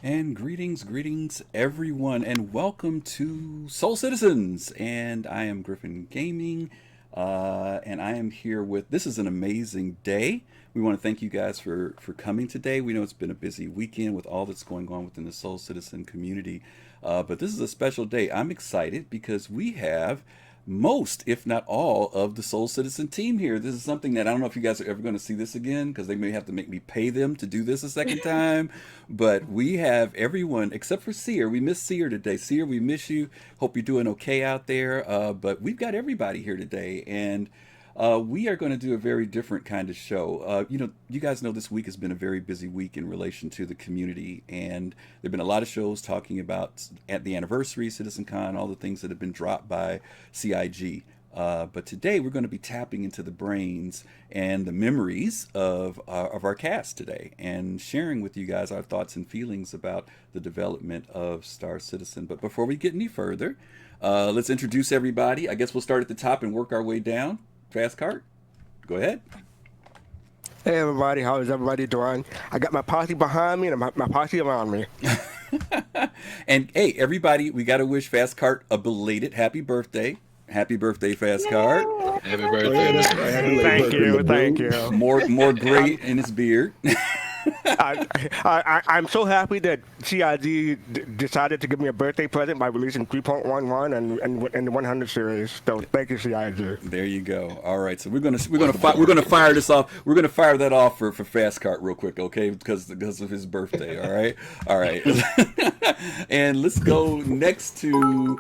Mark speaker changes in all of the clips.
Speaker 1: And greetings, everyone, and welcome to Soul Citizens. And I am Griffin Gaming, and I am here with. This is an amazing day. We want to thank you guys for coming today. We know it's been a busy weekend with all that's going on within the Soul Citizen community, but this is a special day. I'm excited because we have most, if not all, of the Soul Citizen team here. This is something that I don't know if you guys are ever going to see this again because they may have to make me pay them to do this a second time. But we have everyone except for Seer. We miss Seer today. Seer, we miss you. Hope you're doing okay out there. But we've got everybody here today, and we are going to do a very different kind of show. You guys know this week has been a very busy week in relation to the community, and there have been a lot of shows talking about at the anniversary, CitizenCon, all the things that have been dropped by CIG. But today we're going to be tapping into the brains and the memories of our cast today, and sharing with you guys our thoughts and feelings about the development of Star Citizen. But before we get any further, let's introduce everybody. I guess we'll start at the top and work our way down. Fastcart, go ahead.
Speaker 2: Hey everybody, how is everybody doing? I got my posse behind me and my posse around me.
Speaker 1: And hey, everybody, we got to wish Fastcart a belated happy birthday. Happy birthday, Fastcart.
Speaker 3: Happy birthday.
Speaker 2: Thank you.
Speaker 1: More gray in his beard.
Speaker 2: I'm so happy that CIG decided to give me a birthday present by releasing 3.11 and the 100 series. So thank you, CIG.
Speaker 1: There you go. All right, so we're gonna fire this off. We're gonna fire that off for Fastcart real quick, okay? Because of his birthday. All right. And let's go next to.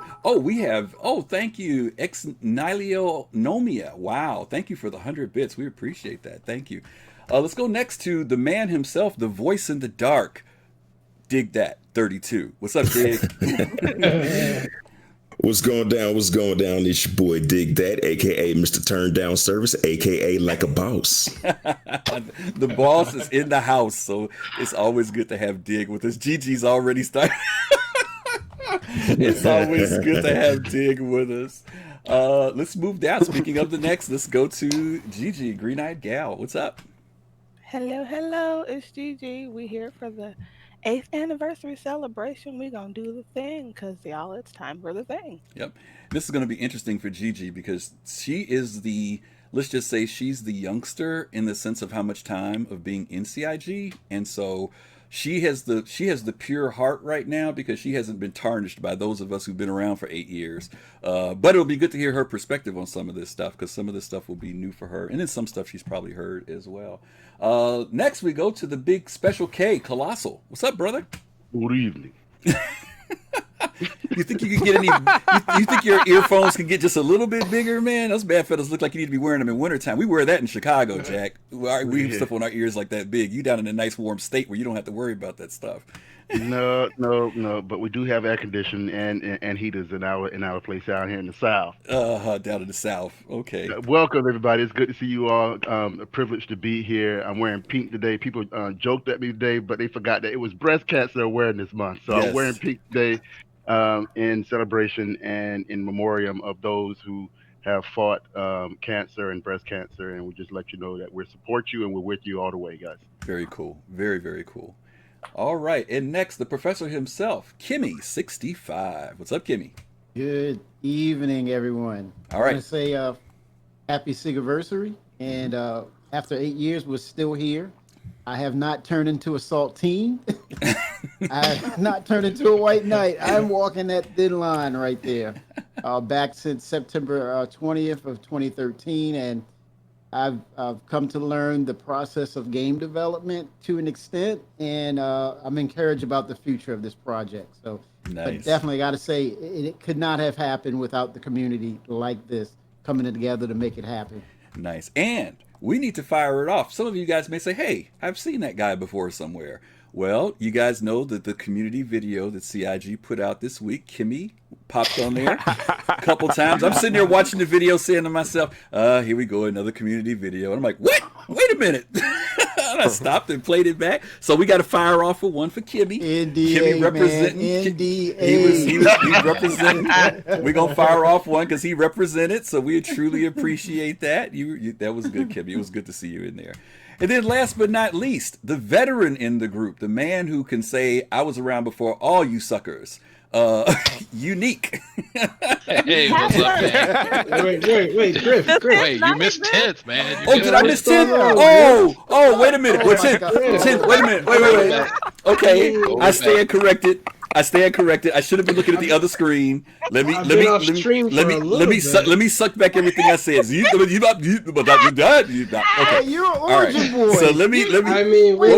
Speaker 1: Thank you, Ex Nihilo Nomia. Wow, thank you for the 100 bits. We appreciate that. Thank you. Let's go next to the man himself, the voice in the dark. Dig that, 32. What's up, Dig?
Speaker 4: What's going down? It's your boy Dig That, aka Mr. Turn Down Service, aka Like a Boss.
Speaker 1: The boss is in the house, so it's always good to have Dig with us. Gigi's already started. It's always good to have Dig with us. Let's move down. Speaking of the next, let's go to Gigi, GreenEyedGyal. What's up?
Speaker 5: Hello, it's Gigi. We here for the 8th anniversary celebration. We gonna do the thing, because y'all, it's time for the thing.
Speaker 1: Yep. This is going to be interesting for Gigi because she is let's just say she's the youngster in the sense of how much time of being in CIG. And so she has the pure heart right now because she hasn't been tarnished by those of us who've been around for 8 years. But it'll be good to hear her perspective on some of this stuff because some of this stuff will be new for her. And then some stuff she's probably heard as well. Next, we go to the big Special K, Kelosal. What's up, brother?
Speaker 3: Good evening.
Speaker 1: You think you could get any? You think your earphones can get just a little bit bigger, man? Those bad fellas look like you need to be wearing them in wintertime. We wear that in Chicago, Jack. We have stuff on our ears like that big. You down in a nice warm state where you don't have to worry about that stuff.
Speaker 3: No. But we do have air conditioning and heaters in our place out here in the South.
Speaker 1: Down in the South. Okay.
Speaker 3: Welcome everybody. It's good to see you all. A privilege to be here. I'm wearing pink today. People joked at me today, but they forgot that it was Breast Cancer Awareness Month. So yes. I'm wearing pink today in celebration and in memoriam of those who have fought cancer and breast cancer, and we just let you know that we support you and we're with you all the way, guys.
Speaker 1: Very cool. Very, very cool. All right, and next, the professor himself, Kimmy, 65. What's up, Kimmy?
Speaker 6: Good evening, everyone.
Speaker 1: All right.
Speaker 6: I want to say happy SIGiversary, and after 8 years, we're still here. I have not turned into a saltine. I have not turned into a white knight. I'm walking that thin line right there. Back since September 20th of 2013, and I've come to learn the process of game development to an extent, and I'm encouraged about the future of this project. So,
Speaker 1: nice.
Speaker 6: But definitely got to say, it could not have happened without the community like this coming together to make it happen.
Speaker 1: Nice. And we need to fire it off. Some of you guys may say, hey, I've seen that guy before somewhere. Well, you guys know that the community video that CIG put out this week, Kimmy popped on there a couple times. I'm sitting there watching the video saying to myself, here we go, another community video. And I'm like, what? Wait a minute. And I stopped and played it back. So we got to fire off with one for Kimmy.
Speaker 6: NDA,
Speaker 1: Kimmy representing.
Speaker 6: man. NDA.
Speaker 1: He was representing. We're going to fire off one because he represented. So we truly appreciate that. That was good, Kimmy. It was good to see you in there. And then last but not least, the veteran in the group, the man who can say, I was around before all you suckers, Younique.
Speaker 7: Hey, what's up, man?
Speaker 8: Wait, Griff.
Speaker 7: Wait, you missed 10th, man.
Speaker 1: Did I miss 10th? Wait a minute. Well, 10th, wait a minute. Wait. Okay, I stand corrected. I should have been looking at the other screen. Let me suck back everything I said. Okay.
Speaker 6: Hey, you're an origin boy.
Speaker 1: So let me.
Speaker 8: I mean,
Speaker 1: wait.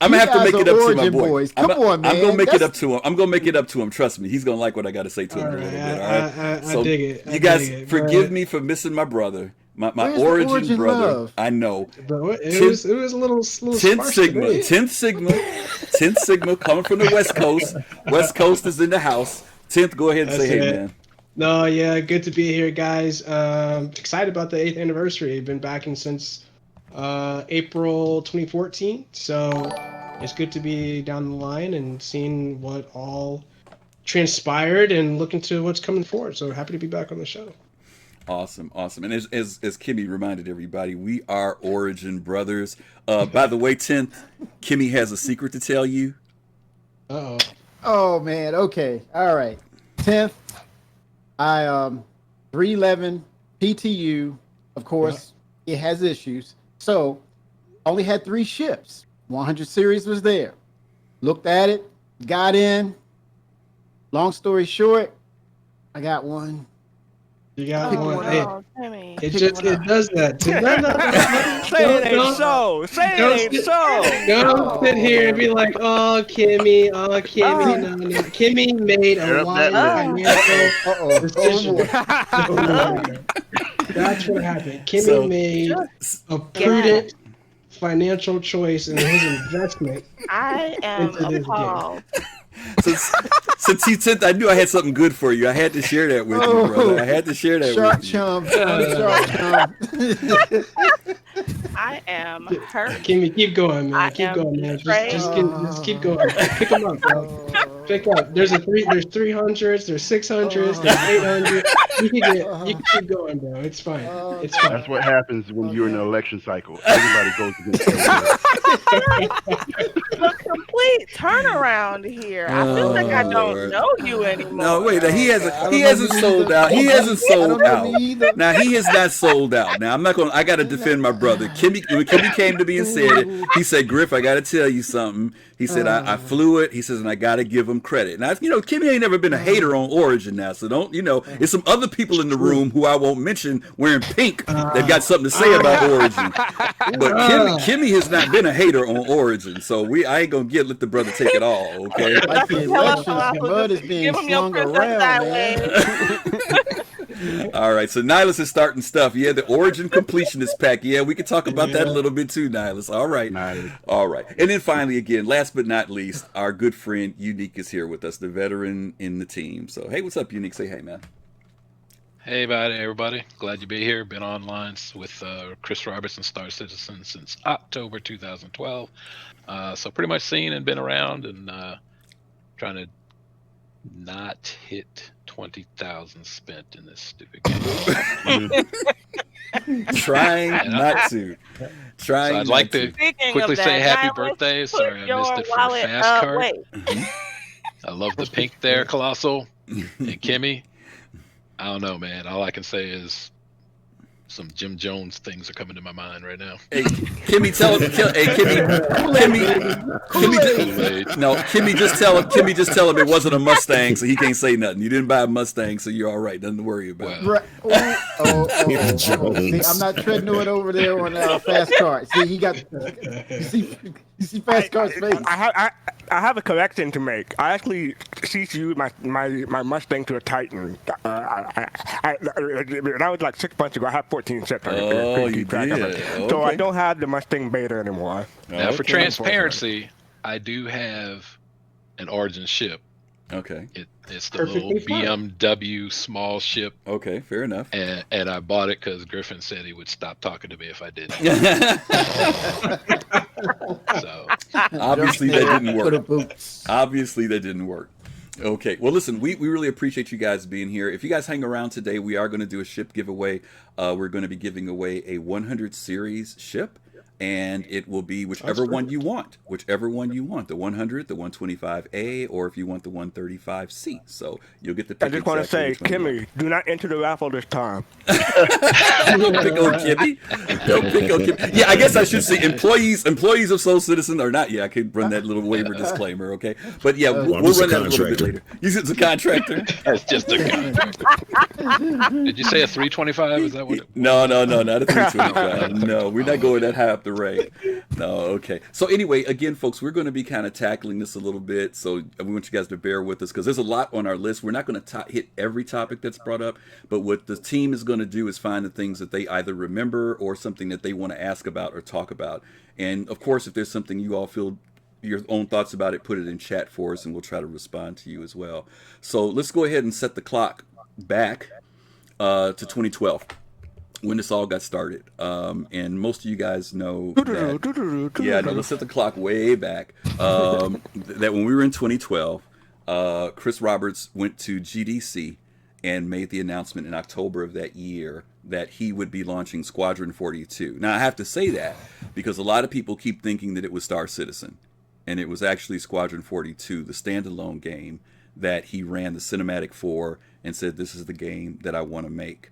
Speaker 1: I'm gonna have to make it up to my boy.
Speaker 6: Boys. Come on, man.
Speaker 1: I'm gonna make it up to him. I'm gonna make it up to him. Trust me, he's gonna like what I gotta say to him a little bit. All right.
Speaker 8: I dig it.
Speaker 1: You guys forgive me for missing my brother. My origin brother.
Speaker 6: Love?
Speaker 1: I know.
Speaker 8: It was a little
Speaker 1: Tenth Sigma coming from the West Coast. West Coast is in the house. 10th, go ahead and say hey, man.
Speaker 8: No, yeah, good to be here, guys. Excited about the 8th anniversary. I've been backing since April 2014, so it's good to be down the line and seeing what all transpired and looking to what's coming forward. So happy to be back on the show.
Speaker 1: Awesome. And as Kimmy reminded everybody, we are Origin brothers. By the way, 10th, Kimmy has a secret to tell you.
Speaker 8: Uh-oh.
Speaker 6: Oh, man. Okay. All right. 10th, I 311 PTU. Of course, It has issues. So, only had 3 ships. 100 series was there. Looked at it, got in. Long story short, I got one.
Speaker 8: You got one.
Speaker 5: No,
Speaker 8: It does that.
Speaker 2: Say it ain't so.
Speaker 8: Don't sit here and be like, oh, Kimmy. No. Kimmy made a wise financial decision. That's what happened. Kimmy made a prudent financial choice in his investment.
Speaker 5: I am appalled.
Speaker 1: Since you 10th, I knew I had something good for you. I had to share that with you, brother. I had to share that with you.
Speaker 5: I am hurt.
Speaker 8: Kimmy, keep going, man. Keep going, man. Just keep going. Pick them up, bro. Pick up. There's 300s, there's 600s, there's 800. You can keep going, bro. It's fine. It's fine.
Speaker 3: That's what happens when you're in an election cycle. Everybody goes against you.
Speaker 5: The complete turnaround here. I feel like I don't know you anymore.
Speaker 1: No, wait. He hasn't sold out. He hasn't sold out. Now he has not sold out. Now I gotta defend my brother. When Kimmy came to me and said it, he said, Griff, I gotta tell you something. He said, I flew it. He says, and I gotta give him credit. Now, Kimmy ain't never been a hater on Origin now, so don't, there's some other people in the room who I won't mention wearing pink that got something to say about Origin. But Kimmy has not been a hater on Origin, so I ain't gonna let the brother take it all, okay?
Speaker 6: Like the elections, the mud is being slung around, man.
Speaker 1: All right, so Nihilus is starting stuff. Yeah, the Origin completionist pack. Yeah, we can talk about that a little bit too, Nihilus. All right. All right. And then finally, again, last but not least, our good friend Younique is here with us, the veteran in the team. So, hey, what's up, Younique? Say hey, man.
Speaker 7: Hey, everybody. Glad to be here. Been online with Chris Robertson, Star Citizen, since October 2012. So pretty much seen and been around and trying to not hit 20,000 spent in this stupid game.
Speaker 1: Trying not to.
Speaker 7: So I'd like to quickly say happy birthday. Sorry, I missed it for the fast cart. I love the pink there, Kelosal and Kimmy. I don't know, man. All I can say is some Jim Jones things are coming to my mind right now.
Speaker 1: Hey, Kimmy, tell him. Hey, Kimmy, just tell him it wasn't a Mustang, so he can't say nothing. You didn't buy a Mustang, so you're all right. Nothing to worry about.
Speaker 6: See, I'm not treading it over there on fast cart. See, he got. You see fast cart's face.
Speaker 2: I have a correction to make. I actually CCU'd my Mustang to a Titan. That was like 6 months ago. I have 14 ships.
Speaker 1: Oh, you did. Okay.
Speaker 2: So I don't have the Mustang Beta anymore.
Speaker 7: Now, for transparency, I do have an Origin ship.
Speaker 1: Okay.
Speaker 7: It's the little BMW small ship.
Speaker 1: Okay, fair enough.
Speaker 7: And I bought it because Griffin said he would stop talking to me if I didn't. So
Speaker 1: obviously that didn't work. Okay. Well, listen, we really appreciate you guys being here. If you guys hang around today, we are going to do a ship giveaway. We're going to be giving away a 100 series ship, and it will be whichever one you want. Whichever one you want, the 100, the 125A, or if you want the 135C. So you'll get the pick.
Speaker 2: I just want to say, Kimmy, do not enter the raffle this time.
Speaker 1: Don't pick on Kimmy. Don't pick on Kimmy. Yeah, I guess I should say employees of Soul Citizen or not. Yeah, I could run that little waiver disclaimer, okay? But yeah, we'll run that a little bit later. You said it's a contractor?
Speaker 7: That's just a contractor. Did you say a 325? Is that what it was?
Speaker 1: No, not a 325. No, we're not going that high up the rank. No, okay. So anyway, again, folks, we're going to be kind of tackling this a little bit. So we want you guys to bear with us because there's a lot on our list. We're not going to hit every topic that's brought up, but what the team is going to do is find the things that they either remember or something that they want to ask about or talk about. And of course, if there's something you all feel your own thoughts about it, put it in chat for us and we'll try to respond to you as well. So let's go ahead and set the clock back to 2012 when this all got started. And most of you guys know that, yeah, no, let's set the clock way back. That when we were in 2012, Chris Roberts went to GDC and made the announcement in October of that year that he would be launching Squadron 42. Now, I have to say that because a lot of people keep thinking that it was Star Citizen, and it was actually Squadron 42, the standalone game that he ran the cinematic for and said, this is the game that I want to make.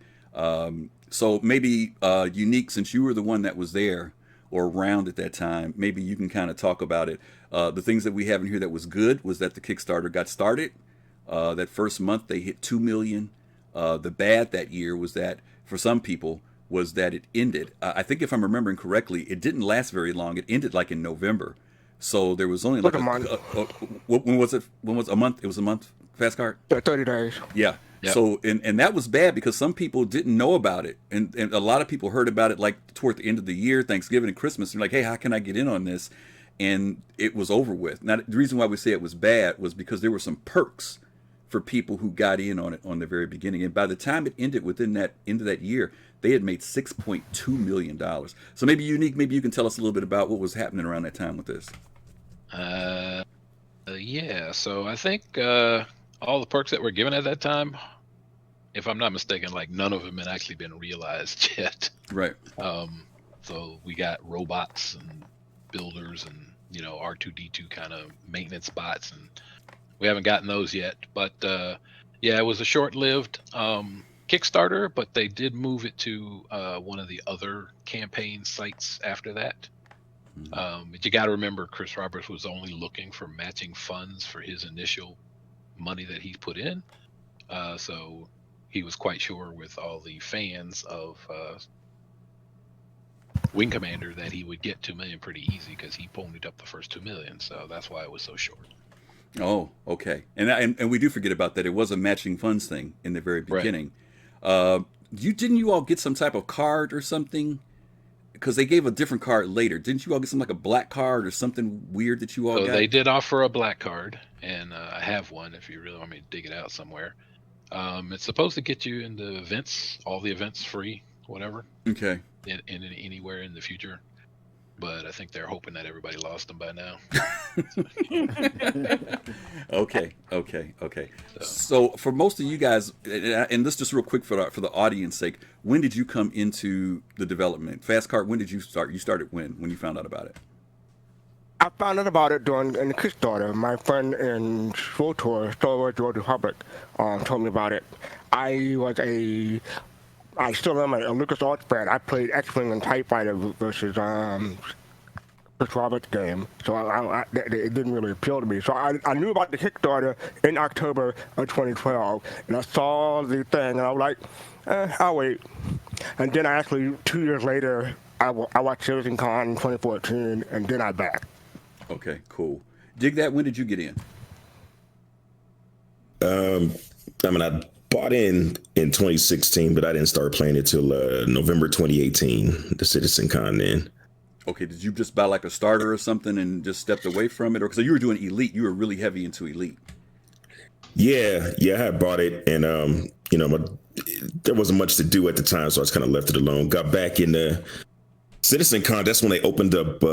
Speaker 1: So maybe Younique, since you were the one that was there or around at that time, maybe you can kind of talk about it. The things that we have in here that was good was that the Kickstarter got started. That first month they hit 2 million. The bad that year was that for some people was that it ended. I think if I'm remembering correctly, it didn't last very long. It ended like in November. So there was only like
Speaker 2: a month.
Speaker 1: When was it? When was a month? It was a month. fastcart.
Speaker 2: 30 days.
Speaker 1: Yeah. Yep. So, and that was bad because some people didn't know about it. And a lot of people heard about it like toward the end of the year, Thanksgiving and Christmas. And like, hey, how can I get in on this? And it was over with. Now, the reason why we say it was bad was because there were some perks for people who got in on it on the very beginning. And by the time it ended within that end of that year, they had made $6.2 million. So maybe Younique, maybe you can tell us a little bit about what was happening around that time with this.
Speaker 7: Yeah, so I think all the perks that were given at that time, if I'm not mistaken, like none of them had actually been realized yet.
Speaker 1: Right.
Speaker 7: So we got robots and builders and, you know, R2D2 kind of maintenance bots, and we haven't gotten those yet. But yeah, it was a short-lived Kickstarter, but they did move it to one of the other campaign sites after that. But you got to remember, Chris Roberts was only looking for matching funds for his initial money that he put in. So he was quite sure with all the fans of Wing Commander that he would get 2 million pretty easy because he ponied up the first 2 million. So that's why it was so short.
Speaker 1: Oh, okay. And we do forget about that. It was a matching funds thing in the very beginning. Right. Didn't you all get some type of card or something? Because they gave a different card later. Didn't you all get some like a black card or something weird that you all got?
Speaker 7: They did offer a black card, and I have one if you really want me to dig it out somewhere. It's supposed to get you into events, all the events free, whatever.
Speaker 1: Okay.
Speaker 7: In anywhere in the future. But I think they're hoping that everybody lost them by now.
Speaker 1: Okay. So for most of you guys, and this just real quick for the audience sake, when did you come into the development? fastcart, when did you start? You started when you found out about it?
Speaker 2: I found out about it in the Kickstarter. My friend in SWTOR, Star Wars: The Old Republic, told me about it. I still am a LucasArts fan. I played X-Wing and TIE Fighter versus Chris Roberts game, so it didn't really appeal to me. So I knew about the Kickstarter in October of 2012, and I saw the thing, and I was like, I'll wait. And then I actually, 2 years later, I watched CitizenCon 2014, and then I backed.
Speaker 1: Okay, cool. Dig that. When did you get in?
Speaker 4: I bought in 2016, but I didn't start playing it till November 2018, the CitizenCon then.
Speaker 1: Okay, did you just buy like a starter or something and just stepped away from it? Or because you were doing Elite, you were really heavy into Elite.
Speaker 4: Yeah, I had bought it, and there wasn't much to do at the time, so I just kind of left it alone. Got back in the CitizenCon. That's when they opened up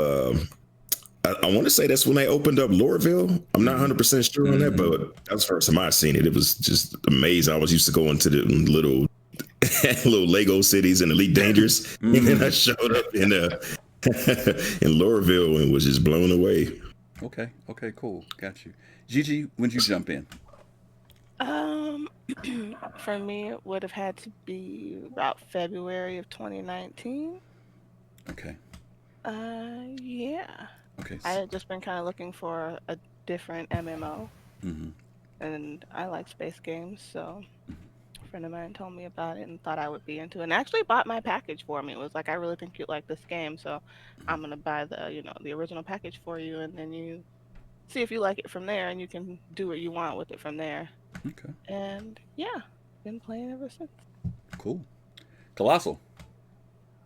Speaker 4: I want to say that's when they opened up Lorville. I'm not 100% sure on that, but that was the first time I seen it. It was just amazing. I was used to going to the little Lego cities and Elite Dangerous, and then I showed up in Lorville and was just blown away.
Speaker 1: Okay, cool, got you. Gigi, when'd you jump in?
Speaker 5: For me, it would have had to be about February of 2019.
Speaker 1: Okay.
Speaker 5: Yeah.
Speaker 1: Okay.
Speaker 5: I had just been kind of looking for a different MMO, and I like space games, so a friend of mine told me about it and thought I would be into it, and actually bought my package for me. It was like, I really think you'd like this game, so I'm gonna buy the original package for you, and then you see if you like it from there, and you can do what you want with it from there.
Speaker 1: Okay.
Speaker 5: And yeah, been playing ever since.
Speaker 1: Cool. Kelosal.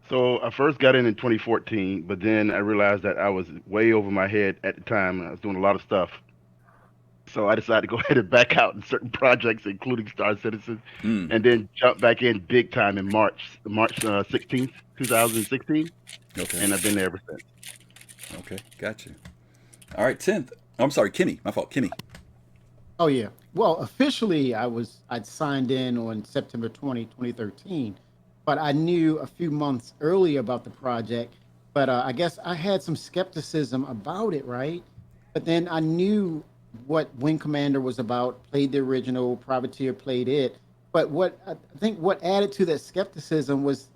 Speaker 3: So I first got in 2014, but then I realized that I was way over my head at the time. I was doing a lot of stuff. So I decided to go ahead and back out in certain projects, including Star Citizen, and then jump back in big time in March 16th, 2016.
Speaker 1: Okay.
Speaker 3: And I've been there ever since.
Speaker 1: Okay, got you. All right, 10th. Oh, I'm sorry, Kenny. My fault, Kenny.
Speaker 6: Oh yeah. Well, officially I'd signed in on September 20, 2013, but I knew a few months earlier about the project. But I guess I had some skepticism about it, right? But then I knew what Wing Commander was about, played the original, Privateer played it. But what I think what added to that skepticism was,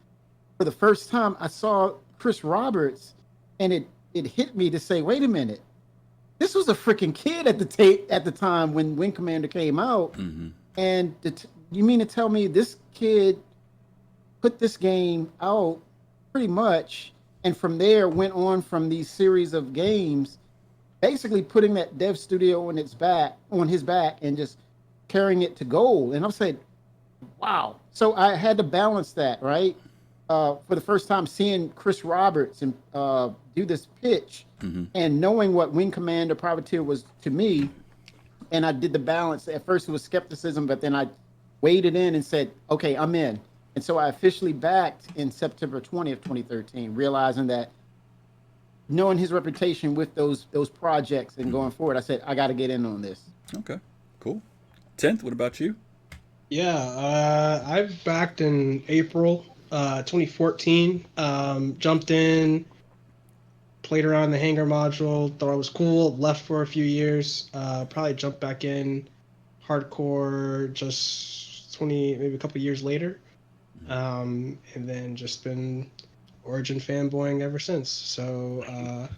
Speaker 6: for the first time I saw Chris Roberts, and it hit me to say, wait a minute, this was a freaking kid at the time when Wing Commander came out. And you mean to tell me this kid put this game out pretty much, and from there went on from these series of games, basically putting that dev studio on his back, and just carrying it to gold. And I'm saying, wow. So I had to balance that, right? For the first time seeing Chris Roberts and do this pitch, and knowing what Wing Commander Privateer was to me, and I did the balance. At first it was skepticism, but then I waded in and said, okay, I'm in. And so I officially backed in September 20th, 2013, realizing that, knowing his reputation with those projects and going forward, I said, I got to get in on this.
Speaker 1: Okay, cool. 10th, what about you?
Speaker 8: Yeah, I backed in April 2014. Jumped in, played around the Hangar module, thought it was cool, left for a few years, probably jumped back in hardcore just maybe a couple years later. And then just been Origin fanboying ever since. So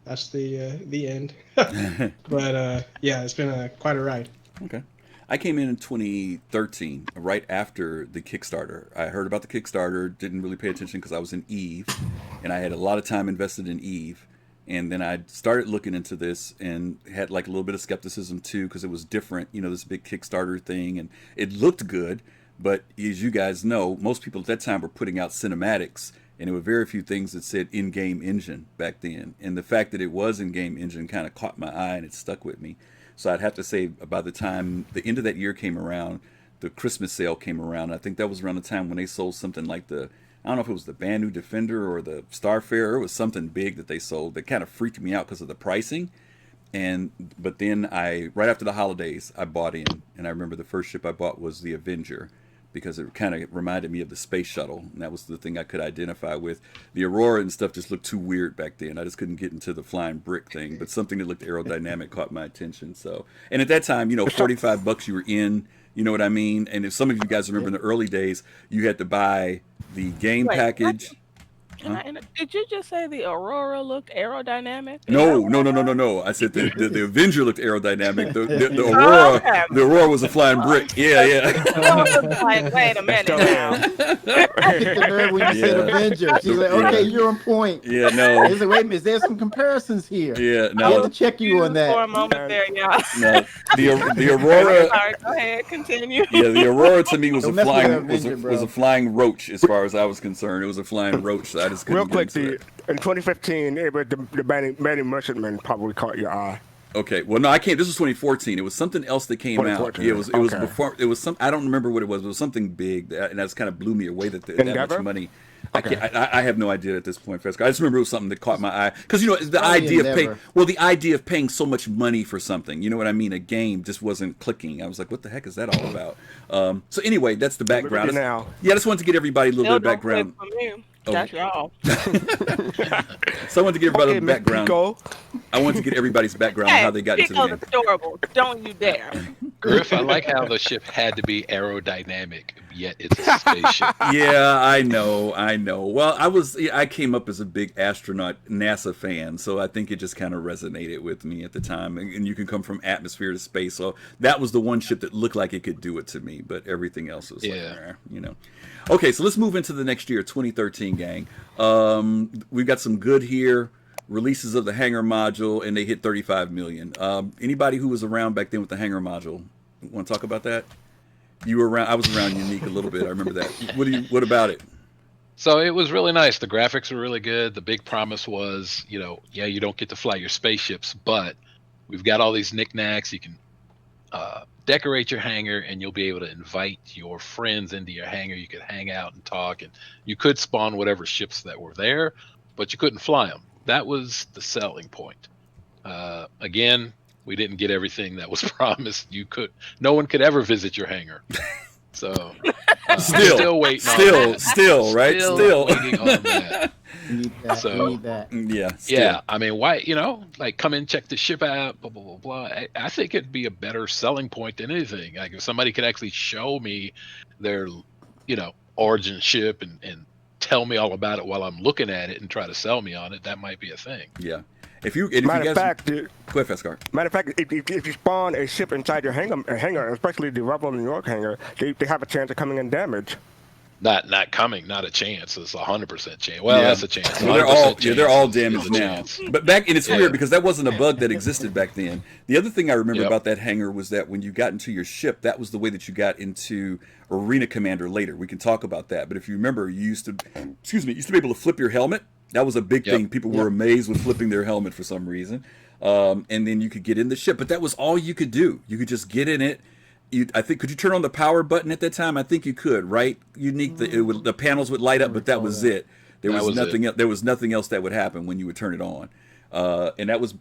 Speaker 8: that's the end. But yeah, it's been quite a ride.
Speaker 1: Okay. I came in 2013, right after the Kickstarter. I heard about the Kickstarter, didn't really pay attention because I was in EVE, and I had a lot of time invested in EVE. And then I started looking into this and had like a little bit of skepticism too, because it was different, this big Kickstarter thing, and it looked good. But as you guys know, most people at that time were putting out cinematics, and there were very few things that said in-game engine back then. And the fact that it was in-game engine kind of caught my eye, and it stuck with me. So I'd have to say, by the time the end of that year came around, the Christmas sale came around. I think that was around the time when they sold something like I don't know if it was the Banu Defender or the Starfarer. It was something big that they sold that kind of freaked me out because of the pricing. But then right after the holidays, I bought in. And I remember the first ship I bought was the Avenger, because it kind of reminded me of the space shuttle, and that was the thing I could identify with. The Aurora and stuff just looked too weird back then. I just couldn't get into the flying brick thing, but something that looked aerodynamic caught my attention. So, and at that time, $45 you were in, you know what I mean? And if some of you guys remember in the early days, you had to buy the game package.
Speaker 5: Did you just say the Aurora looked aerodynamic?
Speaker 1: No. I said the Avenger looked aerodynamic. The Aurora, the Aurora was a flying brick. Yeah.
Speaker 5: Like, wait a minute now.
Speaker 6: I hit the nerve when you said Avenger. She's like, okay, you're on point.
Speaker 1: Yeah, no.
Speaker 6: He's like, wait a minute, there's some comparisons here.
Speaker 1: Yeah, no.
Speaker 6: I had to check you on that.
Speaker 5: For a moment there, yeah.
Speaker 1: No, the Aurora.
Speaker 5: Sorry, go ahead, continue.
Speaker 1: Yeah, the Aurora to me was a flying roach as far as I was concerned. It was a flying roach. So I just couldn't
Speaker 2: Real quick,
Speaker 1: get into it.
Speaker 2: in 2015, it was the Manny Merchantman probably caught your eye.
Speaker 1: Okay, well, no, I can't. This was 2014. It was something else that came out. Yeah, it was before. It was some. I don't remember what it was. It was something big, and that kind of blew me away. That much money. I have no idea at this point, Fresco. I just remember it was something that caught my eye because the idea of paying. Well, the idea of paying so much money for something, you know what I mean? A game just wasn't clicking. I was like, what the heck is that all about? So anyway, that's the background.
Speaker 2: Now.
Speaker 1: Yeah, I just wanted to get everybody a little bit of background.
Speaker 5: That's y'all.
Speaker 1: So I wanted to give everybody background. I wanted to get everybody's background on how they got into the game.
Speaker 5: Adorable. Don't you dare.
Speaker 7: Griff, I like how the ship had to be aerodynamic, yet it's a spaceship.
Speaker 1: Yeah, I know. Well, I came up as a big astronaut NASA fan, so I think it just kind of resonated with me at the time. And you can come from atmosphere to space, so that was the one ship that looked like it could do it to me, but everything else was Okay, so let's move into the next year, 2013, gang. We've got some good here. Releases of the Hangar module, and they hit 35 million. Anybody who was around back then with the Hangar module, want to talk about that? You were around. I was around Younique a little bit. I remember that. What about it?
Speaker 7: So it was really nice. The graphics were really good. The big promise was, you don't get to fly your spaceships, but we've got all these knickknacks. You can decorate your hangar, and you'll be able to invite your friends into your hangar. You could hang out and talk, and you could spawn whatever ships that were there, but you couldn't fly them. That was the selling point. Again, we didn't get everything that was promised. No one could ever visit your hangar. So still waiting.
Speaker 1: Still
Speaker 7: waiting on that.
Speaker 6: We need that.
Speaker 1: Yeah.
Speaker 7: I mean, why? Come in, check the ship out. Blah blah blah blah. I think it'd be a better selling point than anything. Like if somebody could actually show me their, origin ship and tell me all about it while I'm looking at it and try to sell me on it, that might be a thing.
Speaker 1: Yeah.
Speaker 2: Matter of fact,
Speaker 1: go ahead, Fastcart.
Speaker 2: Matter of fact, if you spawn a ship inside your hangar, especially the Rebel New York hangar, they have a chance of coming in damaged.
Speaker 7: Not coming, not a chance. It's 100% chance. Well, that's a chance.
Speaker 1: Well, they're all damaged now. But it's weird because that wasn't a bug that existed back then. The other thing I remember about that hangar was that when you got into your ship, that was the way that you got into Arena Commander later. We can talk about that. But if you remember, you used to be able to flip your helmet. That was a big thing. People were amazed with flipping their helmet for some reason. And then you could get in the ship. But that was all you could do. You could just get in it. Could you turn on the power button at that time? I think you could, right? Younique, the panels would light up, but that was it. There was nothing else that would happen when you would turn it on, and that was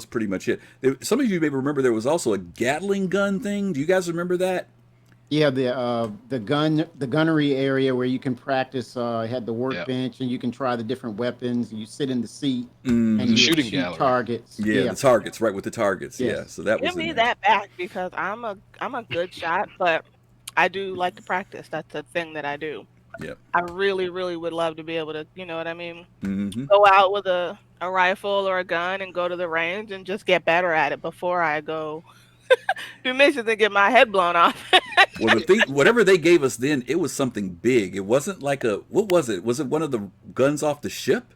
Speaker 1: pretty much it. Some of you may remember there was also a Gatling gun thing. Do you guys remember that?
Speaker 6: Yeah, the gunnery area where you can practice. Had the workbench, and you can try the different weapons. You sit in the seat and you
Speaker 7: shooting
Speaker 6: shoot
Speaker 7: gallery.
Speaker 6: Targets.
Speaker 1: Yeah, the targets, right, with the targets.
Speaker 6: Yes.
Speaker 1: Yeah, so that was.
Speaker 5: Give me that back because I'm a good shot, but I do like to practice. That's a thing that I do.
Speaker 1: Yeah.
Speaker 5: I really, really would love to be able to, you know what I mean?
Speaker 1: Mm-hmm.
Speaker 5: Go out with a rifle or a gun and go to the range and just get better at it before I go do missions and get my head blown off.
Speaker 1: Well, whatever they gave us then, it was something big. It wasn't like what was it? Was it one of the guns off the ship?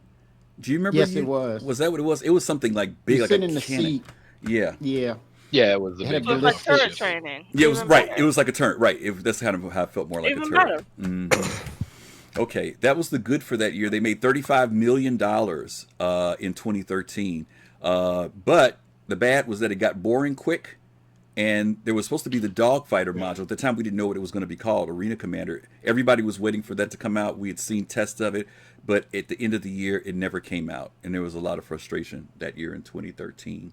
Speaker 1: Do you remember?
Speaker 6: Yes, it was.
Speaker 1: Was that what it was? It was something like big, like
Speaker 6: sitting
Speaker 1: a
Speaker 6: in the
Speaker 1: cannon.
Speaker 6: seat.
Speaker 1: Yeah.
Speaker 6: Yeah.
Speaker 7: Yeah, it was the
Speaker 6: It
Speaker 7: big.
Speaker 5: It was like turret training.
Speaker 1: Yeah, it was right. It was like a turret. Right. That's kind of how it felt, more like
Speaker 5: Even
Speaker 1: a turret. Okay, that was the good for that year. They made $35 million in 2013. But the bad was that it got boring quick. And there was supposed to be the Dogfighter module. At the time, we didn't know what it was going to be called, Arena Commander. Everybody was waiting for that to come out. We had seen tests of it. But at the end of the year, it never came out. And there was a lot of frustration that year in 2013.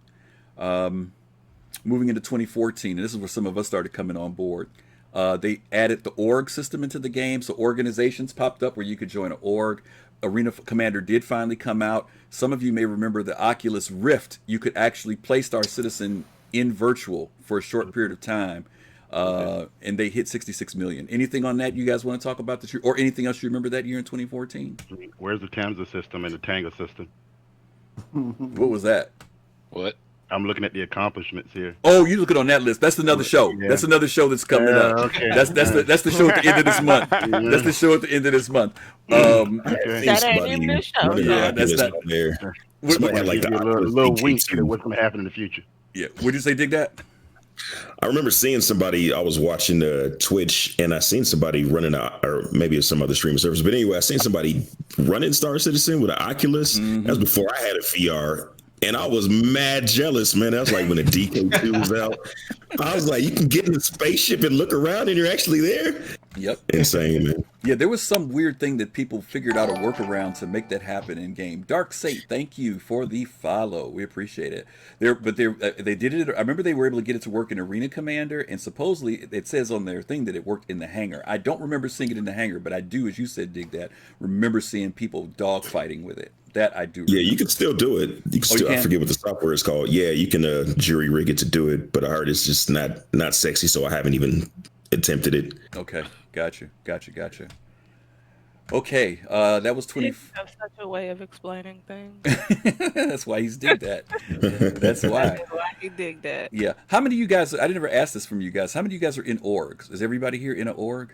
Speaker 1: Moving into 2014, and this is where some of us started coming on board. They added the org system into the game. So organizations popped up where you could join an org. Arena Commander did finally come out. Some of you may remember the Oculus Rift. You could actually play Star Citizen in virtual for a short period of time, and they hit 66 million. Anything on that you guys want to talk about this year, or anything else you remember that year in 2014?
Speaker 3: Where's the Tamsa system and the Tanga system?
Speaker 1: What was that?
Speaker 7: What?
Speaker 3: I'm looking at the accomplishments here.
Speaker 1: Oh, you looking on that list? That's another show.
Speaker 3: Yeah.
Speaker 1: That's another show that's coming up.
Speaker 3: Okay.
Speaker 1: That's the show at the end of this month.
Speaker 3: Yeah.
Speaker 1: That's the show at the end of this month.
Speaker 5: That ain't even the show.
Speaker 1: Yeah, that's not
Speaker 4: there.
Speaker 1: What-
Speaker 4: Somebody had like
Speaker 3: Give
Speaker 4: the
Speaker 3: you a little wink
Speaker 4: Oculus
Speaker 3: to what's going to happen in the future.
Speaker 1: Yeah. Would you say dig that?
Speaker 4: I remember seeing somebody, I was watching the Twitch and I seen somebody running or maybe it's some other streaming service. But anyway, I seen somebody running Star Citizen with an Oculus. That was before I had a VR. And I was mad jealous, man. That was like when the DK2 was out. I was like, you can get in the spaceship and look around and you're actually there.
Speaker 1: Yep.
Speaker 4: Insane, man.
Speaker 1: Yeah, there was some weird thing that people figured out a workaround to make that happen in game. Dark Sate, thank you for the follow. We appreciate it. They did it. I remember they were able to get it to work in Arena Commander, and supposedly it says on their thing that it worked in the hangar. I don't remember seeing it in the hangar, but I do, as you said, Dig That, remember seeing people dogfighting with it. That I do.
Speaker 4: Yeah,
Speaker 1: remember.
Speaker 4: you can still do it. You can still. I forget what the software is called. Yeah, you can jury rig it to do it, but I heard it's just not sexy, so I haven't even attempted it.
Speaker 1: Okay, gotcha. Okay, that was 20.
Speaker 5: Have such a way of explaining things.
Speaker 1: That's why he's Dig That. That's why.
Speaker 5: That's why he Dig That.
Speaker 1: Yeah. How many of you guys? I never asked this from you guys. How many of you guys are in orgs? Is everybody here in an org?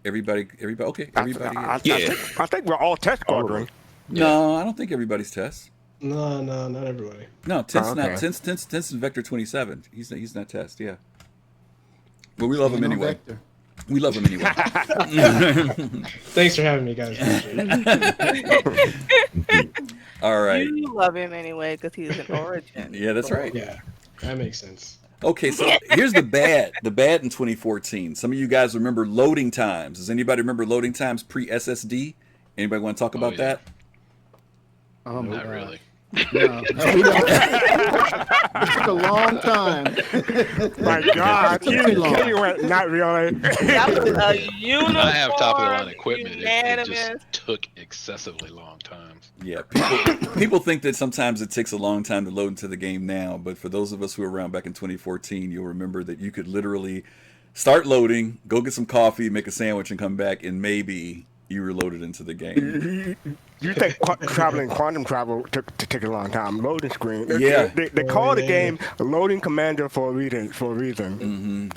Speaker 1: Everybody. Okay. Everybody.
Speaker 2: I think we're all test squadron.
Speaker 1: No, I don't think everybody's test.
Speaker 8: No, not everybody.
Speaker 1: No, Tent's
Speaker 2: okay.
Speaker 1: not. Tent's is Vector 27. He's not test. Yeah. But we love him anyway.
Speaker 6: Vector.
Speaker 1: We love him anyway.
Speaker 8: Thanks for having me, guys.
Speaker 1: All right.
Speaker 5: You love him anyway because he's an origin.
Speaker 1: Yeah, that's right.
Speaker 8: Yeah, that makes sense.
Speaker 1: Okay, so here's the bad in 2014. Some of you guys remember loading times. Does anybody remember loading times pre-SSD? Anybody want to talk about that?
Speaker 6: Oh my
Speaker 7: Not
Speaker 6: God.
Speaker 7: really.
Speaker 6: No. It took a long time.
Speaker 2: My God, you went not really.
Speaker 5: That was a uniform,
Speaker 7: I have top of the line equipment. It
Speaker 5: unanimous.
Speaker 7: just took excessively long times.
Speaker 1: Yeah, people think that sometimes it takes a long time to load into the game now, but for those of us who were around back in 2014, you'll remember that you could literally start loading, go get some coffee, make a sandwich, and come back, and maybe you were loaded into the game.
Speaker 2: You think quantum travel took a long time? Loading screen.
Speaker 1: Yeah.
Speaker 2: They call the game Loading Commander for a reason.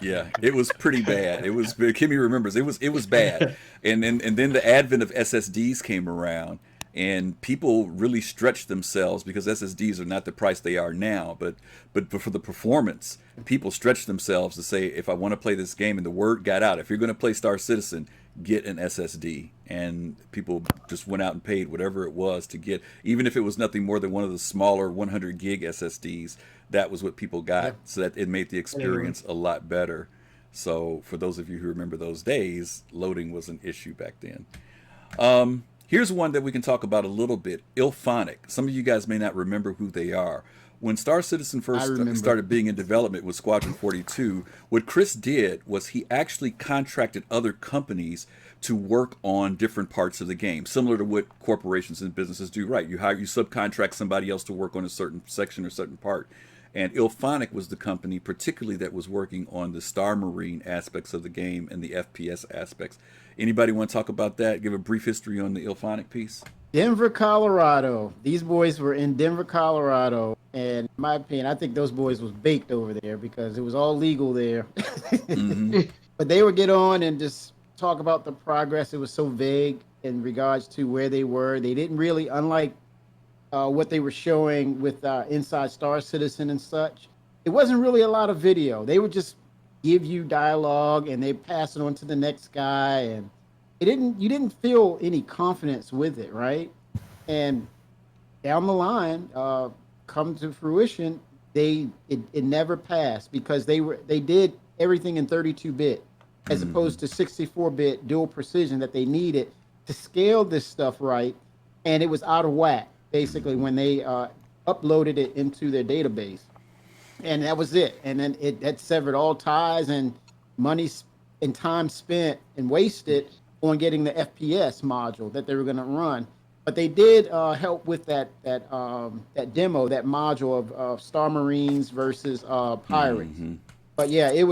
Speaker 1: Yeah, it was pretty bad. It was. Kimmy remembers. It was bad. And then the advent of SSDs came around, and people really stretched themselves because SSDs are not the price they are now. But for the performance, people stretched themselves to say, if I want to play this game, and the word got out, if you're going to play Star Citizen, get an SSD. And people just went out and paid whatever it was to get, even if it was nothing more than one of the smaller 100 gig SSDs. That was what people got, so that it made the experience a lot better. So for those of you who remember those days, loading was an issue back then. Here's one that we can talk about a little bit. Ilphonic. Some of you guys may not remember who they are. When Star Citizen first started being in development with Squadron 42, what Chris did was he actually contracted other companies to work on different parts of the game, similar to what corporations and businesses do, right? You subcontract somebody else to work on a certain section or certain part. And Ilphonic was the company particularly that was working on the Star Marine aspects of the game and the FPS aspects. Anybody want to talk about that? Give a brief history on the Ilphonic piece?
Speaker 6: Denver, Colorado. These boys were in Denver, Colorado. And in my opinion, I think those boys was baked over there because it was all legal there. But they would get on and just talk about the progress. It was so vague in regards to where they were. They didn't really, unlike what they were showing with Inside Star Citizen and such, it wasn't really a lot of video. They would just give you dialogue and they pass it on to the next guy, and you didn't feel any confidence with it, right? And down the line, come to fruition, it never passed because they did everything in 32-bit as opposed to 64-bit dual precision that they needed to scale this stuff right, and it was out of whack basically when they uploaded it into their database, and that was it. And then that severed all ties and money and time spent and wasted on getting the FPS module that they were going to run. But they did help with that demo, that module of Star Marines versus Pirates. But yeah, it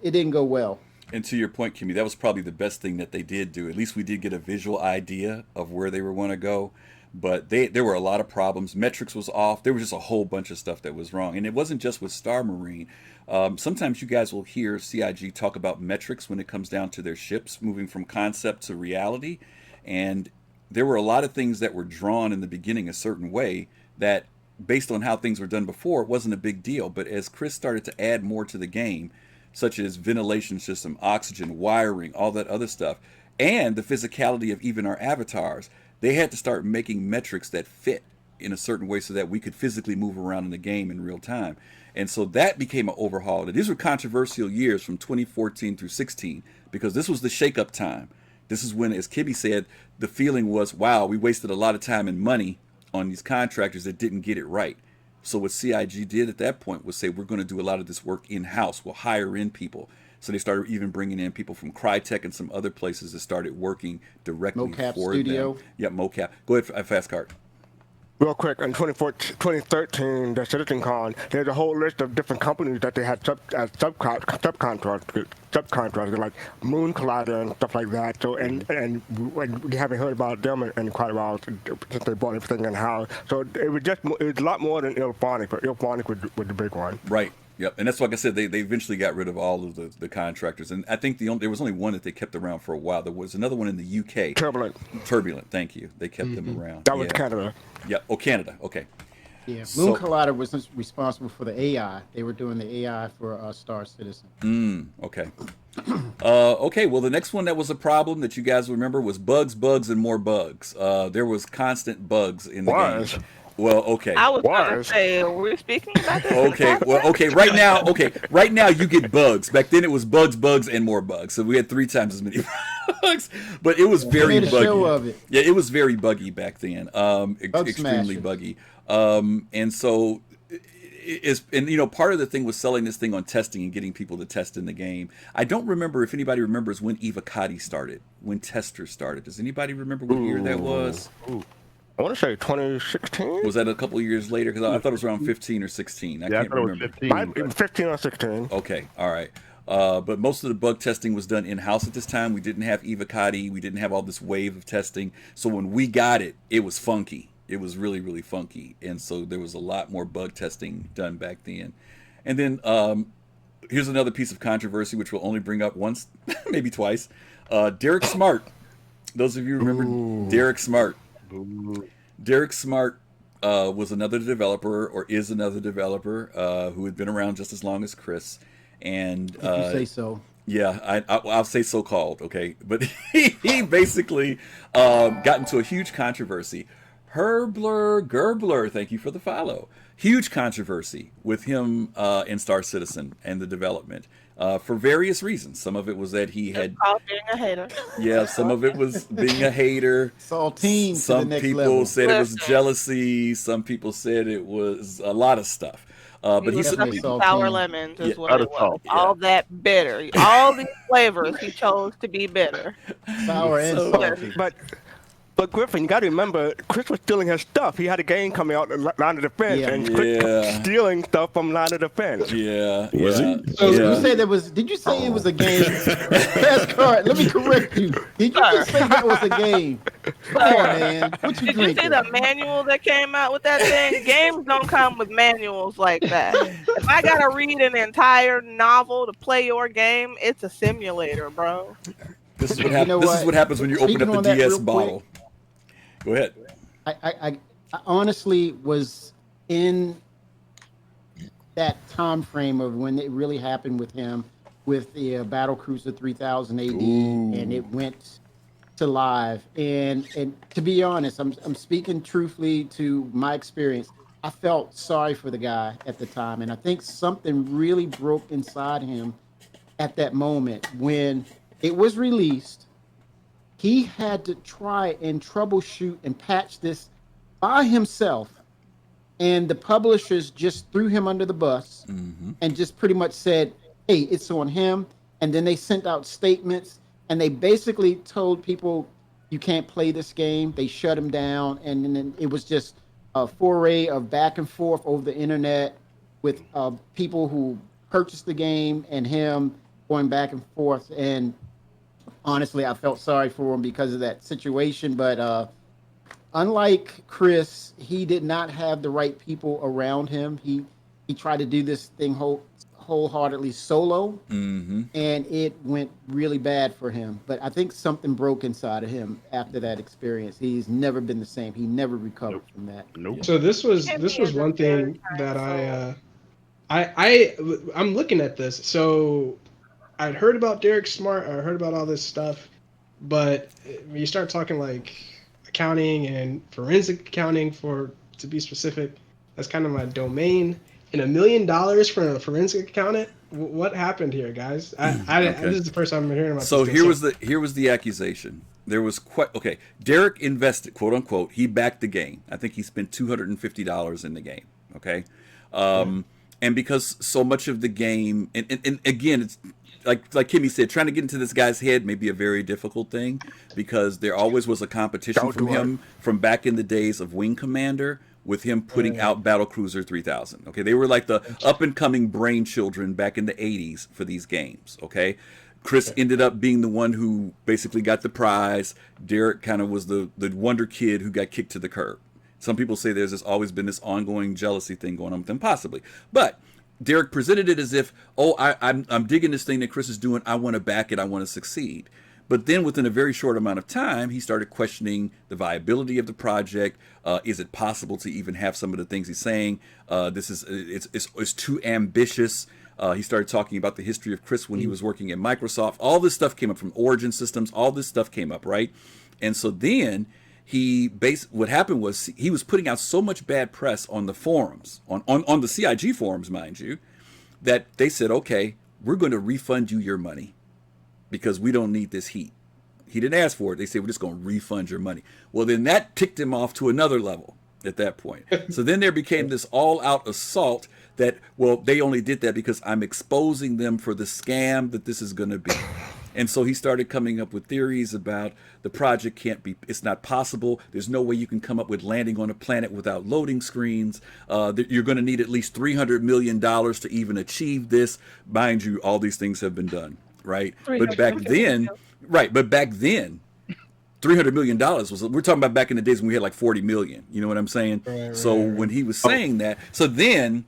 Speaker 6: didn't go well.
Speaker 1: And to your point, Kimmy, that was probably the best thing that they did do. At least we did get a visual idea of where they were want to go. But there were a lot of problems. Metrics was off. There was just a whole bunch of stuff that was wrong. And it wasn't just with Star Marine. Sometimes you guys will hear CIG talk about metrics when it comes down to their ships moving from concept to reality. And there were a lot of things that were drawn in the beginning a certain way that, based on how things were done before, it wasn't a big deal. But as Chris started to add more to the game, such as ventilation system, oxygen, wiring, all that other stuff, and the physicality of even our avatars, they had to start making metrics that fit in a certain way so that we could physically move around in the game in real time. And so that became an overhaul. And these were controversial years from 2014 through 16 because this was the shakeup time. This is when, as Kibby said, the feeling was, wow, we wasted a lot of time and money on these contractors that didn't get it right. So what CIG did at that point was say, we're going to do a lot of this work in-house. We'll hire in people. So they started even bringing in people from Crytek and some other places that started working directly
Speaker 6: Mocap
Speaker 1: for
Speaker 6: Studio.
Speaker 1: them. Yeah, Mocap. Go ahead, fastcart.
Speaker 2: Real quick, in 2013, the CitizenCon, there's a whole list of different companies that they had subcontractors like Moon Collider and stuff like that. So and we haven't heard about them in quite a while since they bought everything in house. So it was a lot more than Ilphonic, but Ilphonic was the big one.
Speaker 1: Right. Yep, and that's like I said. They eventually got rid of all of the contractors, and I think there was only one that they kept around for a while. There was another one in the UK. Turbulent. Thank you. They kept them around.
Speaker 2: That was Canada.
Speaker 1: Yeah. Oh, Canada. Okay.
Speaker 6: Yeah. Moon Collider was responsible for the AI. They were doing the AI for Star Citizen.
Speaker 1: Okay. Okay. Well, the next one that was a problem that you guys remember was bugs, and more bugs. There was constant bugs in the game. Well, okay.
Speaker 5: I was going to say, are we speaking about this?
Speaker 1: Okay, well, okay. Right now you get bugs. Back then it was bugs, and more bugs. So we had 3 times as many bugs. But it was very buggy.
Speaker 6: Show of it.
Speaker 1: Yeah, it was very buggy back then. Extremely buggy. And so, part of the thing was selling this thing on testing and getting people to test in the game. I don't remember if anybody remembers when Evocati started, when testers started. Does anybody remember what year that was?
Speaker 2: I want to say 2016.
Speaker 1: Was that a couple of years later? Because I thought it was around 15 or 16. I can't remember.
Speaker 2: 15 or 16.
Speaker 1: Okay, all right. But most of the bug testing was done in-house at this time. We didn't have Evocati. We didn't have all this wave of testing. So when we got it, it was funky. It was really, really funky. And so there was a lot more bug testing done back then. And then here's another piece of controversy, which we'll only bring up once, maybe twice. Derek Smart. Those of you remember Derek Smart. Derek Smart was another developer, or is another developer, who had been around just as long as Chris. And
Speaker 6: if you say so.
Speaker 1: Yeah, I'll say so-called, okay? But he basically got into a huge controversy. Gerbler, thank you for the follow. Huge controversy with him and Star Citizen and the development. For various reasons. Some of it was that he had
Speaker 5: being a hater.
Speaker 1: Yeah, some of it was being a hater.
Speaker 6: Saltine.
Speaker 1: Some people said it was jealousy. Some people said it was a lot of stuff. But he's
Speaker 5: sour lemons is what it was. All that bitter. All these flavors he chose to be bitter.
Speaker 6: Sour and salty.
Speaker 2: But Griffin, you got to remember, Chris was stealing his stuff. He had a game coming out, Line of Defense, and Chris was stealing stuff from Line of Defense.
Speaker 1: Yeah.
Speaker 4: Was he?
Speaker 6: So you say there was? Did you say it was a game? Fastcart. Let me correct you. Did you just say that was a game? Come on, man. What you drinking?
Speaker 5: Did you see the manual that came out with that thing? Games don't come with manuals like that. If I gotta read an entire novel to play your game, it's a simulator, bro.
Speaker 1: This is what happens when you open up the DS bottle. Go ahead.
Speaker 6: I honestly was in that time frame of when it really happened with him, with the Battle Cruiser 3000 AD, and it went to live. And to be honest, I'm speaking truthfully to my experience. I felt sorry for the guy at the time, and I think something really broke inside him at that moment when it was released. He had to try and troubleshoot and patch this by himself. And the publishers just threw him under the bus and just pretty much said, hey, it's on him. And then they sent out statements and they basically told people, you can't play this game. They shut him down. And then it was just a foray of back and forth over the internet with people who purchased the game and him going back and forth. And honestly, I felt sorry for him because of that situation. But unlike Chris, he did not have the right people around him. He tried to do this thing wholeheartedly solo, and it went really bad for him. But I think something broke inside of him after that experience. He's never been the same. He never recovered from that.
Speaker 8: So this was one thing that I'm looking at this. So I'd heard about Derek Smart. I heard about all this stuff, but when you start talking like accounting and forensic accounting, to be specific, that's kind of my domain. and $1 million for a forensic accountant. What happened here, guys? This is the first time I'm hearing about.
Speaker 1: So
Speaker 8: this
Speaker 1: here was the accusation. There was Derek invested, quote unquote. He backed the game. I think he spent $250 in the game. Okay, and because so much of the game, and again, it's like Kimmy said, trying to get into this guy's head may be a very difficult thing because there always was a competition from him from back in the days of Wing Commander with him putting out Battlecruiser 3000. Okay, they were like the up and coming brain children back in the 80s for these games. Okay, Chris ended up being the one who basically got the prize. Derek kind of was the wonder kid who got kicked to the curb. Some people say there's always been this ongoing jealousy thing going on with them, possibly, but Derek presented it as if, I'm digging this thing that Chris is doing. I want to back it. I want to succeed. But then within a very short amount of time, he started questioning the viability of the project. Is it possible to even have some of the things he's saying? It's too ambitious. He started talking about the history of Chris when he was working at Microsoft. All this stuff came up from Origin Systems. All this stuff came up, right? And so then what happened was he was putting out so much bad press on the forums, on the CIG forums, mind you, that they said, okay, we're going to refund you your money because we don't need this heat. He didn't ask for it. They said, we're just going to refund your money. Well, then that ticked him off to another level at that point. So then there became this all-out assault that, well, they only did that because I'm exposing them for the scam that this is going to be. And so he started coming up with theories about the project it's not possible. There's no way you can come up with landing on a planet without loading screens. You're going to need at least $300 million to even achieve this. Mind you, all these things have been done, right? But back then, $300 million we're talking about back in the days when we had like 40 million. You know what I'm saying? When he was saying that, so then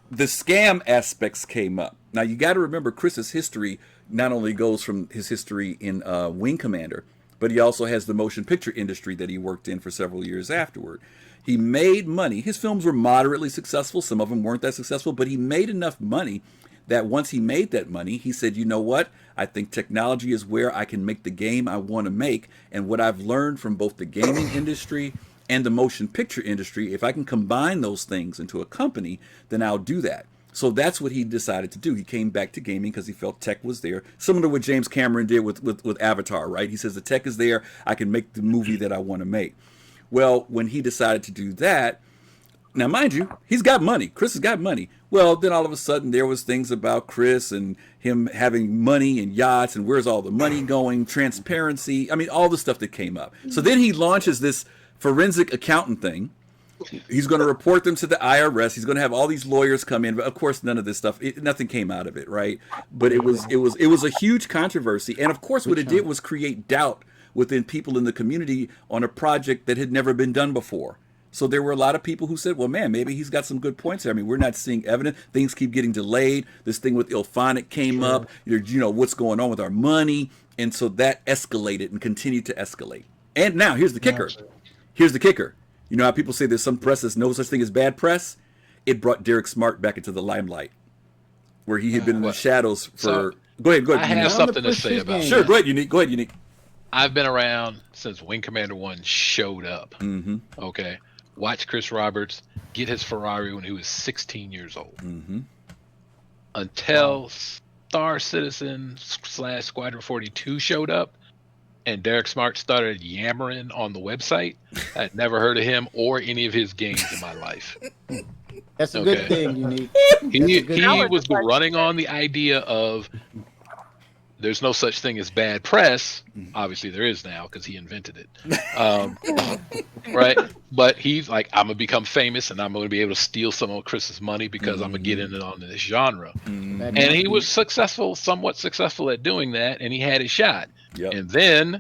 Speaker 1: the scam aspects came up. Now you got to remember Chris's history not only goes from his history in Wing Commander, but he also has the motion picture industry that he worked in for several years afterward. He made money. His films were moderately successful. Some of them weren't that successful, but he made enough money that once he made that money, he said, you know what? I think technology is where I can make the game I want to make. And what I've learned from both the gaming industry and the motion picture industry, if I can combine those things into a company, then I'll do that. So that's what he decided to do. He came back to gaming because he felt tech was there. Similar to what James Cameron did with Avatar, right? He says the tech is there. I can make the movie that I want to make. Well, when he decided to do that, now mind you, he's got money. Chris has got money. Well, then all of a sudden there was things about Chris and him having money and yachts and where's all the money going, transparency. I mean, all the stuff that came up. So then he launches this forensic accountant thing. He's going to report them to the IRS. He's going to have all these lawyers come in. But of course, none of this stuff, nothing came out of it, right? But it was a huge controversy. And of course, what it did was create doubt within people in the community on a project that had never been done before. So there were a lot of people who said, well, man, maybe he's got some good points here. I mean, we're not seeing evidence. Things keep getting delayed. This thing with Ilphonic came up. You know, what's going on with our money? And so that escalated and continued to escalate. And now here's the kicker. Here's the kicker. You know how people say there's some press there's no such thing as bad press? It brought Derek Smart back into the limelight, where he had been in the shadows for... Go ahead.
Speaker 7: I have something to say about it.
Speaker 1: Sure, go ahead, Younique.
Speaker 7: I've been around since Wing Commander 1 showed up.
Speaker 1: Mm-hmm.
Speaker 7: Okay. Watch Chris Roberts get his Ferrari when he was 16 years old.
Speaker 1: Mm-hmm.
Speaker 7: Until Star Citizen / Squadron 42 showed up, and Derek Smart started yammering on the website. I'd never heard of him or any of his games in my life.
Speaker 6: That's a good thing, Younique.
Speaker 7: He was running on the idea of there's no such thing as bad press. Obviously there is now because he invented it. Right? But he's like, I'm going to become famous and I'm going to be able to steal some of Chris's money because I'm going to get in it on this genre. And he was somewhat successful at doing that, and he had his shot.
Speaker 1: Yep.
Speaker 7: And then,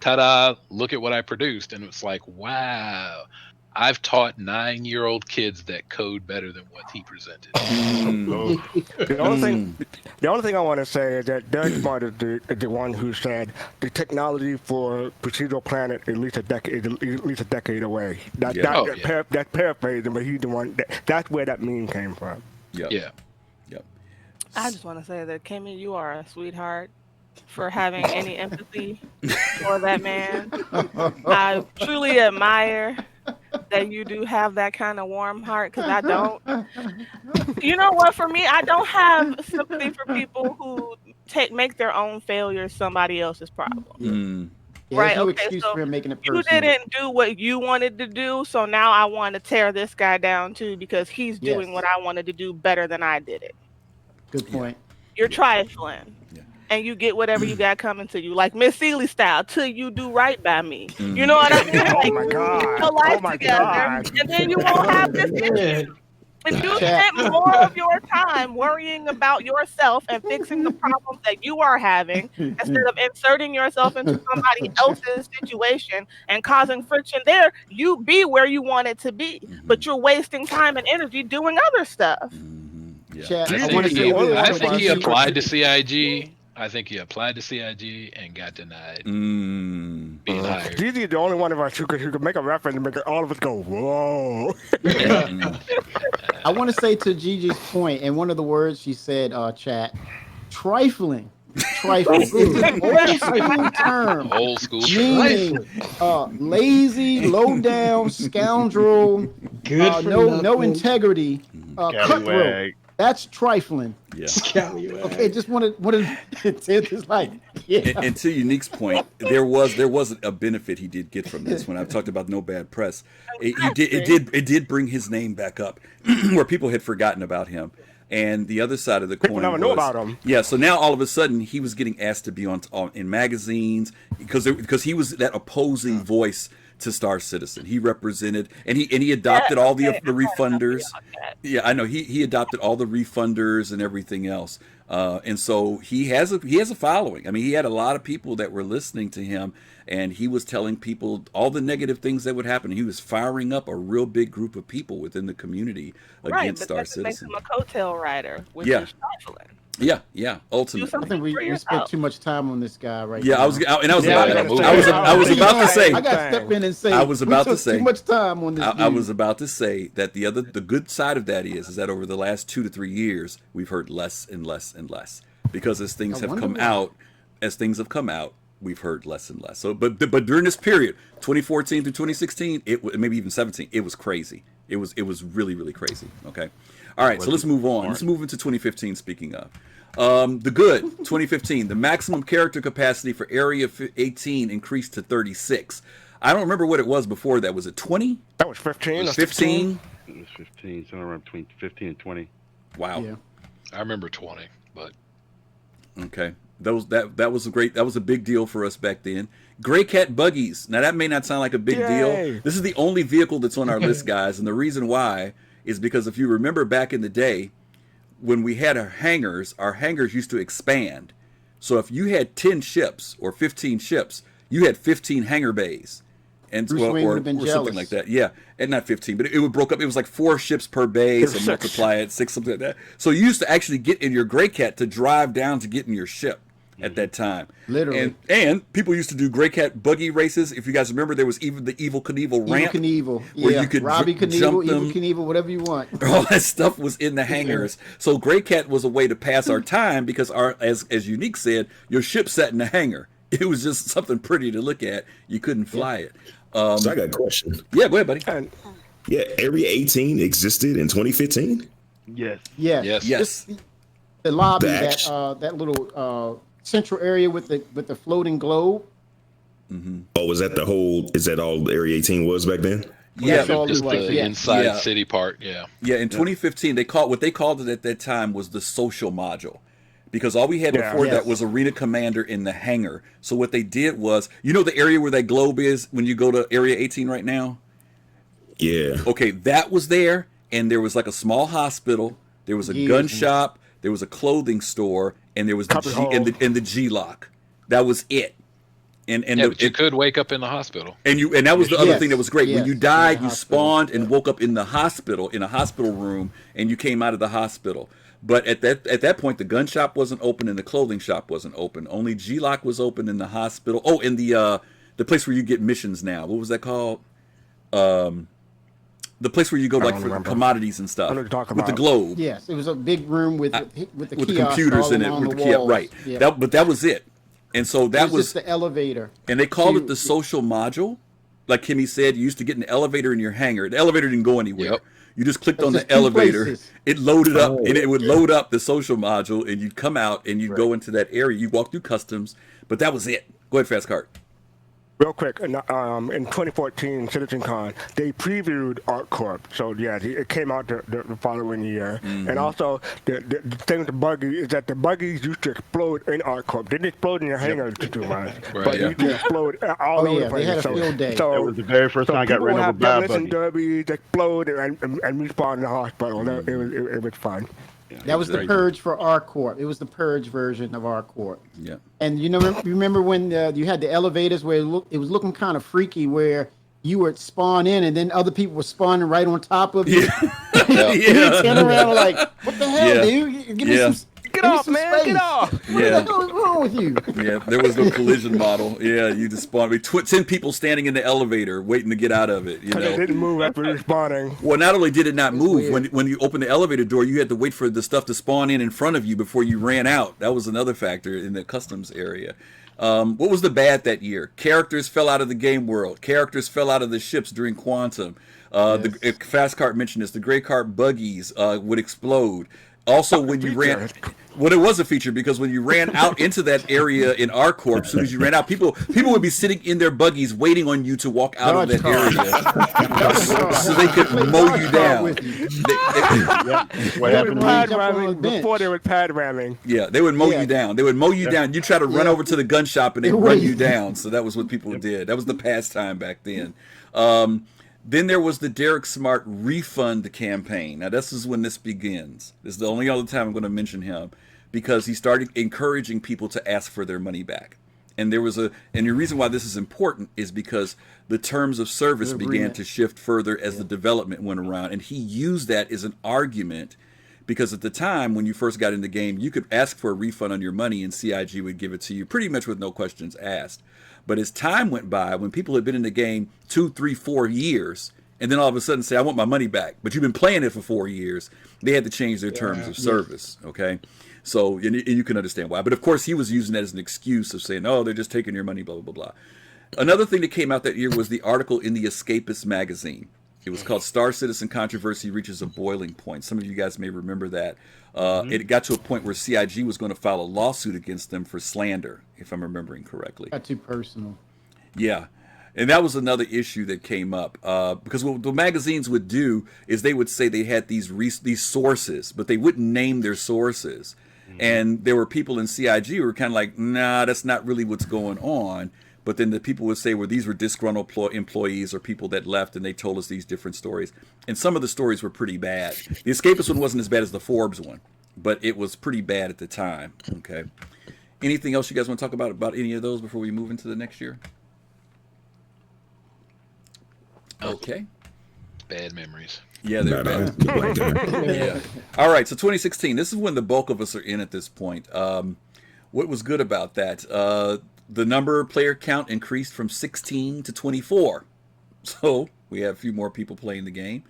Speaker 7: ta-da, look at what I produced. And it's like, wow, I've taught 9-year-old kids that code better than what he presented.
Speaker 2: The only thing I want to say is that Derek Smart is the one who said the technology for procedural planet at least a decade away. That's paraphrasing, but he's the one. That's where that meme came from.
Speaker 7: Yeah.
Speaker 5: I just want to say that Kimmy, you are a sweetheart for having any empathy for that man. I truly admire that you do have that kind of warm heart, because I don't. You know what? For me, I don't have sympathy for people who make their own failures somebody else's problem.
Speaker 6: Yeah,
Speaker 5: Right?
Speaker 6: there's no
Speaker 5: Okay,
Speaker 6: excuse
Speaker 5: so
Speaker 6: for him making it
Speaker 5: you
Speaker 6: personal.
Speaker 5: didn't do what you wanted to do, so now I want to tear this guy down too because he's doing what I wanted to do better than I did it.
Speaker 6: Good point.
Speaker 5: You're trifling. And you get whatever you got coming to you, like Miss Seeley style, till you do right by me. You know what I mean? Like,
Speaker 2: Oh my God!
Speaker 5: your life
Speaker 2: Oh my
Speaker 5: together,
Speaker 2: God!
Speaker 5: and then you won't have this issue. If you spent more of your time worrying about yourself and fixing the problems that you are having, instead of inserting yourself into somebody else's situation and causing friction there, you be where you want it to be. But you're wasting time and energy doing other stuff.
Speaker 6: Chat,
Speaker 7: I
Speaker 6: I want to say
Speaker 7: I think he
Speaker 6: this.
Speaker 7: applied to CIG. I think he applied to CIG and got denied being hired.
Speaker 2: Gigi is the only one of us who could make a reference and make all of us go, whoa.
Speaker 6: I want to say to Gigi's point, and one of the words she said, chat, trifling. Trifling. It's an old school term.
Speaker 7: Old school
Speaker 6: meaning lazy, low down, scoundrel, no integrity, cutthroat. That's trifling.
Speaker 1: Yeah.
Speaker 6: Okay, just wanted it's like
Speaker 1: And to Younique's point, there was a benefit he did get from this. When I've talked about no bad press, it did bring his name back up, where people had forgotten about him. And the other side of the coin
Speaker 2: People never knew about him.
Speaker 1: Yeah, so now all of a sudden he was getting asked to be in magazines because he was that opposing voice to Star Citizen. He represented and he adopted all the refunders. Yeah, I know he adopted all the refunders and everything else. And so he has a following. I mean, he had a lot of people that were listening to him, and he was telling people all the negative things that would happen. He was firing up a real big group of people within the community against Star Citizen.
Speaker 5: Makes him a coattail rider, which is trifling.
Speaker 1: Yeah. Ultimately,
Speaker 6: I think we spent too much time on this guy right now.
Speaker 1: Yeah, I was about to say.
Speaker 6: I got to step in and say.
Speaker 1: I was about to say
Speaker 6: too much time on this.
Speaker 1: I was about to say that the good side of that is that over the last 2 to 3 years we've heard less and less and less because as things have come out, we've heard less and less. So, but during this period, 2014 through 2016, maybe even 17, it was crazy. It was really, really crazy. Okay. All right, so let's move on. Let's move into 2015, speaking of. The good, 2015, the maximum character capacity for Area 18 increased to 36. I don't remember what it was before that. Was it 20?
Speaker 2: That was 15.
Speaker 1: It was 15?
Speaker 3: It was 15, somewhere around between 15 and 20.
Speaker 1: Wow.
Speaker 6: Yeah.
Speaker 7: I remember 20, but...
Speaker 1: Okay. That was a big deal for us back then. Gray Cat buggies. Now, that may not sound like a big deal. This is the only vehicle that's on our list, guys, and the reason why is because if you remember back in the day, when we had our hangars used to expand. So if you had 10 ships or 15 ships, you had 15 hangar bays. And or something like that. Yeah. And not 15, but it would broke up. It was like 4 ships per bay, so multiply it, 6, something like that. So you used to actually get in your Gray Cat to drive down to get in your ship at that time.
Speaker 6: Literally.
Speaker 1: And people used to do Gray Cat buggy races. If you guys remember, there was even the Evil Knievel ramp. Where you could
Speaker 6: Robbie
Speaker 1: jump
Speaker 6: Knievel,
Speaker 1: them.
Speaker 6: Evil Knievel, whatever you want.
Speaker 1: All that stuff was in the hangars. So Gray Cat was a way to pass our time because as Younique said, your ship sat in the hangar. It was just something pretty to look at. You couldn't fly it.
Speaker 4: So I got a question.
Speaker 1: Yeah, go ahead, buddy.
Speaker 4: Yeah, Area 18 existed in 2015?
Speaker 3: Yes.
Speaker 1: Yes.
Speaker 6: The lobby, that little central area with the floating globe.
Speaker 1: Mm-hmm.
Speaker 4: Oh, is that all Area 18 was back then?
Speaker 1: Yeah,
Speaker 7: just the inside city part. Yeah.
Speaker 1: Yeah, in 2015, what they called it at that time was the social module. Because all we had before that was Arena Commander in the hangar. So what they did was, you know the area where that globe is when you go to Area 18 right now?
Speaker 4: Yeah.
Speaker 1: Okay, that was there, and there was like a small hospital, there was a gun shop, there was a clothing store, and there was the G-Lock. That was it.
Speaker 7: But you could wake up in the hospital.
Speaker 1: And that was the other thing that was great. When you died, you spawned and woke up in the hospital, in a hospital room, and you came out of the hospital. But at that point, the gun shop wasn't open and the clothing shop wasn't open. Only G-Lock was open in the hospital. Oh, and the place where you get missions now. What was that called? The place where you go like for commodities and stuff. With the globe.
Speaker 6: Yes, it was a big room with the
Speaker 1: computers in it. With the kiosk, right. Yeah. But that was it. And so that was
Speaker 6: just the elevator.
Speaker 1: And they called it the social module like Kimmy said, you used to get an elevator in your hangar. The elevator didn't go anywhere.
Speaker 7: Yep.
Speaker 1: You just clicked on
Speaker 6: Just
Speaker 1: the
Speaker 6: two
Speaker 1: elevator.
Speaker 6: places.
Speaker 1: It loaded up, and it would load up the social module, and you'd come out, and you'd go into that area. You walk through customs, but that was it. Go ahead, fastcart.
Speaker 2: Real quick, in 2014 CitizenCon, they previewed ArtCorp. So yeah, it came out the following year. And also, the thing with the buggy is that the buggies used to explode in ArtCorp. They didn't explode in your hangar too much, but
Speaker 1: yeah.
Speaker 2: used to explode all over the place.
Speaker 6: They had a field day.
Speaker 2: So
Speaker 3: That was the very first time I got ran over by a
Speaker 2: demolition
Speaker 3: buggy.
Speaker 2: derbies explode and respawn in the hospital. It was fun.
Speaker 6: That was the purge for ArtCorp. It was the purge version of ArtCorp.
Speaker 1: Yeah.
Speaker 6: And remember when you had the elevators where it was looking kind of freaky, where you would spawn in and then other people were spawning right on top of you. You turn around like, what the hell, dude? Give me some.
Speaker 2: Get off, man!
Speaker 6: Space.
Speaker 2: Get off!
Speaker 6: What the hell is wrong with you?
Speaker 1: Yeah, there was no collision model. Yeah, you just spawned. 10 people standing in the elevator waiting to get out of it. You know,
Speaker 2: They didn't move after respawning.
Speaker 1: well, not only did it not move, when you opened the elevator door, you had to wait for the stuff to spawn in front of you before you ran out. That was another factor in the customs area. What was the bad that year? Characters fell out of the game world. Characters fell out of the ships during Quantum. The fastcart mentioned this. The gray cart buggies would explode. Also, when you ran, well, it was a feature because when you ran out into that area in ArtCorp, as soon as you ran out, people would be sitting in their buggies waiting on you to walk out of that area, so they could mow you down.
Speaker 3: What happened?
Speaker 2: Pad ramming before they were pad ramming.
Speaker 1: Yeah, they would mow you down. They would mow you down. You try to run over to the gun shop and they run you down. So that was what people did. That was the pastime back then. Then there was the Derek Smart Refund campaign. Now, this is when this begins. This is the only other time I'm going to mention him because he started encouraging people to ask for their money back. And and the reason why this is important is because the terms of service began to shift further as the development went around. And he used that as an argument because at the time when you first got in the game, you could ask for a refund on your money and CIG would give it to you pretty much with no questions asked. But as time went by, when people had been in the game 2, 3, 4 years, and then all of a sudden say, I want my money back, but you've been playing it for 4 years, they had to change their terms of service, okay? So, and you can understand why. But of course, he was using that as an excuse of saying, oh, they're just taking your money, blah, blah, blah, blah. Another thing that came out that year was the article in the Escapist magazine. It was called Star Citizen Controversy Reaches a Boiling Point. Some of you guys may remember that. It got to a point where CIG was going to file a lawsuit against them for slander, if I'm remembering correctly.
Speaker 6: Got too personal.
Speaker 1: Yeah. And that was another issue that came up because what the magazines would do is they would say they had these sources, but they wouldn't name their sources. And there were people in CIG who were kind of like, nah, that's not really what's going on. But then the people would say, well, these were disgruntled employees or people that left, and they told us these different stories. And some of the stories were pretty bad. The Escapist one wasn't as bad as the Forbes one, but it was pretty bad at the time. Okay. Anything else you guys want to talk about any of those before we move into the next year? Okay.
Speaker 7: Bad memories.
Speaker 1: Yeah, they're bad. Yeah. All right, so 2016. This is when the bulk of us are in at this point. What was good about that? The number player count increased from 16 to 24. So we have a few more people playing the game.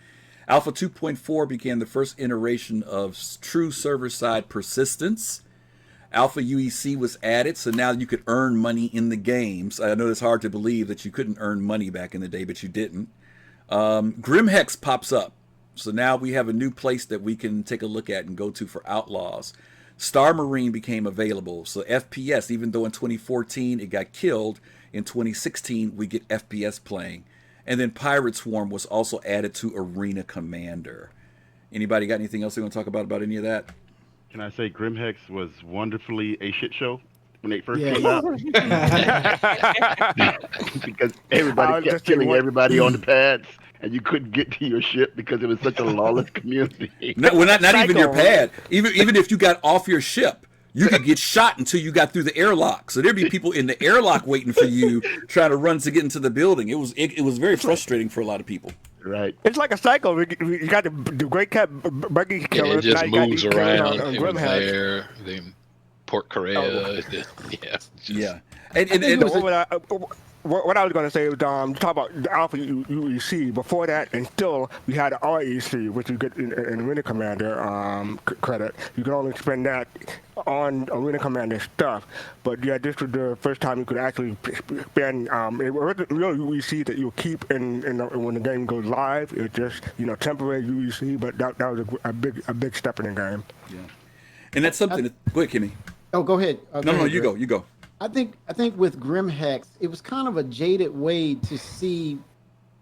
Speaker 1: Alpha 2.4 began the first iteration of true server-side persistence. Alpha UEC was added, so now you could earn money in the games. I know it's hard to believe that you couldn't earn money back in the day, but you didn't. Grimhex pops up. So now we have a new place that we can take a look at and go to for Outlaws. Star Marine became available. So FPS, even though in 2014 it got killed, in 2016 we get FPS playing. And then Pirate Swarm was also added to Arena Commander. Anybody got anything else they want to talk about any of that?
Speaker 3: Can I say Grimhex was wonderfully a shit show when they first came out? Because everybody kept killing everybody on the pads, and you couldn't get to your ship because it was such a lawless community.
Speaker 1: Not even your pad. Even if you got off your ship, you could get shot until you got through the airlock. So there'd be people in the airlock waiting for you, trying to run to get into the building. It was very frustrating for a lot of people.
Speaker 3: Right.
Speaker 2: It's like a cycle. You got the great cat buggy killer.
Speaker 7: It just moves around. It was there. Then Port Korea. Yeah.
Speaker 1: Yeah.
Speaker 2: And what I was going to say was talk about the Alpha UEC. Before that, and still, we had the REC, which you get in Arena Commander credit. You can only spend that on Arena Commander stuff. But yeah, this was the first time you could actually spend. It wasn't real UEC that you keep when the game goes live. It's just temporary UEC, but that was a big step in the game.
Speaker 1: Yeah, and that's something. Go ahead, Kimmy.
Speaker 6: Oh, go ahead.
Speaker 1: No, you go. You go.
Speaker 6: I think with GrimHex, it was kind of a jaded way to see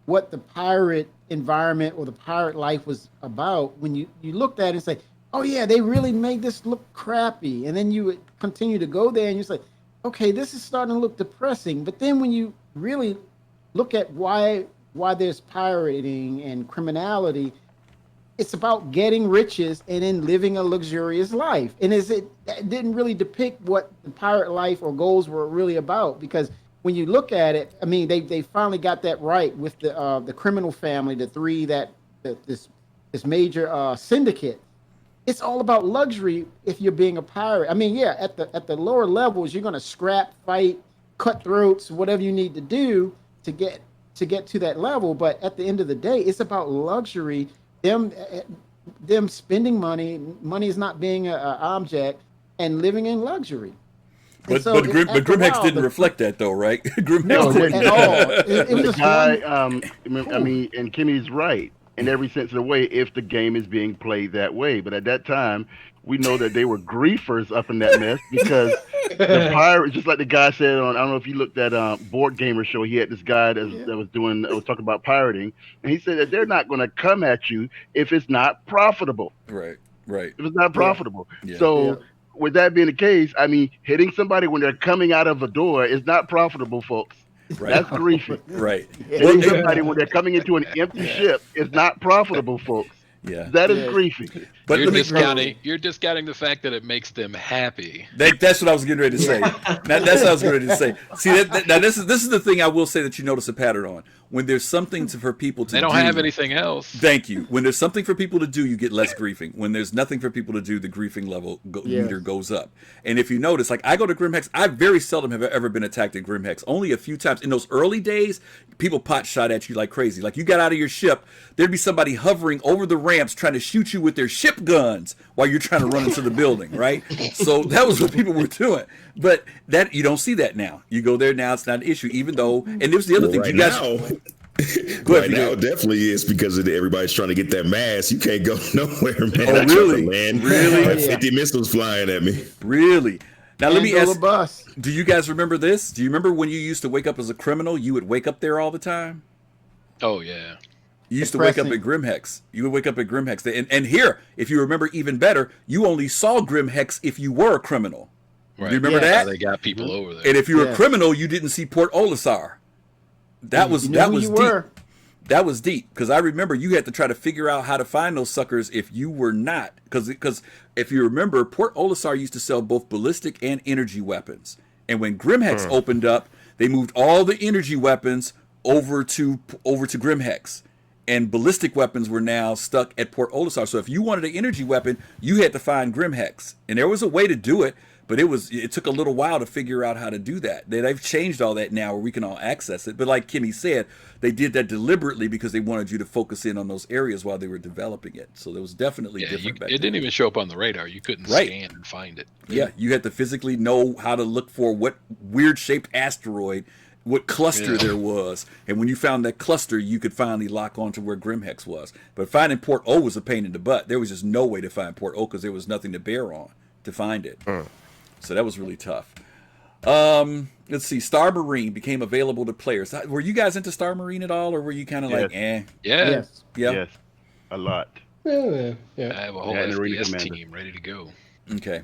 Speaker 6: what the pirate environment or the pirate life was about. When you looked at it and say, oh yeah, they really made this look crappy. And then you would continue to go there and you say, okay, this is starting to look depressing. But then when you really look at why there's pirating and criminality, it's about getting riches and then living a luxurious life. And it didn't really depict what the pirate life or goals were really about, because when you look at it, I mean, they finally got that right with the criminal family, the three this major syndicate. It's all about luxury if you're being a pirate. I mean, yeah, at the lower levels, you're going to scrap, fight, cut throats, whatever you need to do to get to that level. But at the end of the day, it's about luxury. Them spending money is not being an object, and living in luxury.
Speaker 1: But GrimHex didn't reflect that though, right?
Speaker 6: No, at all. It was
Speaker 3: the guy, I mean, and Kimmy's right in every sense of the way if the game is being played that way. But at that time, we know that they were griefers up in that mess because the pirate, just like the guy said on, I don't know if you looked at Board Gamer Show, he had this guy that was talking about pirating, and he said that they're not going to come at you if it's not profitable.
Speaker 1: Right.
Speaker 3: If it's not profitable.
Speaker 1: Yeah.
Speaker 3: So with that being the case, I mean, hitting somebody when they're coming out of a door is not profitable, folks.
Speaker 1: Right.
Speaker 3: That's griefing.
Speaker 1: Right.
Speaker 3: Hitting somebody when they're coming into an empty ship is not profitable, folks.
Speaker 1: Yeah,
Speaker 3: that is griefing.
Speaker 7: But you're discounting the fact that it makes them happy.
Speaker 1: That's what I was getting ready to say. That's what I was getting ready to say. See, now this is the thing I will say that you notice a pattern on. When there's something for people to do,
Speaker 7: they don't have anything else.
Speaker 1: Thank you. When there's something for people to do, you get less griefing. When there's nothing for people to do, the griefing level meter goes up. And if you notice, like I go to GrimHex, I very seldom have ever been attacked at GrimHex. Only a few times. In those early days, people pot shot at you like crazy. Like you got out of your ship, there'd be somebody hovering over the ramps trying to shoot you with their ship guns while you're trying to run into the building, right? So that was what people were doing. But that you don't see that now. You go there now, it's not an issue. Even though, and this was the other thing.
Speaker 4: Right
Speaker 1: you guys.
Speaker 4: Right now, it definitely is because everybody's trying to get that mask. You can't go nowhere, man.
Speaker 1: Oh, really? Really?
Speaker 4: 50 missiles flying at me.
Speaker 1: Really? Now let me ask.
Speaker 6: Bus.
Speaker 1: Do you guys remember this? Do you remember when you used to wake up as a criminal? You would wake up there all the time.
Speaker 7: Oh yeah.
Speaker 1: You used to wake up at GrimHex. You would wake up at GrimHex. And here, if you remember even better, you only saw GrimHex if you were a criminal.
Speaker 7: Right.
Speaker 1: Do you remember that?
Speaker 7: They got people over there.
Speaker 1: And if you were a criminal, you didn't see Port Olisar. That was deep. That was deep because I remember you had to try to figure out how to find those suckers if you were not. Because if you remember, Port Olisar used to sell both ballistic and energy weapons. And when GrimHex opened up, they moved all the energy weapons over to GrimHex. And ballistic weapons were now stuck at Port Olisar. So if you wanted an energy weapon, you had to find GrimHex. And there was a way to do it, but it took a little while to figure out how to do that. They've changed all that now where we can all access it. But like Kimmy said, they did that deliberately because they wanted you to focus in on those areas while they were developing it. So there was definitely different back then.
Speaker 7: It didn't even show up on the radar. You couldn't scan and find it.
Speaker 1: Yeah, you had to physically know how to look for what weird-shaped asteroid, what cluster there was. And when you found that cluster, you could finally lock on to where GrimHex was. But finding Port O was a pain in the butt. There was just no way to find Port O because there was nothing to bear on to find it. So that was really tough. Let's see. Star Marine became available to players. Were you guys into Star Marine at all, or were you kind of like, eh?
Speaker 7: Yeah.
Speaker 3: Yes. A lot.
Speaker 8: Yeah.
Speaker 7: I have a whole SDS team ready to go.
Speaker 1: Okay.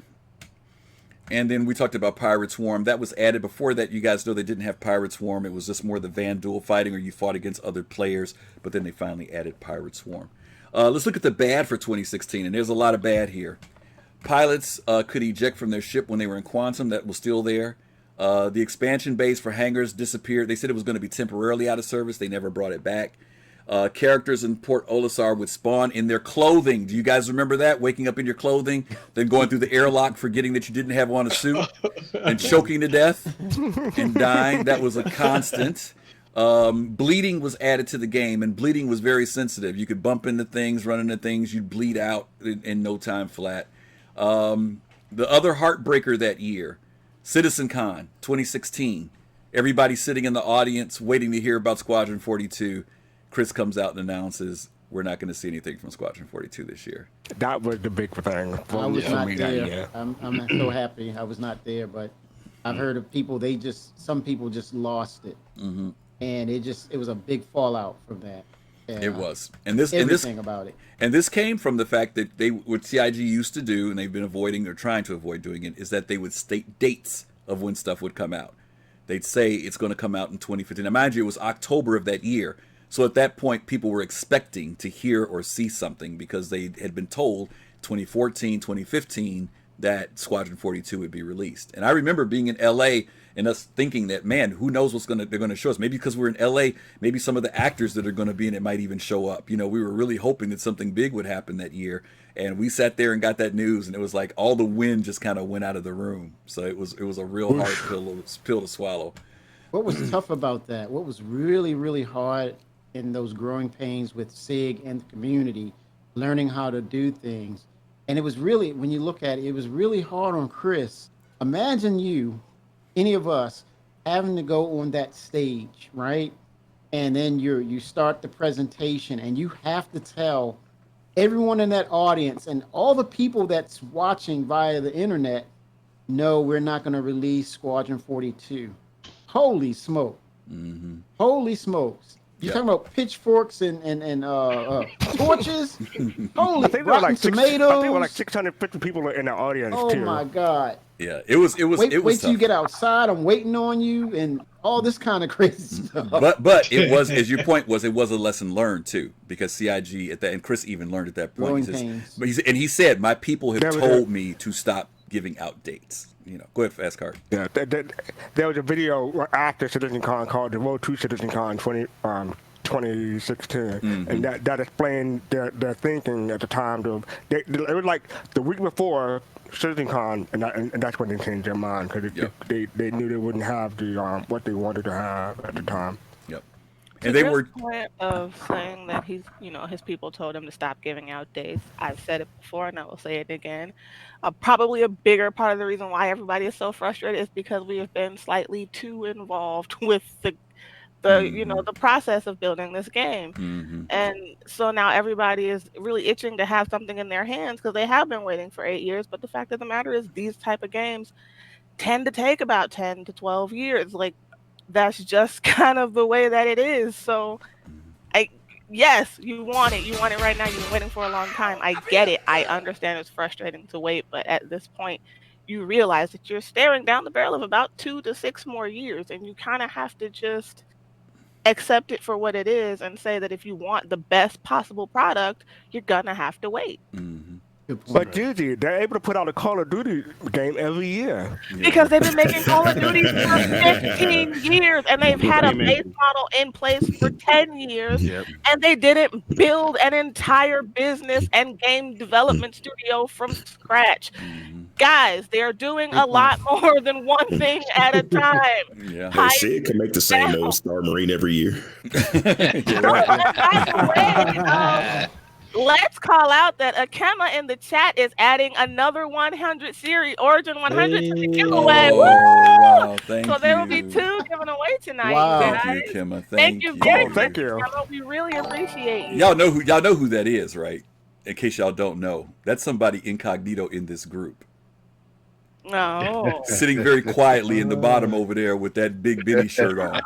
Speaker 1: And then we talked about Pirate Swarm. That was added. Before that, you guys know they didn't have Pirate Swarm. It was just more the Vandal fighting, or you fought against other players. But then they finally added Pirate Swarm. Let's look at the bad for 2016, and there's a lot of bad here. Pilots could eject from their ship when they were in Quantum. That was still there. The expansion base for hangars disappeared. They said it was going to be temporarily out of service. They never brought it back. Characters in Port Olisar would spawn in their clothing. Do you guys remember that? Waking up in your clothing, then going through the airlock, forgetting that you didn't have on a suit, and choking to death and dying. That was a constant. Bleeding was added to the game, and bleeding was very sensitive. You could bump into things, run into things, you'd bleed out in no time flat. The other heartbreaker that year, CitizenCon 2016. Everybody sitting in the audience waiting to hear about Squadron 42. Chris comes out and announces we're not going to see anything from Squadron 42 this year.
Speaker 2: That was the big thing for
Speaker 6: I was not
Speaker 2: me
Speaker 6: there.
Speaker 2: that year.
Speaker 6: I'm so happy I was not there, but I've heard of people. Some people just lost it, and it was a big fallout from that. And,
Speaker 1: it was,
Speaker 6: everything about it.
Speaker 1: And this came from the fact that what CIG used to do, and they've been avoiding or trying to avoid doing it, is that they would state dates of when stuff would come out. They'd say it's going to come out in 2015. Now, mind you, it was October of that year. So at that point, people were expecting to hear or see something because they had been told 2014, 2015 that Squadron 42 would be released. And I remember being in LA and us thinking that, man, who knows they're going to show us. Maybe because we're in LA, maybe some of the actors that are going to be in it might even show up. You know, we were really hoping that something big would happen that year. And we sat there and got that news, and it was like all the wind just kind of went out of the room. So it was a real hard pill to swallow.
Speaker 6: What was tough about that? What was really, really hard in those growing pains with SIG and the community, learning how to do things. And it was really, when you look at it, it was really hard on Chris. Imagine you, any of us, having to go on that stage, right? And then you start the presentation, and you have to tell everyone in that audience and all the people that's watching via the internet, no, we're not going to release Squadron 42. Holy smoke. Holy smokes. You're talking about pitchforks and torches? Holy, rotten tomatoes.
Speaker 2: I think there were like 650 people in the audience, too.
Speaker 6: Oh, my God.
Speaker 1: Yeah, it was
Speaker 6: Wait
Speaker 1: tough.
Speaker 6: till you get outside. I'm waiting on you and all this kind of crazy stuff.
Speaker 1: But it was, as your point was, it was a lesson learned, too, because CIG at that, and Chris even learned at that point. He said, my people have told me to stop giving out dates. You know, go ahead, fastcart.
Speaker 2: Yeah, there was a video after CitizenCon called the Road to CitizenCon 2016, and that explained their thinking at the time. It was like the week before CitizenCon, and that's when they changed their mind because they knew they wouldn't have the what they wanted to have at the time.
Speaker 1: Yep.
Speaker 5: And they were point of saying that his people told him to stop giving out dates. I've said it before, and I will say it again. Probably a bigger part of the reason why everybody is so frustrated is because we have been slightly too involved with the process of building this game, and so now everybody is really itching to have something in their hands because they have been waiting for 8 years. But the fact of the matter is, these type of games tend to take about 10 to 12 years. Like, that's just kind of the way that it is. So yes, you want it right now. You've been waiting for a long time. I get it. I understand it's frustrating to wait, but at this point you realize that you're staring down the barrel of about 2 to 6 more years, and you kind of have to just accept it for what it is and say that if you want the best possible product, you're gonna have to wait.
Speaker 2: But Gigi, they're able to put out a Call of Duty game every year.
Speaker 5: Because they've been making Call of Duty for 15 years, and they've had a base model in place for 10 years, and they didn't build an entire business and game development studio from scratch. Guys, they're doing a lot more than one thing at a time.
Speaker 4: Yeah. Hey, Sid can make the same old Star Marine every year.
Speaker 5: Let's call out that Akema in the chat is adding another 100 series, Origin 100 to the giveaway.
Speaker 1: Wow,
Speaker 5: so there will be 2 given away tonight.
Speaker 6: Wow.
Speaker 5: You guys.
Speaker 1: Thank you, Akema.
Speaker 5: Thank you very much.
Speaker 2: Thank you.
Speaker 5: Akema. We really appreciate you.
Speaker 1: Y'all know who that is, right? In case y'all don't know, that's somebody incognito in this group.
Speaker 5: No.
Speaker 1: Sitting very quietly in the bottom over there with that big Benny shirt on.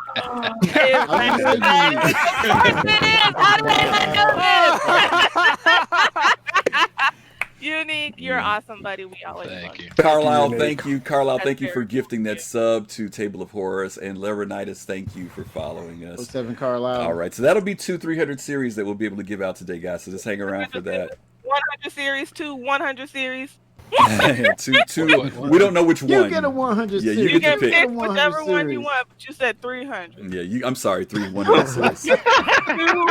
Speaker 5: Younique, you're awesome, buddy. We always
Speaker 7: Thank you.
Speaker 1: Carlisle, thank you. Carlisle, thank you for gifting that sub to Table of Horrors. And Laronitis, thank you for following us.
Speaker 6: 07 Carlisle.
Speaker 1: All right, so that'll be 2 300 series that we'll be able to give out today, guys. So just hang around for that.
Speaker 5: 100 series, 2 100 series.
Speaker 1: We don't know which one.
Speaker 6: You get a 100
Speaker 1: Yeah,
Speaker 6: series.
Speaker 1: you get to pick
Speaker 5: whichever one you want, but you said 300.
Speaker 1: Yeah, I'm sorry, 100 series.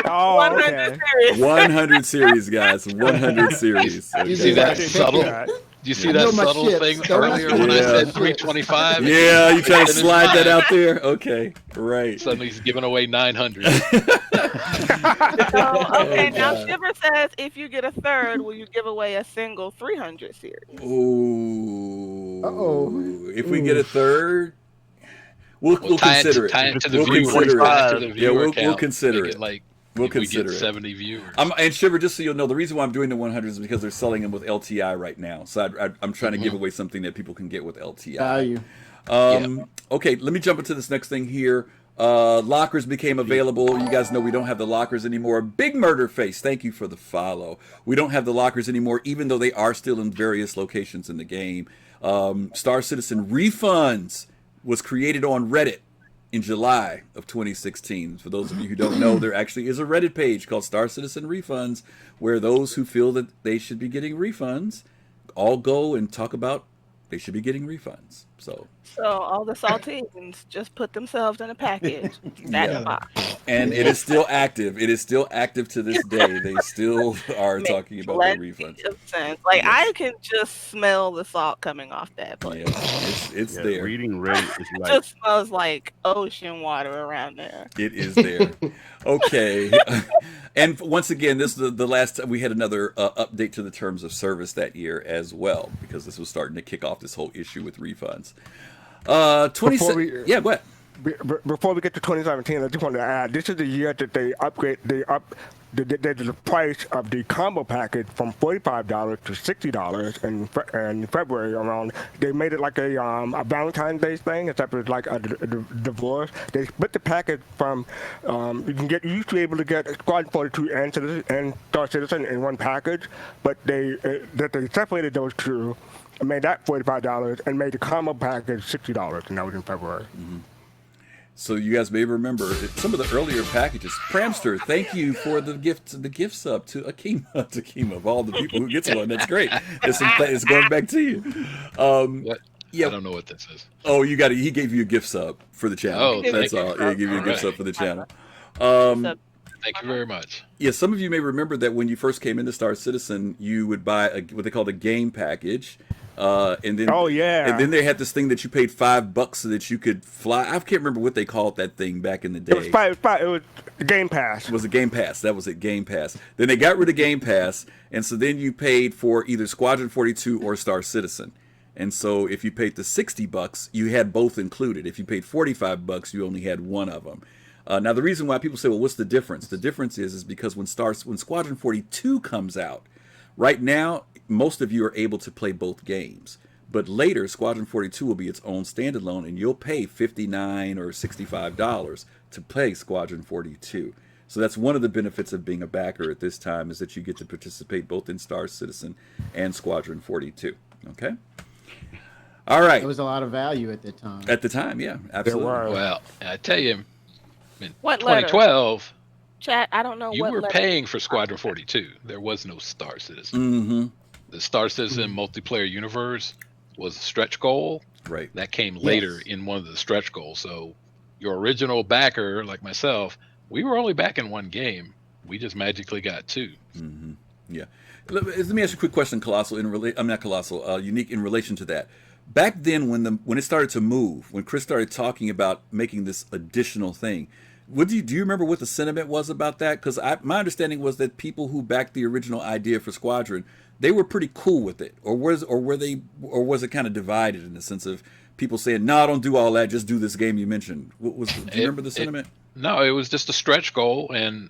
Speaker 5: 100 series.
Speaker 1: 100 series, guys. 100 series. Okay.
Speaker 7: You see that subtle? Do you see that subtle thing earlier when I said 325?
Speaker 1: Yeah, you try to slide that out there? Okay, right.
Speaker 7: Suddenly he's giving away 900.
Speaker 5: Okay, now Shiver says if you get a third, will you give away a single 300 series?
Speaker 1: Ooh.
Speaker 6: Uh-oh.
Speaker 1: If we get a third, we'll consider it.
Speaker 7: Tie it to the
Speaker 1: We'll
Speaker 7: viewer.
Speaker 1: consider
Speaker 7: it.
Speaker 1: Yeah, we'll consider it.
Speaker 7: Like,
Speaker 1: we'll
Speaker 7: if we
Speaker 1: consider
Speaker 7: get
Speaker 1: it.
Speaker 7: 70 viewers.
Speaker 1: And Shiver, just so you'll know, the reason why I'm doing the 100 is because they're selling them with LTI right now. So I'm trying to give away something that people can get with LTI.
Speaker 6: Value.
Speaker 1: Okay, let me jump into this next thing here. Lockers became available. You guys know we don't have the lockers anymore. Big Murder Face, thank you for the follow. We don't have the lockers anymore, even though they are still in various locations in the game. Star Citizen Refunds was created on Reddit in July of 2016. For those of you who don't know, there actually is a Reddit page called Star Citizen Refunds, where those who feel that they should be getting refunds all go and talk about they should be getting refunds. So
Speaker 5: all the saltines just put themselves in a package. That in a box.
Speaker 1: And it is still active. It is still active to this day. They still are talking about their refunds.
Speaker 5: Sense. Like, yes. I can just smell the salt coming off that place.
Speaker 1: Yeah, it's there.
Speaker 3: Reading Reddit is like...
Speaker 5: It just smells like ocean water around there.
Speaker 1: It is there. Okay. And once again, this is the last time we had another update to the terms of service that year as well, because this was starting to kick off this whole issue with refunds. Go ahead.
Speaker 2: Before we get to 2017, I just want to add, this is the year that they the price of the combo package from $45 to $60 in February around. They made it like a Valentine's Day thing, except it's like a divorce. They split the package from you used to be able to get Squadron 42 and Star Citizen in one package, but they separated those two and made that $45 and made the combo package $60, and that was in February.
Speaker 1: Mm-hmm. So you guys may remember some of the earlier packages. Pramster, thank you for the gift sub to Akima, of all the people who gets one. That's great. It's going back to you.
Speaker 7: Yeah, I don't know what this is.
Speaker 1: Oh, you got it. He gave you a gift sub for the channel.
Speaker 7: Oh,
Speaker 1: that's all. Yeah, he gave you a gift sub for the channel.
Speaker 7: Thank you very much.
Speaker 1: Yeah, some of you may remember that when you first came into Star Citizen, you would buy what they called a game package. And then they had this thing that you paid $5 so that you could fly. I can't remember what they called that thing back in the day.
Speaker 2: It was Game Pass.
Speaker 1: It was a Game Pass. That was it, Game Pass. Then they got rid of Game Pass, and so then you paid for either Squadron 42 or Star Citizen. And so if you paid the $60, you had both included. If you paid $45, you only had one of them. Now the reason why people say, well, what's the difference? The difference is because when Squadron 42 comes out, right now, most of you are able to play both games. But later, Squadron 42 will be its own standalone, and you'll pay $59 or $65 to play Squadron 42. So that's one of the benefits of being a backer at this time, is that you get to participate both in Star Citizen and Squadron 42. Okay? All right.
Speaker 6: There was a lot of value at the time.
Speaker 1: At the time, yeah, absolutely.
Speaker 7: Well, I tell you, in
Speaker 5: what
Speaker 7: 2012...
Speaker 5: Letter? Chat, I don't know
Speaker 7: you
Speaker 5: what
Speaker 7: were
Speaker 5: letter.
Speaker 7: Paying for Squadron 42. There was no Star Citizen.
Speaker 1: Mm-hmm.
Speaker 7: The Star Citizen multiplayer universe was a stretch goal.
Speaker 1: Right.
Speaker 7: That came later in one of the stretch goals. So your original backer, like myself, we were only backing one game. We just magically got two.
Speaker 1: Mm-hmm. Yeah. Let me ask you a quick question, Kelosal. Younique, in relation to that. Back then, when it started to move, when Chris started talking about making this additional thing, do you remember what the sentiment was about that? Because my understanding was that people who backed the original idea for Squadron, they were pretty cool with it, or was it kind of divided in the sense of people saying, "No, don't do all that. Just do this game you mentioned." Do you remember the sentiment?
Speaker 7: No, it was just a stretch goal, and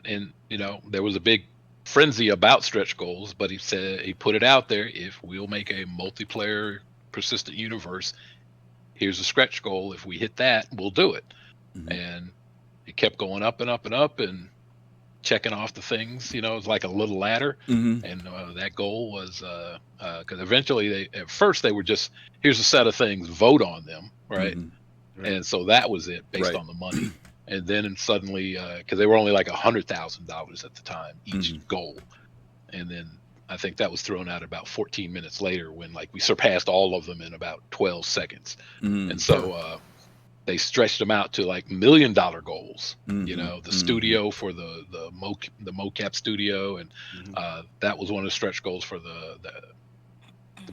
Speaker 7: there was a big frenzy about stretch goals. But he put it out there: if we'll make a multiplayer persistent universe, here's a stretch goal. If we hit that, we'll do it. Mm-hmm. And it kept going up and up and up, and checking off the things. It was like a little ladder.
Speaker 1: Mm-hmm.
Speaker 7: And that goal was because eventually at first they were just, here's a set of things, vote on them, right?
Speaker 1: Mm-hmm.
Speaker 7: And so that was it, based on the money. And then suddenly, because they were only like $100,000 at the time each goal, and then I think that was thrown out about 14 minutes later when like we surpassed all of them in about 12 seconds. And so they stretched them out to like $1 million goals. You know, the studio for the mocap studio, and that was one of the stretch goals for the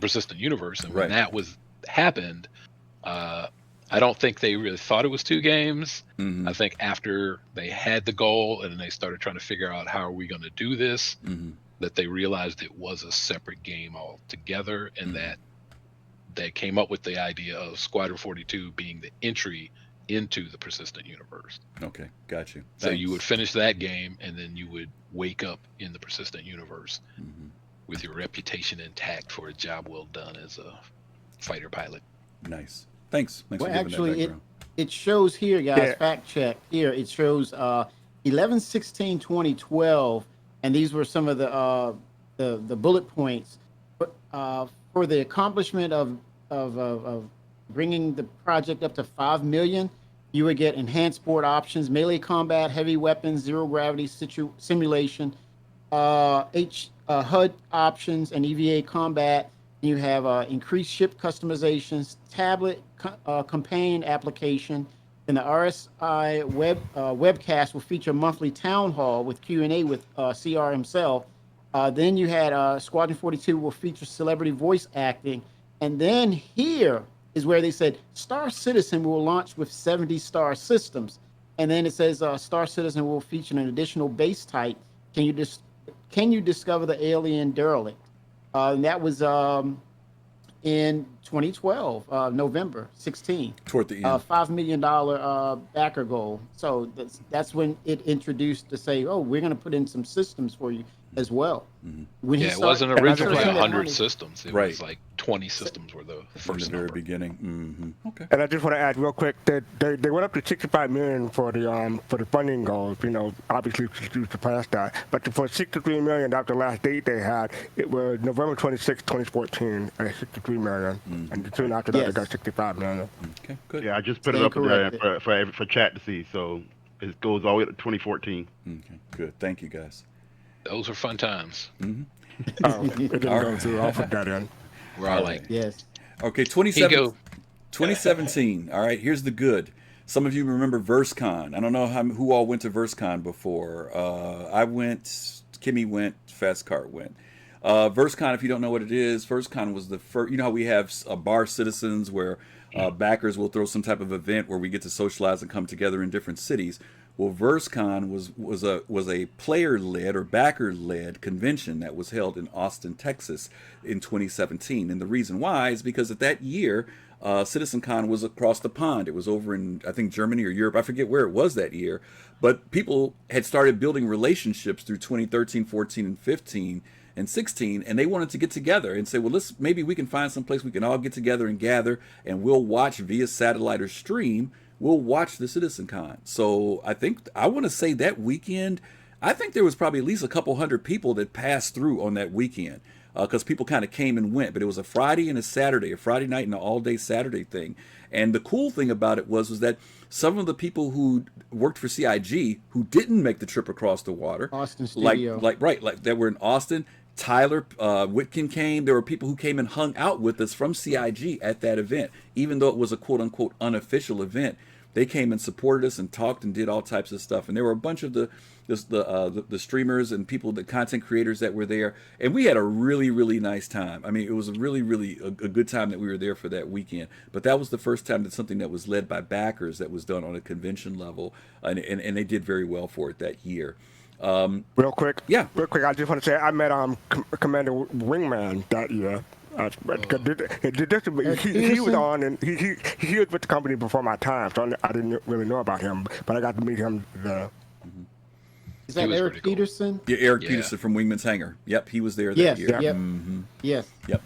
Speaker 7: persistent universe. And when that happened, I don't think they really thought it was 2 games. I think after they had the goal and then they started trying to figure out how are we going to do this, that they realized it was a separate game altogether, and that they came up with the idea of Squadron 42 being the entry into the persistent universe.
Speaker 1: Okay, got you.
Speaker 7: So you would finish that game, and then you would wake up in the persistent universe with your reputation intact for a job well done as a fighter pilot.
Speaker 1: Nice. Thanks.
Speaker 6: Well, for actually, it shows here, guys. Fact check here. It shows 11/16/2012, and these were some of the bullet points for the accomplishment of bringing the project up to 5 million. You would get enhanced board options, melee combat, heavy weapons, zero gravity simulation, HUD options, and EVA combat. You have increased ship customizations, tablet companion application, and the RSI webcast will feature a monthly town hall with Q&A with CR himself. Then you had Squadron 42 will feature celebrity voice acting. And then here is where they said Star Citizen will launch with 70 star systems. And then it says Star Citizen will feature an additional base type. Can you discover the alien derelict? And that was in 2012, November 16.
Speaker 1: Toward the end.
Speaker 6: $5 million backer goal. So that's when it introduced to say, oh, we're going to put in some systems for you as well.
Speaker 7: It wasn't originally 100 systems. It was like 20 systems were the first
Speaker 1: in the very beginning. Okay.
Speaker 2: And I just want to add real quick that they went up to 65 million for the funding goals. You know, obviously we surpassed that. But for 63 million, that's the last date they had. It was November 26, 2014, at 63 million, and soon after that they got 65 million.
Speaker 1: Okay, good.
Speaker 3: Yeah, I just put it up there for chat to see. So it goes all the way up to 2014.
Speaker 1: Okay, good. Thank you, guys.
Speaker 7: Those are fun times.
Speaker 2: It didn't go through. I'll put that in.
Speaker 7: We're all like,
Speaker 6: yes.
Speaker 1: Okay, 2017. All right, here's the good. Some of you remember VerseCon. I don't know who all went to VerseCon before. I went, Kimmy went, fastcart went. VerseCon, if you don't know what it is, VerseCon was the first. You know how we have bar citizens where backers will throw some type of event where we get to socialize and come together in different cities. Well, VerseCon was a player-led or backer-led convention that was held in Austin, Texas in 2017. And the reason why is because at that year, CitizenCon was across the pond. It was over in, I think, Germany or Europe. I forget where it was that year. But people had started building relationships through 2013, 14, and 15 and 16, and they wanted to get together and say, well, maybe we can find some place we can all get together and gather, and we'll watch via satellite or stream. We'll watch the CitizenCon. So I want to say that weekend, I think there was probably at least a couple hundred people that passed through on that weekend because people kind of came and went. But it was a Friday and a Saturday, a Friday night and an all-day Saturday thing. And the cool thing about it was that some of the people who worked for CIG who didn't make the trip across the water,
Speaker 6: Austin studio,
Speaker 1: like that were in Austin. Tyler Whitkin came. There were people who came and hung out with us from CIG at that event, even though it was a quote-unquote unofficial event. They came and supported us and talked and did all types of stuff. And there were a bunch of the streamers and people, the content creators that were there. And we had a really, really nice time. I mean, it was a really, really a good time that we were there for that weekend. But that was the first time that something that was led by backers that was done on a convention level. And they did very well for it that year.
Speaker 2: Real quick,
Speaker 1: I
Speaker 2: just want to say I met Commander Wingman that year. He was on, and he was with the company before my time, so I didn't really know about him, but I got to meet him there.
Speaker 6: Is that Eric Peterson?
Speaker 1: Yeah, Eric Peterson from Wingman's Hangar. Yep, he was there that year.
Speaker 6: Yep. Yes.
Speaker 1: Yep.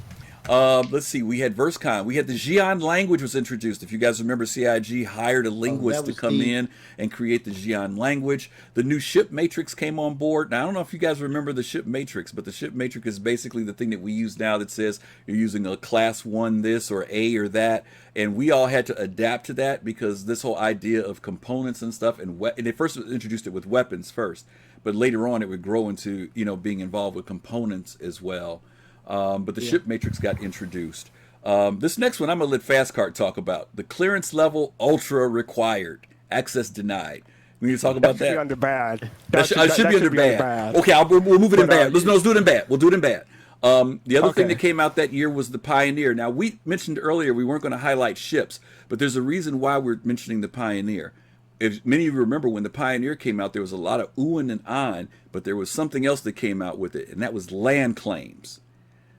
Speaker 1: Let's see. We had VerseCon. We had the Xi'an language was introduced. If you guys remember, CIG hired a linguist to come in and create the Xi'an language. The new ship matrix came on board. Now, I don't know if you guys remember the ship matrix, but the ship matrix is basically the thing that we use now that says you're using a class 1 this or A or that. And we all had to adapt to that because this whole idea of components and stuff, and they first introduced it with weapons first. but later on it would grow into, being involved with components as well. But the ship matrix got introduced. This next one I'm going to let fastcart talk about. The clearance level ultra required. Access denied. We need to talk about that.
Speaker 2: Should be under bad.
Speaker 1: That should be under bad. Okay, we'll move it in bad. Let's do it in bad. We'll do it in bad. The other thing that came out that year was the Pioneer. Now, we mentioned earlier we weren't going to highlight ships, but there's a reason why we're mentioning the Pioneer. If many of you remember when the Pioneer came out, there was a lot of oohing and ahhing, but there was something else that came out with it, and that was land claims.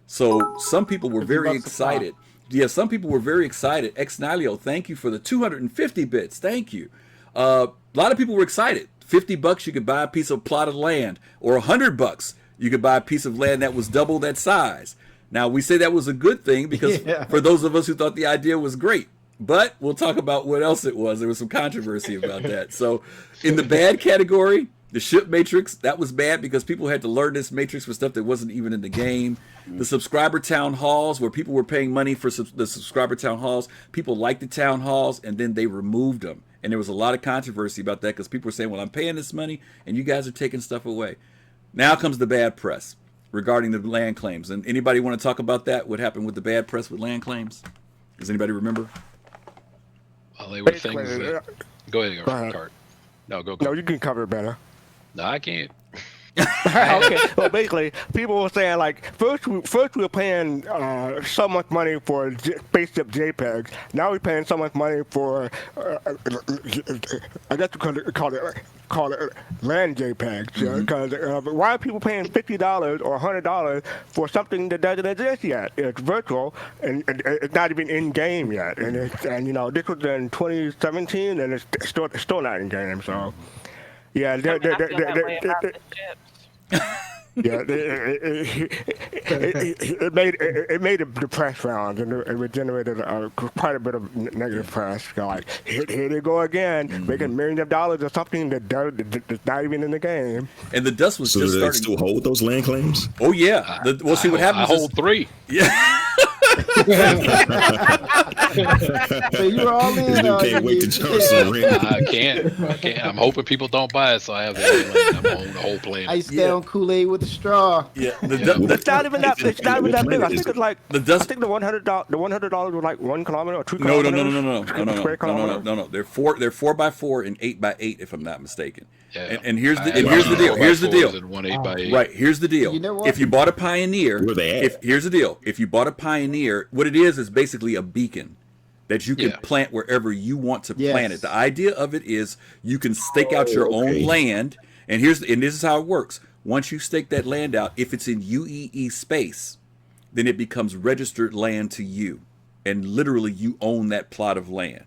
Speaker 1: So some people were very excited. Yeah, some people were very excited. Exnalio, thank you for the 250 bits. Thank you. A lot of people were excited. $50 you could buy a piece of plot of land, or $100 you could buy a piece of land that was double that size. Now we say that was a good thing because for those of us who thought the idea was great, but we'll talk about what else it was. There was some controversy about that. So in the bad category, the ship matrix, that was bad because people had to learn this matrix for stuff that wasn't even in the game. The subscriber town halls, where people were paying money for the subscriber town halls, people liked the town halls, and then they removed them. And there was a lot of controversy about that because people were saying, well, I'm paying this money, and you guys are taking stuff away. Now comes the bad press regarding the land claims. And anybody want to talk about that? What happened with the bad press with land claims? Does anybody remember?
Speaker 7: Well, they were things that... Go ahead, Cart. No, go.
Speaker 2: No, you can cover it better.
Speaker 7: No, I can't.
Speaker 2: Okay. Well, basically, people were saying like first we were paying so much money for spaceship JPEGs. Now we're paying so much money for I guess we call it land JPEGs. Because why are people paying $50 or $100 for something that doesn't exist yet? It's virtual and it's not even in game yet. And this was in 2017 and it's still not in game. So. Yeah,
Speaker 5: I feel that way about the chips.
Speaker 2: Yeah, it made the press rounds and it generated quite a bit of negative press. Like here they go again, making millions of dollars or something that's not even in the game.
Speaker 1: And the dust was just starting.
Speaker 4: So do they still hold those land claims?
Speaker 1: Oh yeah, we'll see what happens.
Speaker 7: I hold 3.
Speaker 1: Yeah.
Speaker 6: So you were all in.
Speaker 4: Can't wait to jump some ring.
Speaker 7: I can't. I'm hoping people don't buy it, so I have the whole plan.
Speaker 6: Ice down Kool-Aid with a straw.
Speaker 1: Yeah,
Speaker 2: it's not even that. It's not even that big. I think it's like
Speaker 1: the dust.
Speaker 2: I think the $100 was like 1 kilometer or 2 kilometers.
Speaker 1: No. They're 4x4 and 8x8, if I'm not mistaken. Yeah. And here's the deal. Here's the deal. Right. Here's the deal.
Speaker 6: You know what?
Speaker 1: If you bought a Pioneer, here's the deal. If you bought a Pioneer, what it is basically a beacon that you can plant wherever you want to plant it. The idea of it is you can stake out your own land, and this is how it works. Once you stake that land out, if it's in UEE space, then it becomes registered land to you, and literally you own that plot of land.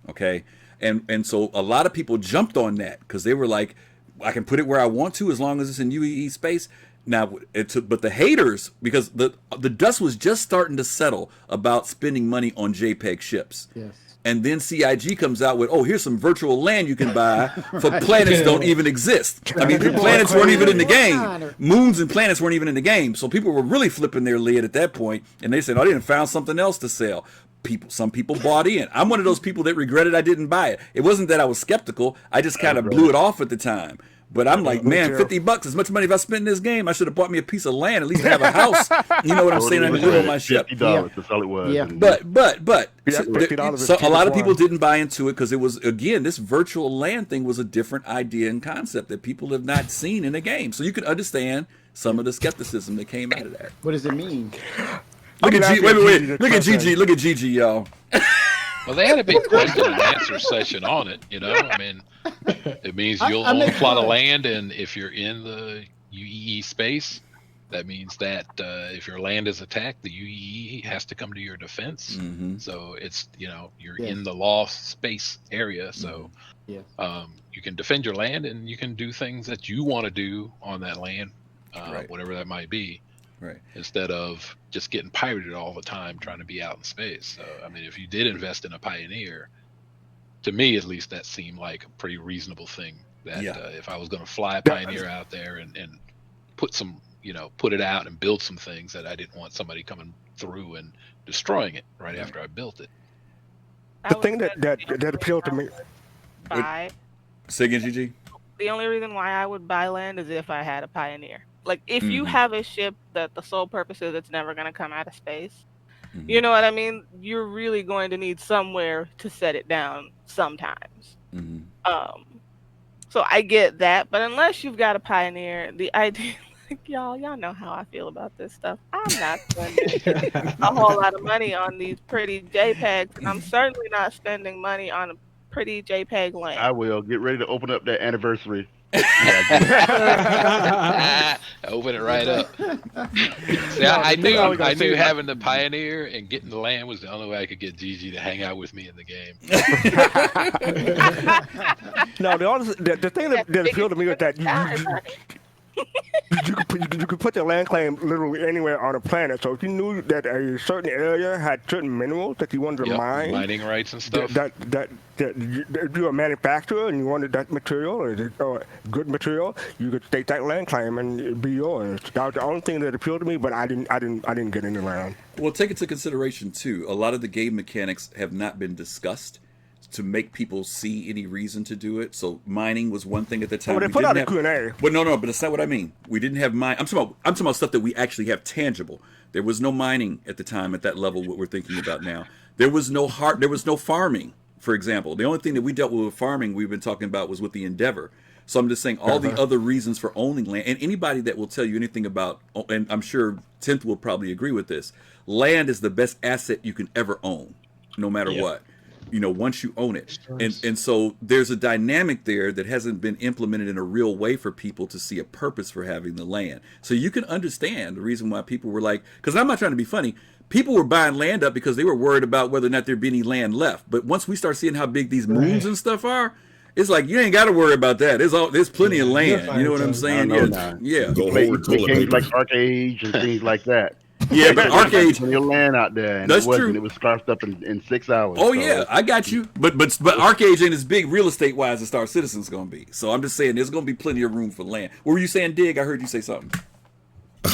Speaker 1: Okay. And so a lot of people jumped on that because they were like, I can put it where I want to as long as it's in UEE space. Now, but the haters, because the dust was just starting to settle about spending money on JPEG ships.
Speaker 6: Yes.
Speaker 1: And then CIG comes out with, here's some virtual land you can buy for planets don't even exist. I mean, planets weren't even in the game. Moons and planets weren't even in the game. So people were really flipping their lid at that point, and they said, I didn't found something else to sell. Some people bought in. I'm one of those people that regretted I didn't buy it. It wasn't that I was skeptical. I just kind of blew it off at the time. But I'm like, man, $50, as much money as I spent in this game, I should have bought me a piece of land, at least have a house. You know what I'm saying? I can live on my ship.
Speaker 3: $50, that's all it was.
Speaker 1: Yeah. But so a lot of people didn't buy into it because it was, again, this virtual land thing was a different idea and concept that people have not seen in a game. So you could understand some of the skepticism that came out of that.
Speaker 6: What does it mean?
Speaker 1: Look at wait. Look at GG. Look at GG, y'all.
Speaker 7: Well, they had a big question and answer session on it. I mean, it means you'll own a plot of land, and if you're in the UEE space, that means that if your land is attacked, the UEE has to come to your defense. Mm-hmm. So it's you're in the lost space area, so you can defend your land and you can do things that you want to do on that land, whatever that might be. Right. Instead of just getting pirated all the time trying to be out in space. So, I mean, if you did invest in a Pioneer, to me at least, that seemed like a pretty reasonable thing. That if I was going to fly a Pioneer out there and put it out and build some things, that I didn't want somebody coming through and destroying it right after I built it.
Speaker 2: The thing that appealed to me.
Speaker 1: Say again, GG.
Speaker 5: the only reason why I would buy land is if I had a pioneer. Like, if you
Speaker 1: Mhm.
Speaker 5: have a ship that the sole purpose is it's never going to come out of space,
Speaker 1: Mhm.
Speaker 5: you know what I mean? You're really going to need somewhere to set it down sometimes.
Speaker 1: Mhm.
Speaker 5: So I get that, but unless you've got a pioneer, the idea, like, y'all know how I feel about this stuff. I'm not spending a whole lot of money on these pretty JPEGs, and I'm certainly not spending money on a pretty JPEG land.
Speaker 3: I will get ready to open up that anniversary.
Speaker 7: Open it right up. See,
Speaker 2: No,
Speaker 7: I
Speaker 2: the thing I was gonna
Speaker 7: knew
Speaker 2: say is
Speaker 7: having the pioneer and getting the land was the only way I could get Gigi to hang out with me in the game.
Speaker 2: No, the thing that appealed to me was that
Speaker 5: Guys,
Speaker 2: you could put the land claim literally anywhere on the planet. So if you knew that a certain area had certain minerals that you wanted to
Speaker 7: Yep,
Speaker 2: mine,
Speaker 7: mining rights and stuff.
Speaker 2: that if you're a manufacturer and you wanted that material or good material, you could stake that land claim and it'd be yours. That was the only thing that appealed to me, but I didn't get any land.
Speaker 1: Well, take into consideration too. A lot of the game mechanics have not been discussed to make people see any reason to do it. So mining was one thing at the time.
Speaker 2: Well, they
Speaker 1: We
Speaker 2: put out
Speaker 1: didn't
Speaker 2: a
Speaker 1: have-
Speaker 2: Q&A.
Speaker 1: But no, but that's not what I mean. We didn't have mine. I'm talking about stuff that we actually have tangible. There was no mining at the time at that level. What we're thinking about now. There was no farming, for example. The only thing that we dealt with farming we've been talking about was with the Endeavor. So I'm just saying all the other reasons for owning land, and anybody that will tell you anything about, and I'm sure Tenth will probably agree with this, land is the best asset you can ever own, no matter what. You know, once you own it. And so there's a dynamic there that hasn't been implemented in a real way for people to see a purpose for having the land. So you can understand the reason why people were like, because I'm not trying to be funny, people were buying land up because they were worried about whether or not there'd be any land left. But once we start seeing how big these moons and stuff are, it's like you ain't got to worry about that. There's plenty of land. You know what I'm saying? Yeah.
Speaker 4: Go
Speaker 3: Play
Speaker 4: hold toilet
Speaker 3: games
Speaker 4: paper.
Speaker 3: like Arcade and things like that.
Speaker 1: Yeah, but Arcade,
Speaker 3: plenty of land out there, and
Speaker 1: That's
Speaker 3: it wasn't.
Speaker 1: true.
Speaker 3: It was scarfed up in 6 hours.
Speaker 1: Oh
Speaker 3: so.
Speaker 1: yeah, I got you. But Arcade ain't as big real estate wise as Star Citizen's gonna be. So I'm just saying there's gonna be plenty of room for land. What were you saying, Dig? I heard you say something.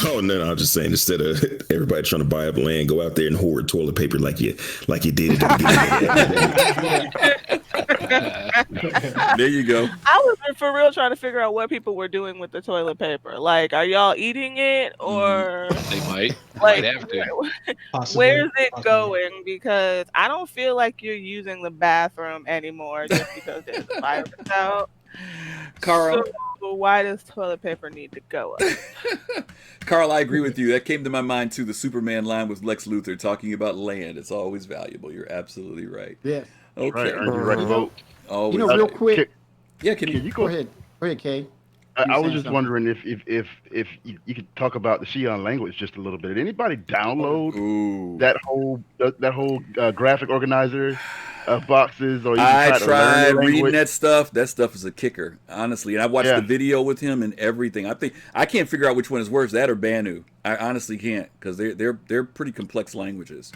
Speaker 4: Oh no, I'm just saying instead of everybody trying to buy up land, go out there and hoard toilet paper like you did at the beginning.
Speaker 1: There you go.
Speaker 5: I was for real trying to figure out what people were doing with the toilet paper. Like, are y'all eating it or
Speaker 7: They might have to.
Speaker 5: where's it going? Because I don't feel like you're using the bathroom anymore just because there's a virus out.
Speaker 1: Carl.
Speaker 5: So why does toilet paper need to go up?
Speaker 1: Carl, I agree with you. That came to my mind too. The Superman line with Lex Luthor talking about land. It's always valuable. You're absolutely right.
Speaker 6: Yes.
Speaker 1: Okay.
Speaker 3: Right, earn your right to vote.
Speaker 1: Always.
Speaker 6: You know, real quick.
Speaker 1: Yeah, can you
Speaker 6: Go ahead. Go ahead, Kay.
Speaker 3: I was just wondering if you could talk about the Xi'an language just a little bit. Did anybody download that whole graphic organizer of boxes? Or
Speaker 1: I tried reading that stuff. That stuff is a kicker, honestly. And I watched the video with him and everything. I can't figure out which one is worse, that or Banu. I honestly can't, because they're pretty complex languages.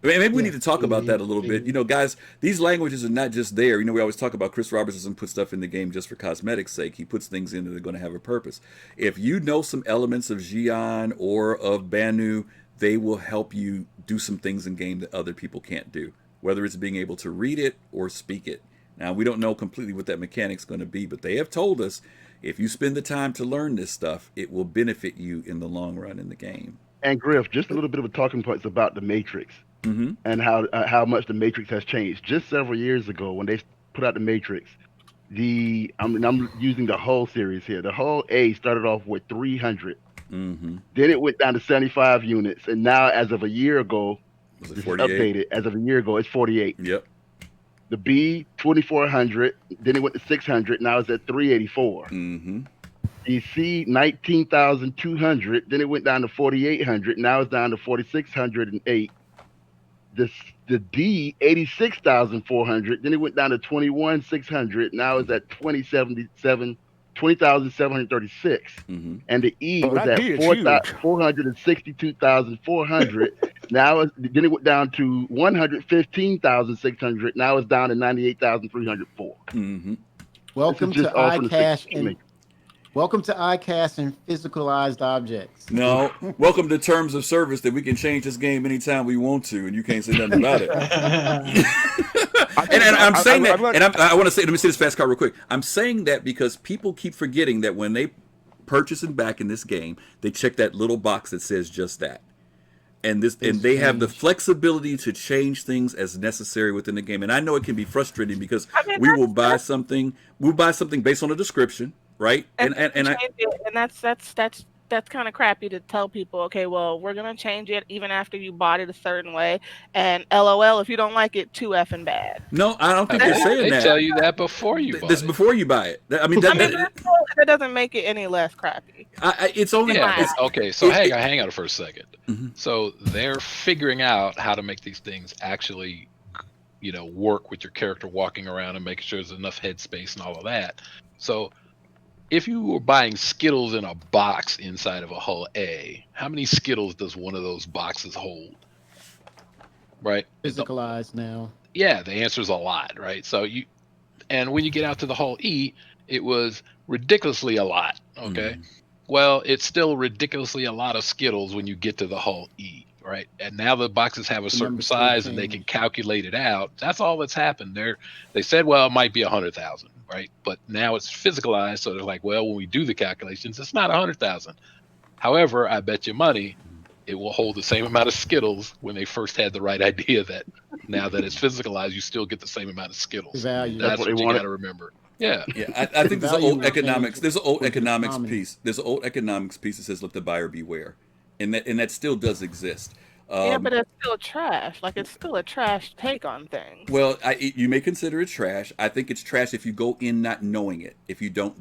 Speaker 1: Maybe we need to talk about that a little bit. You know, guys, these languages are not just there. You know, we always talk about Chris Roberts doesn't put stuff in the game just for cosmetics' sake. He puts things in that are going to have a purpose. If you know some elements of Xi'an or of Banu, they will help you do some things in game that other people can't do, whether it's being able to read it or speak it. Now, we don't know completely what that mechanic's going to be, but they have told us if you spend the time to learn this stuff, it will benefit you in the long run in the game. And
Speaker 3: Griff, just a little bit of a talking points about the Matrix. And how much the Matrix has changed. Just several years ago, when they put out the Matrix, I'm using the whole series here. The whole A started off with 300. Then it went down to 75 units, and now, as of a year ago, this is updated. As of a year ago, it's 48.
Speaker 1: Yep.
Speaker 3: The B 2400. Then it went to 600. Now it's at 384. The C 19,200. Then it went down to 4,800. Now it's down to 4,608. The D 86,400, then it went down to 21,600. Now it's at 20,736. And the E was at 462,400. Now then it went down to 115,600. Now it's down to 98,304.
Speaker 6: Welcome to iCash and Welcome to ICAST and physicalized objects.
Speaker 1: No, welcome to terms of service that we can change this game anytime we want to, and you can't say nothing about it. and I'm saying that, and I want to say, let me say this fast card real quick. I'm saying that because people keep forgetting that when they purchase and back in this game, they check that little box that says just that. And they have the flexibility to change things as necessary within the game. And I know it can be frustrating because we will buy something based on a description, right? And
Speaker 5: that's kind of crappy to tell people, okay, well, we're gonna change it even after you bought it a certain way, and LOL, if you don't like it, too effing bad.
Speaker 1: No, I don't think they're saying that.
Speaker 7: They tell you that before you buy it.
Speaker 1: Before you buy it. I mean,
Speaker 5: that doesn't make it any less crappy.
Speaker 1: It's only
Speaker 7: okay. So hang on for a second. Mm-hmm. So they're figuring out how to make these things actually, work with your character walking around and making sure there's enough headspace and all of that. So if you were buying Skittles in a box inside of a hull A, how many Skittles does one of those boxes hold? Right?
Speaker 6: Physicalized now.
Speaker 7: Yeah, the answer is a lot, right? So and when you get out to the hull E, it was ridiculously a lot, okay? Mm. Well, it's still ridiculously a lot of Skittles when you get to the hull E, right? And now the boxes have a certain size and they can calculate it out. That's all that's happened. They said, well, it might be 100,000. Right, but now it's physicalized, so they're like, well, when we do the calculations, it's not 100,000. However, I bet you money it will hold the same amount of Skittles when they first had the right idea that now that it's physicalized, you still get the same amount of Skittles. That's what you got to remember. Yeah.
Speaker 1: I think there's an old economics. There's an old economics piece. There's an old economics piece that says, "Let the buyer beware," and that still does exist.
Speaker 5: Yeah, but it's still trash. Like, it's still a trash take on things.
Speaker 1: Well, you may consider it trash. I think it's trash if you go in not knowing it. If you don't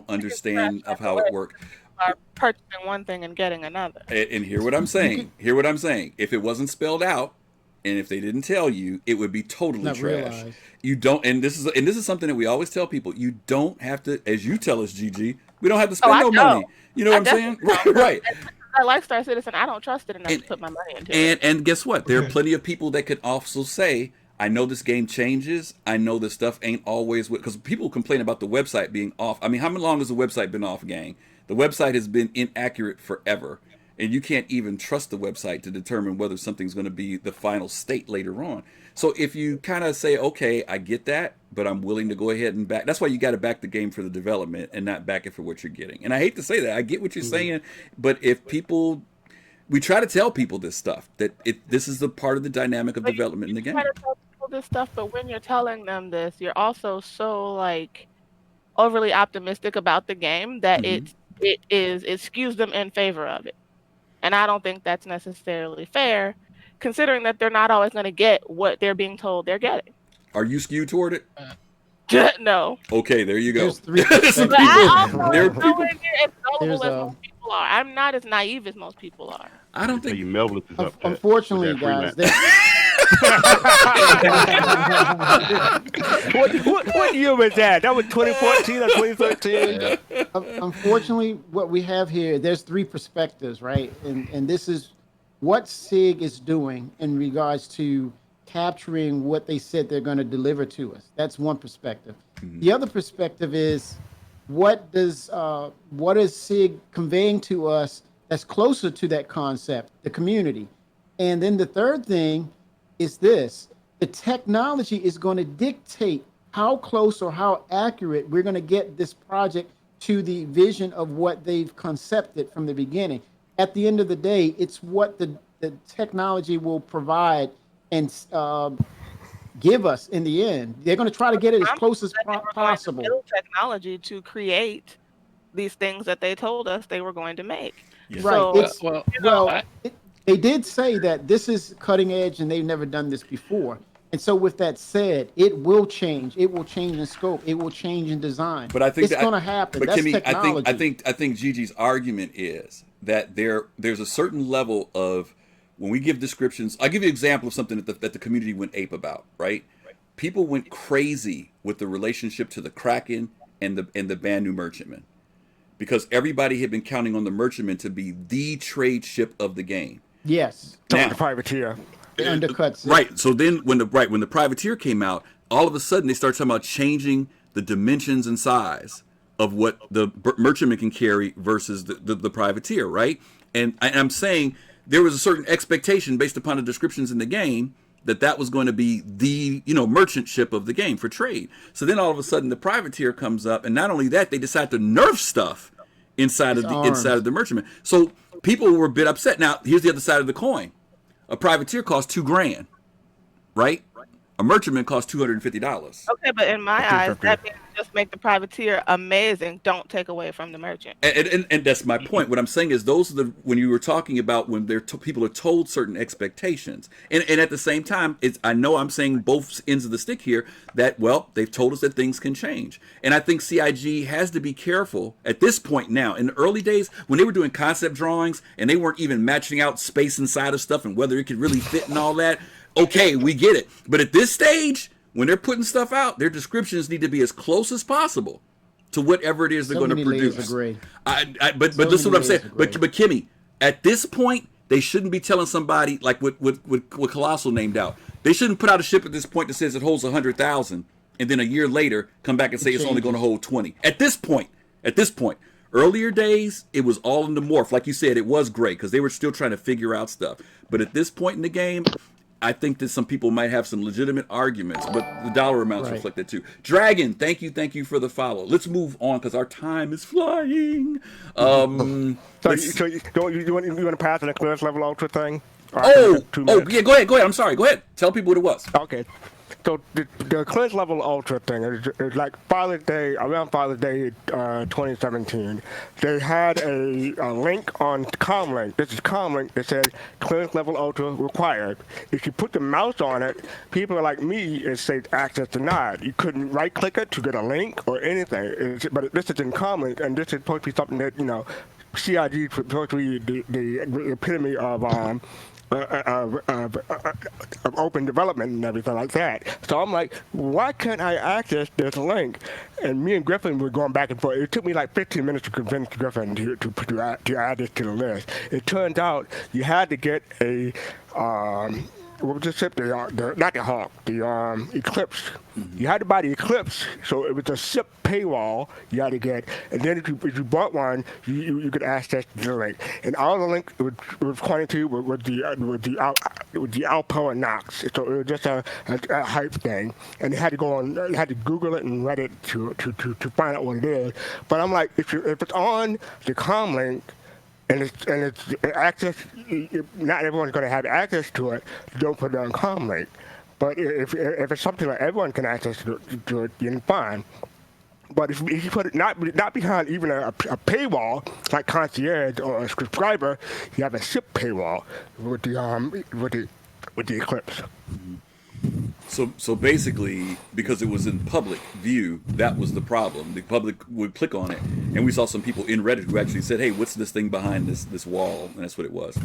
Speaker 1: understand of how it works.
Speaker 5: Are purchasing one thing and getting another.
Speaker 1: And hear what I'm saying. If it wasn't spelled out, and if they didn't tell you, it would be totally trash. Realized. You don't. And this is something that we always tell people. You don't have to, as you tell us, GG. We don't have to spend money. You know what I'm saying? Right.
Speaker 5: I like Star Citizen. I don't trust it enough to put my money into it.
Speaker 1: And guess what? There are plenty of people that could also say, I know this game changes. I know this stuff ain't always because people complain about the website being off. I mean, how long has the website been off, gang? The website has been inaccurate forever. And you can't even trust the website to determine whether something's going to be the final state later on. So if you kind of say, okay, I get that, but I'm willing to go ahead and back. That's why you got to back the game for the development and not back it for what you're getting. And I hate to say that. I get what you're saying. But if we try to tell people this stuff, that this is the part of the dynamic of development in the game.
Speaker 5: You try to tell people this stuff, but when you're telling them this, you're also so overly optimistic about the game that it skews them in favor of it. And I don't think that's necessarily fair, considering that they're not always going to get what they're being told they're getting.
Speaker 1: Are you skewed toward it?
Speaker 5: No.
Speaker 1: Okay, there you go.
Speaker 5: There are people. As most people are. I'm not as naive as most people are.
Speaker 1: I don't think
Speaker 3: Melvin is up.
Speaker 6: Unfortunately, guys.
Speaker 2: What year was that? That was 2014 or 2013?
Speaker 6: Unfortunately, what we have here, there's three perspectives, right? And this is what SIG is doing in regards to capturing what they said they're going to deliver to us. That's one perspective. Mm-hmm. The other perspective is what is SIG conveying to us that's closer to that concept, the community. And then the third thing is this: the technology is going to dictate how close or how accurate we're going to get this project to the vision of what they've concepted from the beginning. At the end of the day, it's what the technology will provide and give us in the end. They're going to try to get it as close as possible.
Speaker 5: Build technology to create these things that they told us they were going to make.
Speaker 6: Yeah. Right. So, they did say that this is cutting edge and they've never done this before. And so with that said, it will change. It will change in scope. It will change in design.
Speaker 1: But I think
Speaker 6: it's going to happen.
Speaker 1: But
Speaker 6: that's
Speaker 1: Kimmy,
Speaker 6: technology.
Speaker 1: I think Gigi's argument is that there's a certain level of when we give descriptions. I'll give you an example of something that the community went ape about, right? People went crazy with the relationship to the Kraken and the brand new Merchantman. Because everybody had been counting on the Merchantman to be the trade ship of the game.
Speaker 6: Yes.
Speaker 2: Now, the privateer.
Speaker 6: It undercuts it.
Speaker 1: Right. So then when the privateer came out, all of a sudden they start talking about changing the dimensions and size of what the merchantman can carry versus the privateer, right? And I'm saying there was a certain expectation based upon the descriptions in the game that was going to be the merchant ship of the game for trade. So then all of a sudden the privateer comes up, and not only that, they decide to nerf stuff inside of the merchantman. So people were a bit upset. Now here's the other side of the coin: a privateer costs $2,000, right? A merchantman costs $250.
Speaker 5: Okay, but in my eyes, that means just make the privateer amazing. Don't take away from the merchant.
Speaker 1: And that's my point. What I'm saying is those are when you were talking about when people are told certain expectations, and at the same time, I know I'm saying both ends of the stick here. That they've told us that things can change, and I think CIG has to be careful at this point now. In the early days, when they were doing concept drawings and they weren't even matching out space inside of stuff and whether it could really fit and all that. Okay, we get it. But at this stage, when they're putting stuff out, their descriptions need to be as close as possible to whatever it is they're going to produce. But this is what I'm saying. But Kimmy, at this point, they shouldn't be telling somebody like what Kelosal named out. They shouldn't put out a ship at this point that says it holds 100,000, and then a year later come back and say it's only going to hold 20. At this point. Earlier days, it was all in the morph. Like you said, it was great because they were still trying to figure out stuff. But at this point in the game, I think that some people might have some legitimate arguments, but the dollar amounts reflect that too. Dragon, thank you for the follow. Let's move on because our time is flying.
Speaker 2: So you want to pass on the clearance level ultra thing?
Speaker 1: Yeah, go ahead. I'm sorry. Go ahead. Tell people what it was.
Speaker 2: Okay. So the clearance level ultra thing is like around Father's Day 2017. They had a link on Comlink. This is Comlink that said clearance level ultra required. If you put the mouse on it, people like me, it says access denied. You couldn't right click it to get a link or anything. But this is in Comlink, and this is supposed to be something that CIG is supposed to be the epitome of open development and everything like that. So I'm like, why can't I access this link? And me and Griffin were going back and forth. It took me like 15 minutes to convince Griffin to add this to the list. It turned out you had to get a what was the ship? Not the Hawk, the Eclipse. You had to buy the Eclipse, so it was a ship paywall you had to get. And then if you bought one, you could access the link. And all the link was pointing to was the Alpo and Knox. So it was just a hype thing. And you had to you had to Google it and Reddit to find out what it is. But I'm like, if it's on the Comlink, and it's access. Not everyone's going to have access to it. Don't put it on Comlink. But if it's something that everyone can access to it, then fine. But if you put it not behind even a paywall like Concierge or a subscriber, you have a ship paywall with the Eclipse.
Speaker 1: So basically, because it was in public view, that was the problem. The public would click on it, and we saw some people in Reddit who actually said, "Hey, what's this thing behind this wall?" And that's what it was.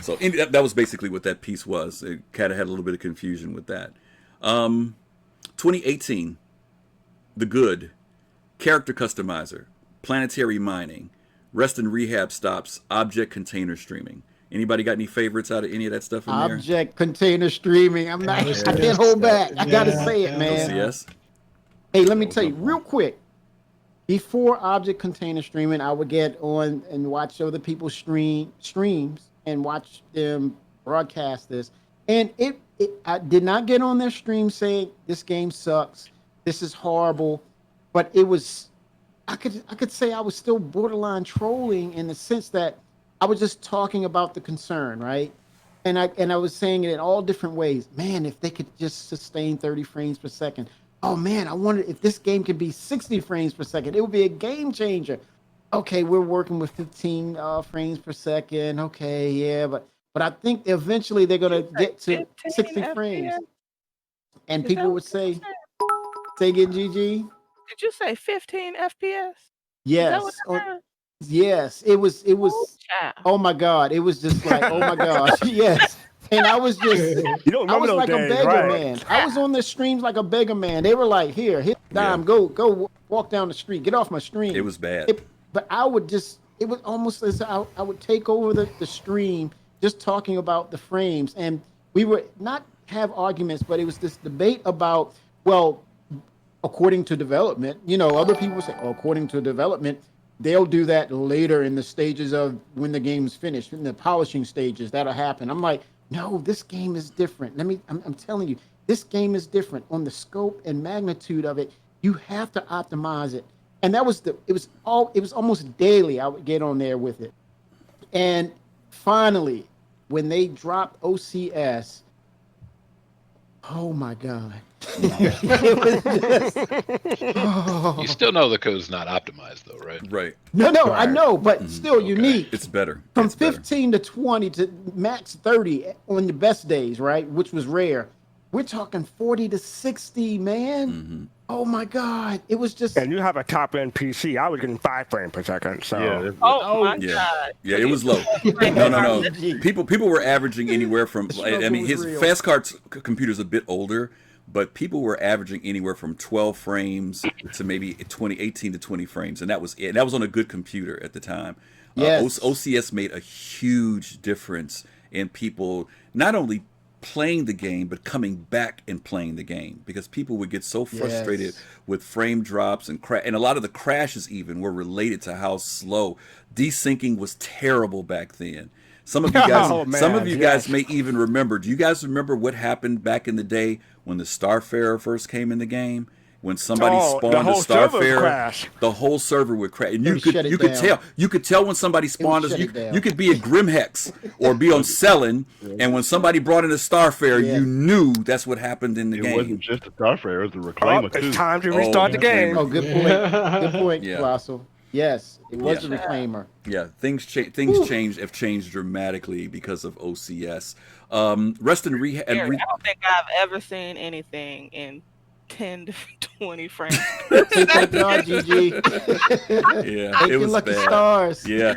Speaker 1: So that was basically what that piece was. It kind of had a little bit of confusion with that. 2018, The Good, Character Customizer, Planetary Mining, Rest and Rehab Stops, Object Container Streaming. Anybody got any favorites out of any of that stuff in there?
Speaker 6: Object container streaming. I can't hold back. I gotta say it, man.
Speaker 1: OCS?
Speaker 6: Hey, let me tell you real quick. Before object container streaming, I would get on and watch other people's streams and watch them broadcast this. And I did not get on their stream saying this game sucks, this is horrible, but it was I could say I was still borderline trolling in the sense that I was just talking about the concern, right? And I was saying it in all different ways. Man, if they could just sustain 30 frames per second. Oh man, I wonder if this game could be 60 frames per second. It would be a game changer. Okay, we're working with 15 frames per second. Okay, yeah, but I think eventually they're gonna get to 60 frames. And people would say again, GG.
Speaker 5: Did you say 15 FPS?
Speaker 6: Yes. Yes, it was. Oh my God! It was just like, oh my gosh, yes. And I was just, I was like a beggar man. I was on the streams like a beggar man. They were like, here, hit dime, go walk down the street, get off my stream.
Speaker 1: It was bad.
Speaker 6: But I would just, it was almost as I would take over the stream, just talking about the frames, and we would not have arguments, but it was this debate about, well, according to development. You know, other people say, oh, according to development, they'll do that later in the stages of when the game's finished, in the polishing stages. That'll happen. I'm like, no, this game is different. I'm telling you, this game is different on the scope and magnitude of it. You have to optimize it. And it was almost daily I would get on there with it. And finally, when they dropped OCS, oh my God. It was just,
Speaker 7: You still know the code's not optimized though, right?
Speaker 1: Right.
Speaker 6: No, I know, but still unique.
Speaker 1: It's better.
Speaker 6: From
Speaker 1: It's better.
Speaker 6: 15 to 20 to max 30 on the best days, right? Which was rare. We're talking 40 to 60, man. Oh my God. It was just.
Speaker 2: And you have a top end PC. I was getting 5 frames per second. So.
Speaker 3: Yeah,
Speaker 5: Oh my
Speaker 1: Yeah.
Speaker 5: God.
Speaker 1: Yeah, it was low. No. People were averaging anywhere from. I mean, his fastcart's computer's a bit older, but people were averaging anywhere from 12 frames to maybe 18 to 20 frames, and that was it. That was on a good computer at the time.
Speaker 6: Yes.
Speaker 1: OCS made a huge difference in people not only playing the game but coming back and playing the game, because people would get so frustrated with frame drops and and a lot of the crashes even were related to how slow desyncing was. Terrible back then. Some of you guys guys may even remember. Do you guys remember what happened back in the day when the Starfarer first came in the game? When somebody spawned a Starfarer, the whole server would crash. And you could tell when somebody spawned us. You could be at Grimhex or be on Selling, and when somebody brought in a Starfarer, you knew that's what happened in the game.
Speaker 3: It wasn't just a Starfarer, it was a Reclaimer too.
Speaker 2: It's time to restart the game.
Speaker 6: Oh, good point. Good point, Kelosal. Yes, it was a Reclaimer.
Speaker 1: Yeah, things have changed dramatically because of OCS. Rest in rehab.
Speaker 5: I don't think I've ever seen anything in 10 to 20 frames.
Speaker 6: Take that job, GG.
Speaker 1: Yeah, it was
Speaker 6: lucky
Speaker 1: bad.
Speaker 6: Stars.
Speaker 1: Yeah,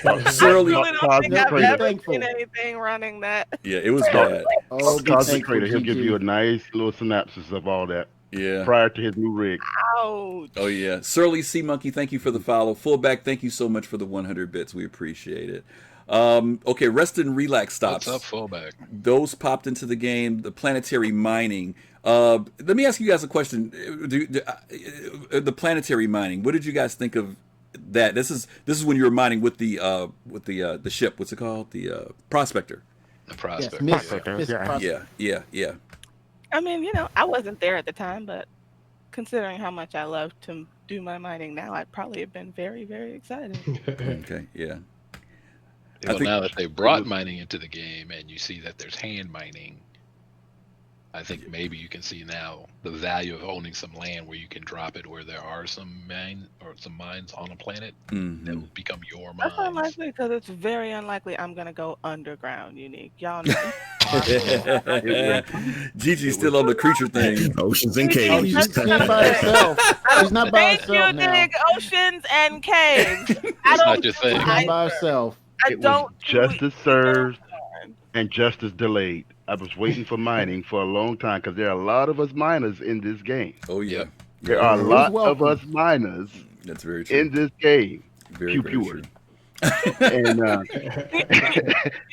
Speaker 5: I really don't think I've ever seen anything running that.
Speaker 1: Yeah, it was bad.
Speaker 2: Oh,
Speaker 3: Consecrator, he'll give you a nice little synopsis of all that.
Speaker 1: Yeah.
Speaker 3: Prior to his new rig.
Speaker 5: Ouch.
Speaker 1: Oh yeah. Surly Sea Monkey, thank you for the follow. Fullback, thank you so much for the 100 bits. We appreciate it. Okay, Rest and Relax stops.
Speaker 7: What's up, Fullback?
Speaker 1: Those popped into the game. The Planetary Mining. Let me ask you guys a question. The Planetary Mining. What did you guys think of that? This is when you were mining with the ship. What's it called? The Prospector.
Speaker 7: The Prospector.
Speaker 1: Yeah.
Speaker 5: I mean, I wasn't there at the time, but considering how much I love to do my mining now, I'd probably have been very, very excited.
Speaker 1: Okay, yeah.
Speaker 7: Well, now that they brought mining into the game and you see that there's hand mining, I think maybe you can see now the value of owning some land where you can drop it where there are some mines on a planet that will become your mines.
Speaker 5: That's unlikely because it's very unlikely I'm gonna go underground. Unique, y'all know.
Speaker 1: Gigi's still on the creature thing.
Speaker 4: Oceans and caves.
Speaker 6: She's not by herself. She's not by herself now.
Speaker 5: Thank you, Oceans and caves.
Speaker 7: That's not your thing.
Speaker 6: She's not by herself.
Speaker 3: It was justice served and justice delayed. I was waiting for mining for a long time because there are a lot of us miners in this game.
Speaker 1: Oh yeah.
Speaker 3: There are a lot of us miners.
Speaker 1: That's very true.
Speaker 3: In this game.
Speaker 1: Very true.
Speaker 3: And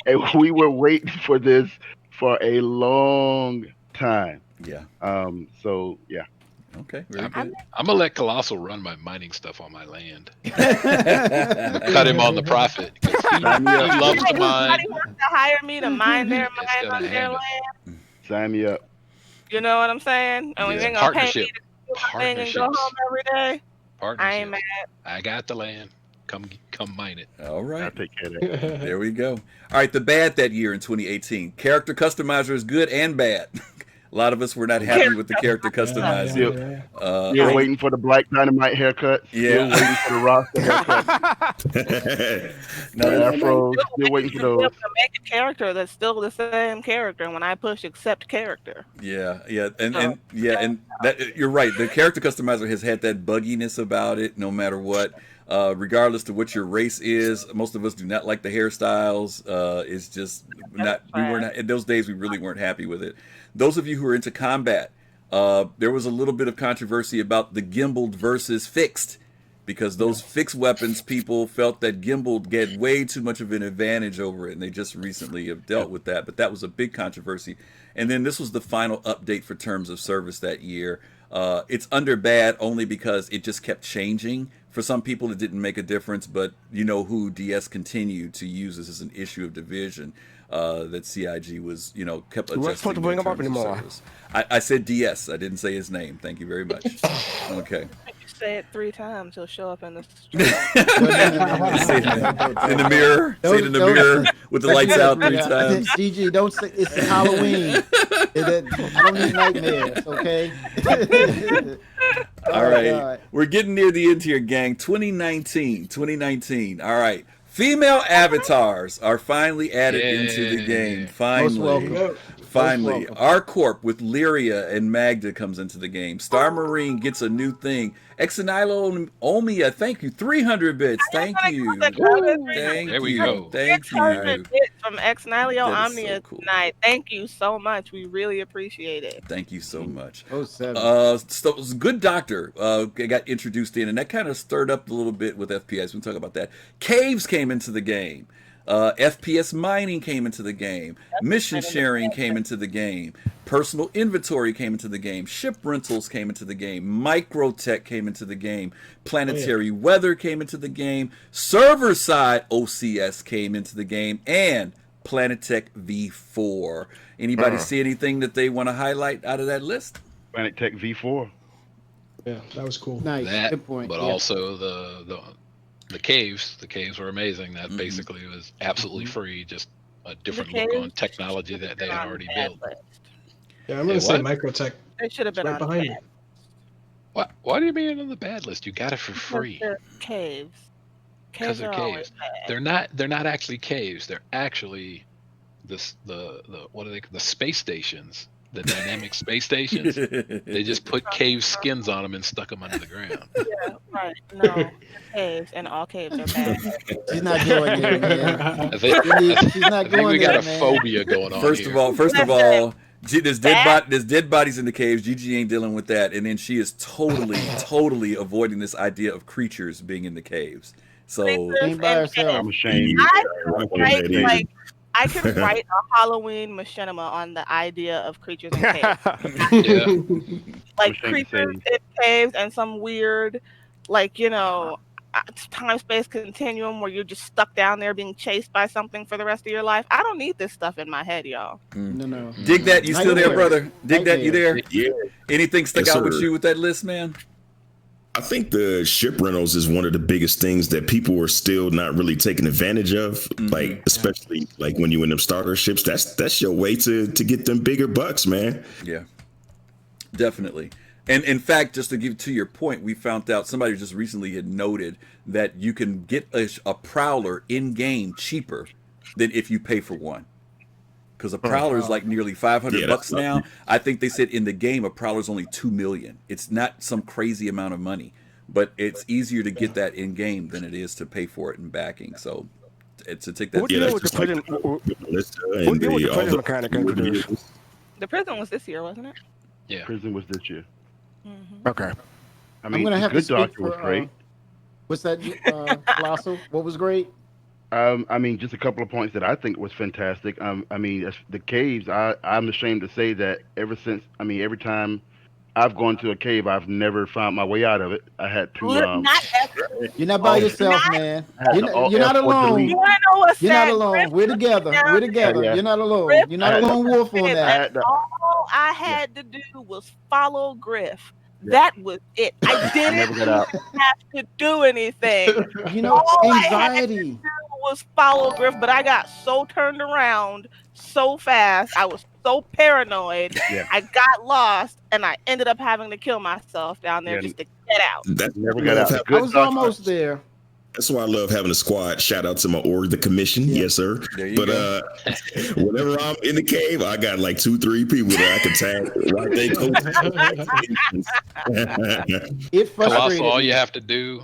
Speaker 3: and we were waiting for this for a long time.
Speaker 1: Yeah.
Speaker 3: So yeah.
Speaker 1: Okay. Very good.
Speaker 7: I'm gonna let Kelosal run my mining stuff on my land. Cut him on the profit. He loves to mine.
Speaker 5: Somebody wants to hire me to mine their mine on their land.
Speaker 3: Sign me up.
Speaker 5: You know what I'm saying? And we ain't gonna pay me to do my thing and go home every day. I ain't mad.
Speaker 7: I got the land. Come mine it.
Speaker 1: All right.
Speaker 3: I'll take care of that.
Speaker 1: There we go. All right. The bad that year in 2018. Character customizer is good and bad. A lot of us were not happy with the character customizer.
Speaker 3: You're waiting for the Black Dynamite haircut.
Speaker 1: Yeah.
Speaker 3: You're waiting for the Rasta haircut. Afro. You're waiting for those.
Speaker 5: To make a character that's still the same character when I push accept character.
Speaker 1: Yeah, and that you're right. The character customizer has had that bugginess about it, no matter what. Regardless to what your race is, most of us do not like the hairstyles. It's just not. We were not in those days. We really weren't happy with it. Those of you who are into combat, there was a little bit of controversy about the gimbaled versus fixed, because those fixed weapons, people felt that gimbaled get way too much of an advantage over it, and they just recently have dealt with that. But that was a big controversy. And then this was the final update for terms of service that year. It's under bad only because it just kept changing. For some people, it didn't make a difference, but you know who DS continued to use this as an issue of division. That CIG was, kept adjusting.
Speaker 2: We're supposed to bring him up anymore.
Speaker 1: I said DS. I didn't say his name. Thank you very much. Okay.
Speaker 5: Say it 3 times, he'll show up in the stream.
Speaker 1: In the mirror. Say it in the mirror with the lights out 3 times.
Speaker 6: GG, don't say it's Halloween. I don't need nightmares, okay?
Speaker 1: All right. God. We're getting near the end here, gang. 2019. All right. Female avatars are finally added into the game. Finally. Our Corp with Lyria and Magda comes into the game. Star Marine gets a new thing. Exanilo Omia, thank you. 300 bits. Thank you.
Speaker 7: There we go.
Speaker 1: Thank you.
Speaker 5: Bits from Exanilo Omnia tonight. Thank you so much. We really appreciate it.
Speaker 1: Thank you so much.
Speaker 6: So
Speaker 1: Good Doctor got introduced in, and that kind of stirred up a little bit with FPS. We'll talk about that. Caves came into the game. FPS mining came into the game. Mission sharing came into the game. Personal inventory came into the game. Ship rentals came into the game. Microtech came into the game. Planetary weather came into the game. Server side OCS came into the game. And Planetech V4. Anybody see anything that they want to highlight out of that list?
Speaker 3: Planetech V4.
Speaker 8: Yeah, that was cool.
Speaker 6: Nice. Good point.
Speaker 7: But also the caves were amazing. That basically was absolutely free, just a different look on technology that they had already built.
Speaker 8: Yeah, I'm gonna say Microtech.
Speaker 5: They should have been
Speaker 8: right
Speaker 5: on
Speaker 8: behind me.
Speaker 7: Why do you mean on the bad list? You got it for free.
Speaker 5: They're caves.
Speaker 7: Because they're caves. They're not actually caves. They're actually the what are they? The space stations. The dynamic space stations. They just put cave skins on them and stuck them under the ground.
Speaker 5: Yeah, right. No, caves, and all caves are bad.
Speaker 6: She's not doing it, man.
Speaker 7: I think we got a phobia going on.
Speaker 1: First of all, there's dead bodies in the caves. Gigi ain't dealing with that, and then she is totally avoiding this idea of creatures being in the caves. So
Speaker 6: ain't by herself.
Speaker 3: I'm ashamed.
Speaker 5: I could write a Halloween machinima on the idea of creatures in caves. Like creatures in caves and some weird, time-space continuum where you're just stuck down there being chased by something for the rest of your life. I don't need this stuff in my head, y'all.
Speaker 6: No.
Speaker 1: Dig that. You still there, brother? Dig that. You there?
Speaker 4: Yeah.
Speaker 1: Anything stuck out with you with that list, man?
Speaker 4: I think the ship rentals is one of the biggest things that people are still not really taking advantage of. Like, especially like when you in them starter ships, that's your way to get them bigger bucks, man.
Speaker 1: Yeah, definitely. And in fact, just to give to your point, we found out somebody just recently had noted that you can get a prowler in game cheaper than if you pay for one. Because a prowler is like nearly $500 now. I think they said in the game a prowler is only $2 million. It's not some crazy amount of money, but it's easier to get that in game than it is to pay for it in backing. So to take that.
Speaker 2: What deal with the prison? What deal with the prison mechanic introduced?
Speaker 5: The prison was this year, wasn't it?
Speaker 7: Yeah,
Speaker 3: Prison was this year.
Speaker 2: Okay.
Speaker 3: I mean,
Speaker 6: I'm gonna
Speaker 3: the
Speaker 6: have
Speaker 3: Good
Speaker 6: to speak
Speaker 3: Doctor
Speaker 6: for,
Speaker 3: was great.
Speaker 6: What's that, Kelosal? What was great?
Speaker 3: I mean, just a couple of points that I think was fantastic. I mean, the caves, I'm ashamed to say that every time I've gone to a cave, I've never found my way out of it. I had to.
Speaker 6: You're not by yourself, man. You're not alone.
Speaker 5: You want to know what's
Speaker 6: You're not
Speaker 5: sad?
Speaker 6: alone. We're together. We're together.
Speaker 3: Yeah.
Speaker 6: You're not alone. You're not a lone wolf on that.
Speaker 5: All I had to do was follow Griff. That was it. I didn't have to do anything.
Speaker 6: Anxiety.
Speaker 5: I had to do was follow Griff, but I got so turned around so fast. I was so paranoid.
Speaker 3: Yeah.
Speaker 5: I got lost, and I ended up having to kill myself down there just to get out.
Speaker 3: Never got out.
Speaker 6: I was almost there.
Speaker 4: That's why I love having a squad. Shout out to my org, the commission. Yeah. Yes, sir. But whenever I'm in the cave, I got like 2-3 people that I can tag.
Speaker 6: It frustrated.
Speaker 7: Kelosal, all you have to do,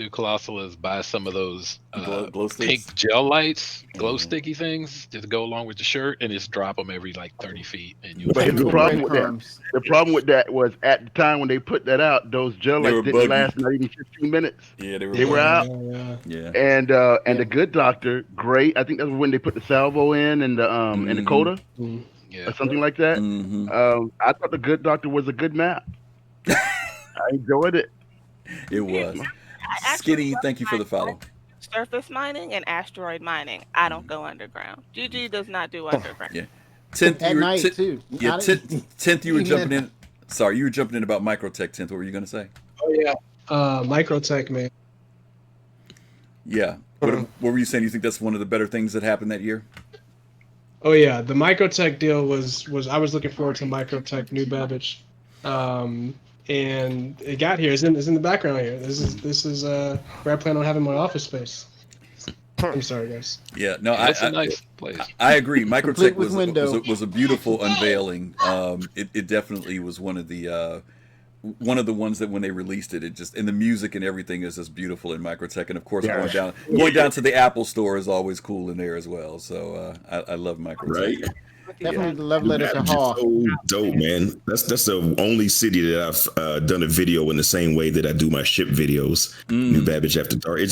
Speaker 7: Kelosal, is buy some of those
Speaker 1: glow
Speaker 7: pink gel lights, glow sticky things, just go along with the shirt, and just drop them every like 30 feet. And you.
Speaker 3: But the problem with that was at the time when they put that out, those gel lights didn't last not even 15 minutes.
Speaker 1: Yeah,
Speaker 3: they were out.
Speaker 1: Yeah.
Speaker 3: And the Good Doctor, great. I think that was when they put the salvo in and the and the coda, or something like that. I thought the Good Doctor was a good map. I enjoyed it.
Speaker 1: It was.
Speaker 5: I actually
Speaker 1: Skinny,
Speaker 5: love
Speaker 1: thank you for the follow.
Speaker 5: surface mining and asteroid mining. I don't go underground. GG does not do underground.
Speaker 1: Yeah. 10th,
Speaker 6: At
Speaker 1: you were,
Speaker 6: night too.
Speaker 1: Yeah,
Speaker 6: Not-
Speaker 1: 10th, you were
Speaker 6: even
Speaker 1: jumping
Speaker 6: at
Speaker 1: in. Sorry, you were jumping in about Microtech, 10th. What were you going to say?
Speaker 8: Oh yeah, Microtech, man.
Speaker 1: Yeah. What were you saying? You think that's one of the better things that happened that year?
Speaker 8: Oh yeah, the Microtech deal was I was looking forward to Microtech New Babbage, and it got here. It's in the background here. This is where I plan on having my office space. I'm sorry, guys.
Speaker 1: Yeah, no,
Speaker 7: That's a nice place.
Speaker 1: I agree. Microtech
Speaker 6: with window.
Speaker 1: was a beautiful unveiling. It definitely was one of the ones that when they released it, and the music and everything is just beautiful in Microtech, and of course going down to the Apple Store is always cool in there as well. So I love Microtech.
Speaker 4: Right.
Speaker 6: Definitely the love letter to
Speaker 4: Babbage
Speaker 6: Hall.
Speaker 4: is so dope, man. That's the only city that I've done a video in the same way that I do my ship videos. New Babbage After Dark. It's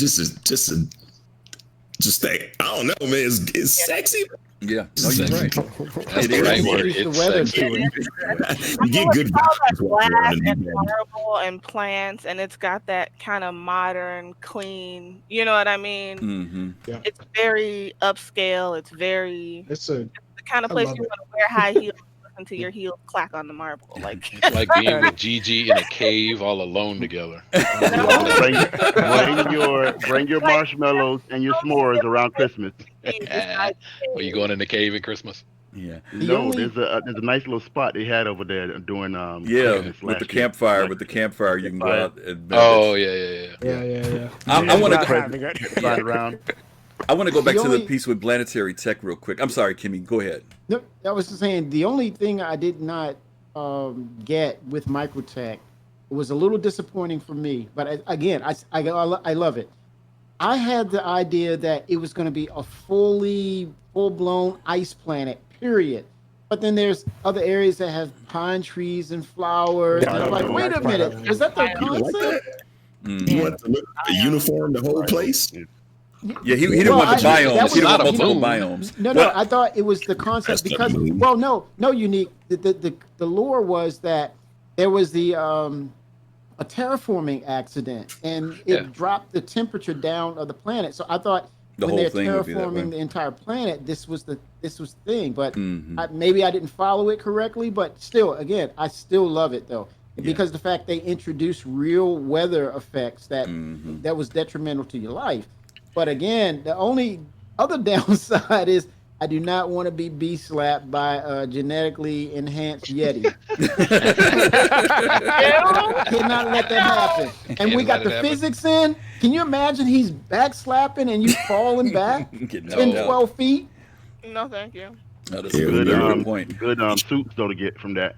Speaker 4: just that, I don't know, man. It's sexy.
Speaker 1: Yeah, no, you're right.
Speaker 7: That's the right word.
Speaker 6: The
Speaker 7: It's
Speaker 6: weather
Speaker 7: sexy.
Speaker 6: to it.
Speaker 4: You get good vibes walking around
Speaker 5: Glass
Speaker 4: in New
Speaker 5: and
Speaker 4: Babbage.
Speaker 5: marble and plants, and it's got that kind of modern, clean. You know what I mean?
Speaker 1: Mm-hmm.
Speaker 5: It's very upscale. It's very
Speaker 8: It's a
Speaker 5: the kind of
Speaker 8: I
Speaker 5: place
Speaker 8: love
Speaker 5: you
Speaker 8: it.
Speaker 5: want to wear high heels, listen to your heels clack on the marble. Like
Speaker 7: It's like being with Gigi in a cave all alone together.
Speaker 3: Bring your marshmallows and your s'mores around Christmas.
Speaker 7: Are you going in the cave at Christmas?
Speaker 1: Yeah.
Speaker 3: No, there's a nice little spot they had over there doing
Speaker 1: Yeah,
Speaker 3: Christmas
Speaker 1: with the
Speaker 3: last year.
Speaker 1: campfire. With the campfire, you can go out. And
Speaker 7: Oh yeah.
Speaker 8: yeah.
Speaker 1: I want
Speaker 2: Not
Speaker 1: to.
Speaker 2: having it.
Speaker 3: Ride around.
Speaker 1: I want to go back
Speaker 6: The
Speaker 1: to the
Speaker 6: only-
Speaker 1: piece with Planetary Tech real quick. I'm sorry, Kimmy. Go ahead.
Speaker 6: No, I was just saying the only thing I did not get with Microtech was a little disappointing for me. But again, I love it. I had the idea that it was going to be a full-blown ice planet, period. But then there's other areas that have pine trees and flowers.
Speaker 2: Yeah,
Speaker 6: And I'm like, wait a minute, is that their
Speaker 4: You like
Speaker 6: concept?
Speaker 4: that? You want to look at the uniform, the whole place?
Speaker 1: Yeah, he didn't want the
Speaker 6: that
Speaker 1: biomes.
Speaker 6: was
Speaker 1: He didn't
Speaker 7: not
Speaker 1: want
Speaker 7: a
Speaker 1: multiple
Speaker 7: moon.
Speaker 1: biomes.
Speaker 6: No,
Speaker 1: Well,
Speaker 6: I thought it was the concept
Speaker 4: That's
Speaker 6: because,
Speaker 4: not the moon.
Speaker 6: well, no, Younique. The lore was that there was a terraforming accident and it dropped the temperature down of the planet. So I thought
Speaker 1: The
Speaker 6: when
Speaker 1: whole
Speaker 6: they're
Speaker 1: thing would be that way.
Speaker 6: terraforming the entire planet, this was the thing. But
Speaker 1: Mhm.
Speaker 6: maybe I didn't follow it correctly. But still, again, I still love it though. Because the fact they introduced real weather effects that was detrimental to your life. But again, the only other downside is I do not want to be slapped by a genetically enhanced Yeti. Cannot let that happen. And we got the physics in. Can you imagine he's back slapping and you falling back
Speaker 1: Getting
Speaker 6: 10,
Speaker 1: knocked out.
Speaker 6: 12 feet?
Speaker 5: no, thank you.
Speaker 1: No, that's a
Speaker 4: Yeah,
Speaker 1: very
Speaker 3: Good,
Speaker 1: good point.
Speaker 3: good suits though to get from that.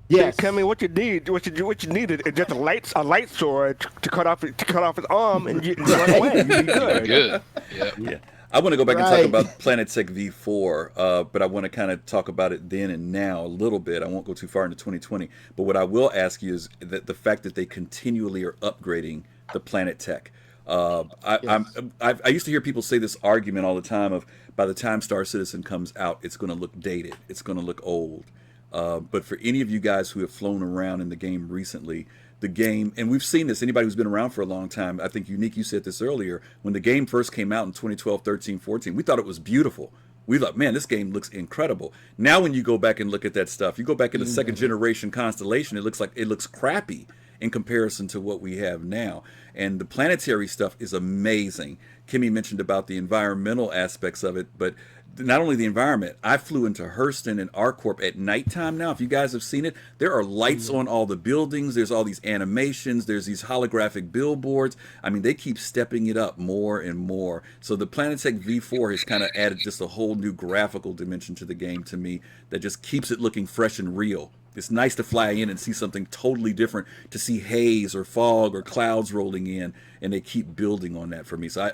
Speaker 6: Yes.
Speaker 2: Tell me what you need. What you need is just a light sword to cut off his arm and you run away. You'd be good.
Speaker 7: Good. Yeah.
Speaker 1: Yeah. I want to go back and
Speaker 6: Right.
Speaker 1: talk about Planetech V4, but I want to kind of talk about it then and now a little bit. I won't go too far into 2020. But what I will ask you is that the fact that they continually are upgrading the Planetech. I used to hear people say this argument all the time of by the time Star Citizen comes out, it's going to look dated. It's going to look old. But for any of you guys who have flown around in the game recently, the game, and we've seen this, anybody who's been around for a long time, I think Younique, you said this earlier, when the game first came out in 2012, 13, 14, we thought it was beautiful. We thought, man, this game looks incredible. Now when you go back and look at that stuff, you go back in the second generation Constellation, it looks crappy in comparison to what we have now. And the planetary stuff is amazing. Kimmy mentioned about the environmental aspects of it, but not only the environment, I flew into Hurston and ArcCorp at nighttime now. If you guys have seen it, there are lights on all the buildings. There's all these animations. There's these holographic billboards. I mean, they keep stepping it up more and more. So the Planetech V4 has kind of added just a whole new graphical dimension to the game to me that just keeps it looking fresh and real. It's nice to fly in and see something totally different, to see haze or fog or clouds rolling in, and they keep building on that for me. So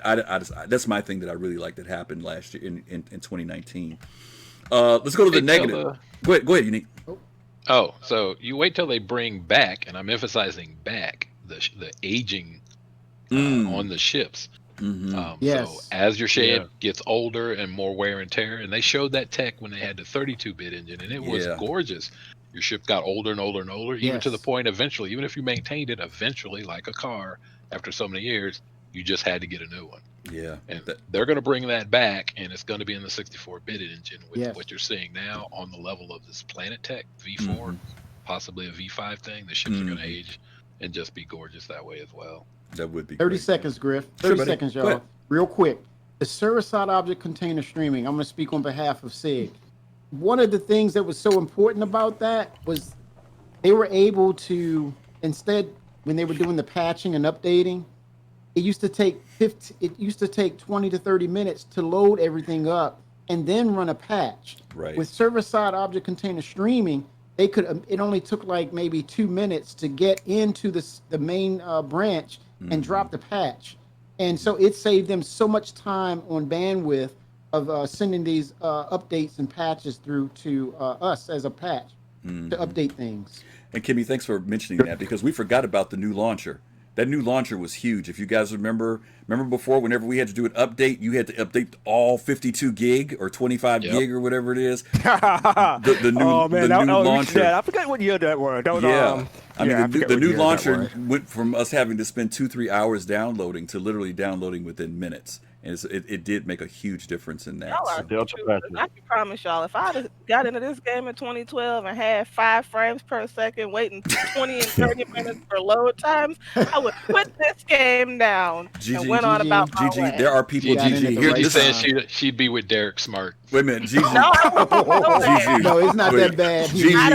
Speaker 1: that's my thing that I really liked that happened last year in 2019. Let's go to the negative. Go ahead, Younique.
Speaker 7: Oh, so you wait till they bring back, and I'm emphasizing back, the aging on the ships.
Speaker 6: Yes.
Speaker 7: So as your ship gets older and more wear and tear, and they showed that tech when they had the 32-bit engine, and it was gorgeous. Your ship got older and older and older, even to the point eventually, even if you maintained it, eventually, like a car, after so many years, you just had to get a new one.
Speaker 1: Yeah.
Speaker 7: And they're going to bring that back, and it's going to be in the 64-bit engine with what you're seeing now on the level of this Planetech V4, possibly a V5 thing. The ships are going to age and just be gorgeous that way as well.
Speaker 1: That would be
Speaker 6: 30 seconds, Griff. 30 seconds, y'all. Real quick. The server-side object container streaming, I'm going to speak on behalf of SIG. One of the things that was so important about that was they were able to, instead, when they were doing the patching and updating, it used to take 20 to 30 minutes to load everything up and then run a patch.
Speaker 1: Right.
Speaker 6: With server-side object container streaming, they could. It only took like maybe 2 minutes to get into the main branch and drop the patch, and so it saved them so much time on bandwidth of sending these updates and patches through to us as a patch to update things.
Speaker 1: And Kimmy, thanks for mentioning that, because we forgot about the new launcher. That new launcher was huge. If you guys remember before, whenever we had to do an update, you had to update all 52 gig or 25 gig or whatever it is. The new launcher.
Speaker 2: I forgot what year that was. That was
Speaker 1: the new launcher went from us having to spend 2-3 hours downloading to literally downloading within minutes. And it did make a huge difference in that.
Speaker 5: I can promise y'all, if I'd have got into this game in 2012 and had 5 frames per second, waiting 20 and 30 minutes for load times, I would put this game down and went on about my way.
Speaker 1: There are people, GG.
Speaker 7: You're saying she'd be with Derek Smart.
Speaker 1: Wait a minute, GG.
Speaker 6: No, it's not that bad.
Speaker 5: It's not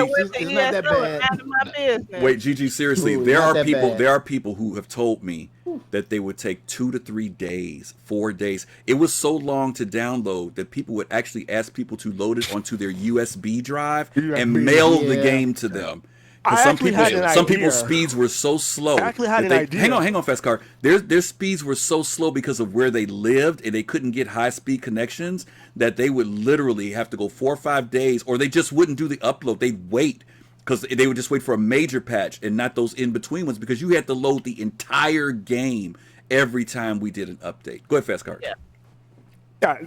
Speaker 5: that bad. Out of my business.
Speaker 1: Wait, GG, seriously, there are people who have told me that they would take 2 to 3 days, 4 days. It was so long to download that people would actually ask people to load it onto their USB drive and mail the game to them. Some people's speeds were so slow. Hang on, fastcart. Their speeds were so slow because of where they lived, and they couldn't get high-speed connections, that they would literally have to go 4 or 5 days, or they just wouldn't do the upload. They'd wait, because they would just wait for a major patch and not those in-between ones, because you had to load the entire game every time we did an update. Go ahead, fastcart.
Speaker 2: Yeah.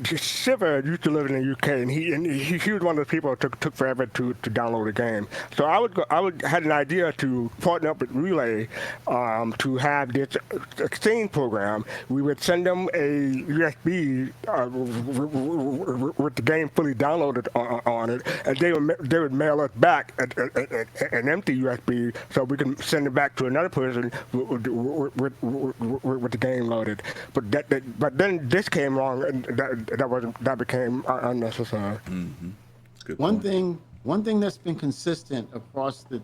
Speaker 2: Shiver used to live in the UK, and he was one of the people that took forever to download the game. So I had an idea to partner up with Relay to have this exchange program. We would send them a USB with the game fully downloaded on it, and they would mail us back an empty USB so we can send it back to another person with the game loaded. But then this came along, and that became unnecessary.
Speaker 1: Good
Speaker 6: one thing that's been consistent across the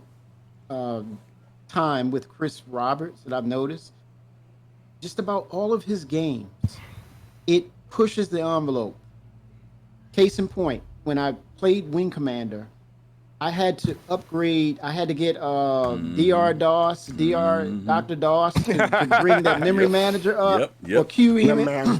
Speaker 6: time with Chris Roberts that I've noticed, just about all of his games, it pushes the envelope. Case in point, when I played Wing Commander, I had to upgrade. I had to get Dr. DOS to bring that memory manager up, or QEMM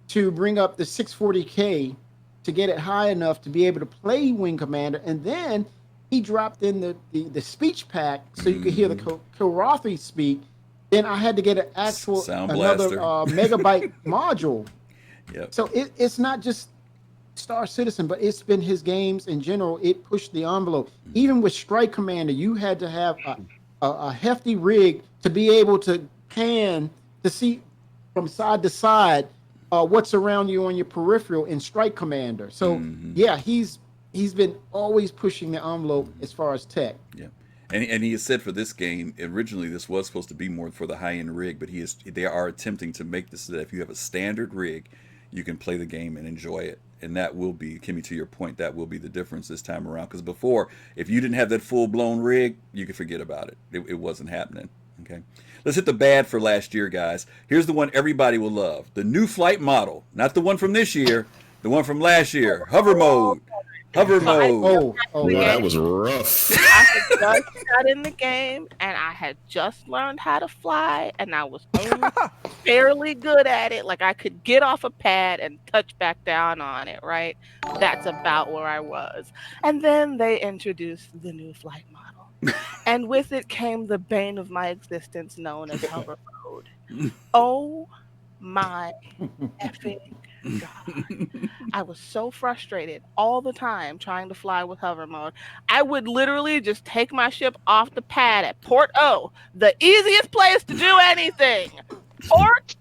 Speaker 6: to bring up the 640K to get it high enough to be able to play Wing Commander. And then he dropped in the speech pack so you could hear the Kilrathi speak. Then I had to get an actual another megabyte module. So it's not just Star Citizen, but it's been his games in general. It pushed the envelope. Even with Strike Commander, you had to have a hefty rig to be able to pan to see from side to side what's around you on your peripheral in Strike Commander. So yeah, he's been always pushing the envelope as far as tech.
Speaker 1: Yeah. And he has said for this game, originally this was supposed to be more for the high-end rig, but they are attempting to make this so that if you have a standard rig, you can play the game and enjoy it. And that will be, Kimmy, to your point, that will be the difference this time around. Because before, if you didn't have that full-blown rig, you could forget about it. It wasn't happening. Okay, let's hit the bad for last year, guys. Here's the one everybody will love. The new flight model. Not the one from this year, the one from last year. Hover mode.
Speaker 4: Oh, that was rough.
Speaker 5: I had just got in the game, and I had just learned how to fly, and I was only fairly good at it. Like, I could get off a pad and touch back down on it, right? That's about where I was. And then they introduced the new flight model. And with it came the bane of my existence known as hover mode. Oh my effing God. I was so frustrated all the time trying to fly with hover mode. I would literally just take my ship off the pad at Port O, the easiest place to do anything. Port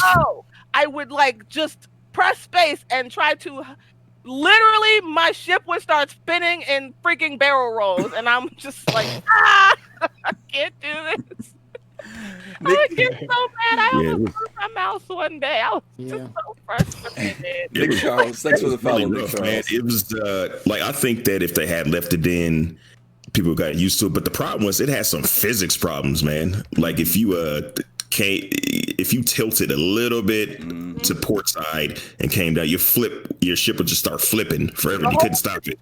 Speaker 5: O. I would like just press space and try to. Literally, my ship would start spinning in freaking barrel rolls, and I'm just like, I can't do this. I get so mad. I almost broke my mouse one day. I was just so frustrated.
Speaker 1: Nick Charles, thanks for the follow, Nick Charles.
Speaker 4: Man. It was like, I think that if they had left it in, people got used to it. But the problem was it had some physics problems, man. Like if you tilted a little bit to port side and came down, your ship would just start flipping forever. You couldn't stop it.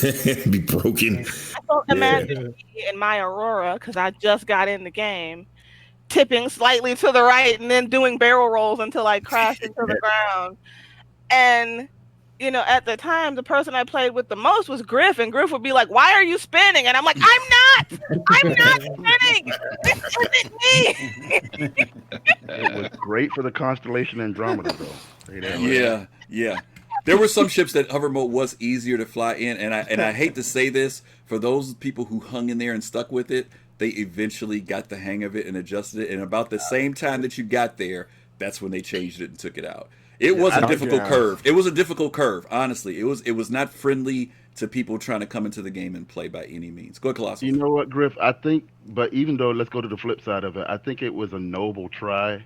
Speaker 4: It'd be broken.
Speaker 5: I don't imagine me in my Aurora, because I just got in the game, tipping slightly to the right and then doing barrel rolls until I crashed into the ground. And at the time, the person I played with the most was Griff, and Griff would be like, "Why are you spinning?" And I'm like, "I'm not spinning. This isn't me."
Speaker 3: It was great for the constellation Andromeda, though.
Speaker 1: Yeah. There were some ships that hover mode was easier to fly in, and I hate to say this, for those people who hung in there and stuck with it, they eventually got the hang of it and adjusted it. And about the same time that you got there, that's when they changed it and took it out. It was a difficult curve. It was a difficult curve, honestly. It was not friendly to people trying to come into the game and play by any means. Go ahead, Kelosal.
Speaker 3: You know what, Griff? I think, but even though, let's go to the flip side of it, I think it was a noble try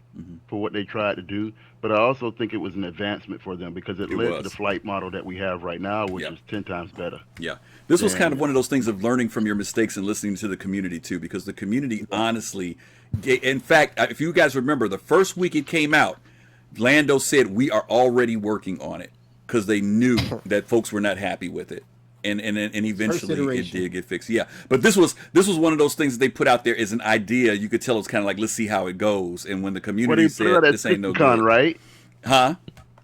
Speaker 3: for what they tried to do, but I also think it was an advancement for them because it led to the flight model that we have right now, which is 10 times better.
Speaker 1: Yeah. This was kind of one of those things of learning from your mistakes and listening to the community, too, because the community honestly, in fact, if you guys remember, the first week it came out, Lando said, "We are already working on it," because they knew that folks were not happy with it. And eventually it did get fixed. Yeah. But this was one of those things that they put out there as an idea. You could tell it's kind of like, let's see how it goes. And when the community said this ain't no good.
Speaker 3: Right?
Speaker 1: Huh?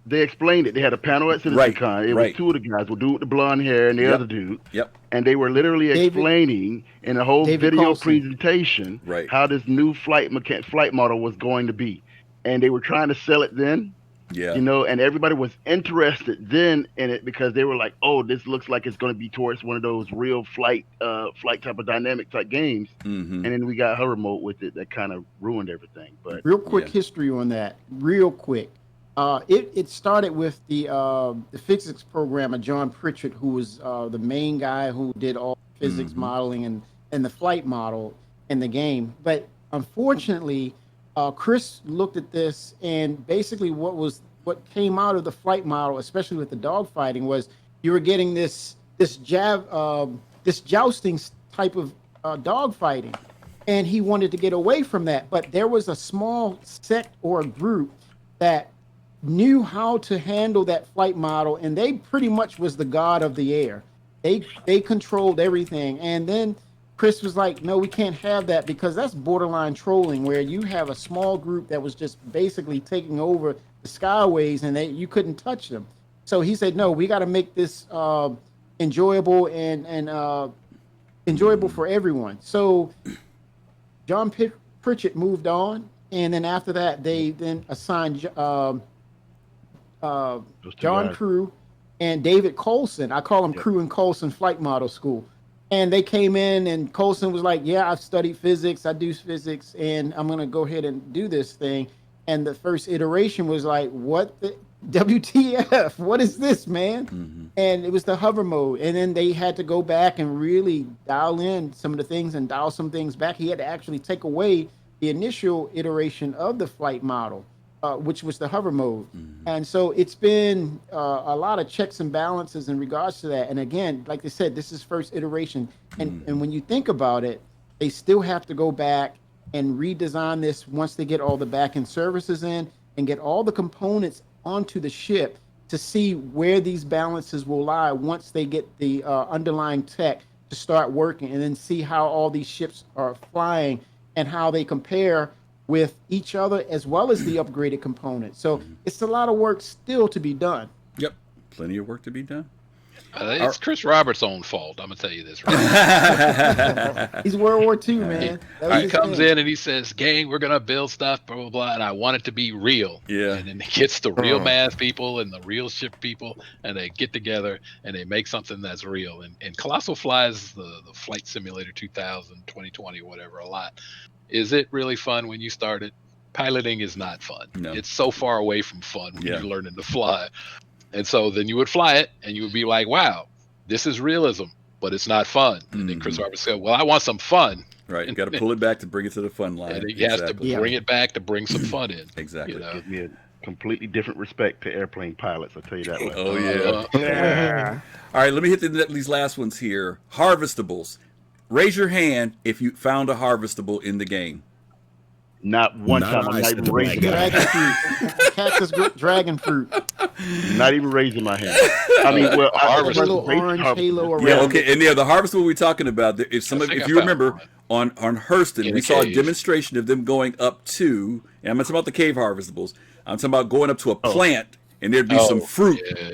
Speaker 3: They explained it. They had a panel at CitizenCon. It was two of the guys, the dude with the blonde hair and the other dude.
Speaker 1: Yep.
Speaker 3: And they were literally explaining in a whole video presentation how this new flight model was going to be. And they were trying to sell it then. Yeah. And everybody was interested then in it because they were like, "Oh, this looks like it's going to be towards one of those real flight type of dynamic type games." And then we got hover mode with it that kind of ruined everything. But
Speaker 6: real quick history on that, real quick. It started with the physics programmer John Pritchett, who was the main guy who did all physics modeling and the flight model in the game. But unfortunately, Chris looked at this, and basically what came out of the flight model, especially with the dogfighting, was you were getting this jousting type of dogfighting, and he wanted to get away from that. But there was a small sect or a group that knew how to handle that flight model, and they pretty much was the god of the air. They controlled everything, and then Chris was like, "No, we can't have that because that's borderline trolling, where you have a small group that was just basically taking over the skyways, and you couldn't touch them." So he said, "No, we got to make this enjoyable and enjoyable for everyone." So John Pritchett moved on, and then after that, they then assigned John Crew and David Colson. I call them Crew and Colson Flight Model School. And they came in, and Colson was like, "Yeah, I've studied physics. I do physics, and I'm going to go ahead and do this thing." And the first iteration was like, "What the WTF? What is this, man?" And it was the hover mode. And then they had to go back and really dial in some of the things and dial some things back. He had to actually take away the initial iteration of the flight model, which was the hover mode. And so it's been a lot of checks and balances in regards to that. And again, like they said, this is first iteration. And when you think about it, they still have to go back and redesign this once they get all the back-end services in and get all the components onto the ship to see where these balances will lie once they get the underlying tech to start working, and then see how all these ships are flying and how they compare with each other as well as the upgraded components. So it's a lot of work still to be done.
Speaker 1: Yep, plenty of work to be done.
Speaker 7: It's Chris Roberts' own fault. I'm gonna tell you this. Right?
Speaker 6: He's World War II, man.
Speaker 7: He comes in and he says, "Gang, we're gonna build stuff, blah blah blah," and I want it to be real.
Speaker 1: Yeah.
Speaker 7: And then he gets the real math people and the real ship people, and they get together and they make something that's real. And Kelosal flies the Flight Simulator 2000, 2020, whatever, a lot. Is it really fun when you start it? Piloting is not fun.
Speaker 1: No.
Speaker 7: It's so far away from fun when you're learning to fly. And so then you would fly it and you would be like, wow, this is realism, but it's not fun. And then Chris Roberts said, well, I want some fun.
Speaker 1: Right. You got to pull it back to bring it to the fun line.
Speaker 7: And he has to bring it back to bring some fun in.
Speaker 1: Exactly.
Speaker 7: You know?
Speaker 3: Gives me a completely different respect to airplane pilots, I'll tell you that way.
Speaker 1: Oh, yeah.
Speaker 2: Yeah.
Speaker 1: All right, let me hit these last ones here. Harvestables. Raise your hand if you found a harvestable in the game.
Speaker 3: Not one time. I'm not even raising my hand.
Speaker 6: Dragon fruit. Cactus dragon fruit.
Speaker 3: Not even raising my hand. I mean, well,
Speaker 6: A little orange halo around.
Speaker 1: Yeah, okay. And the harvestable we're talking about, if you remember, on Hurston, we saw a demonstration of them going up to, and I'm not talking about the cave harvestables, I'm talking about going up to a plant, and there'd be some fruit. Yeah.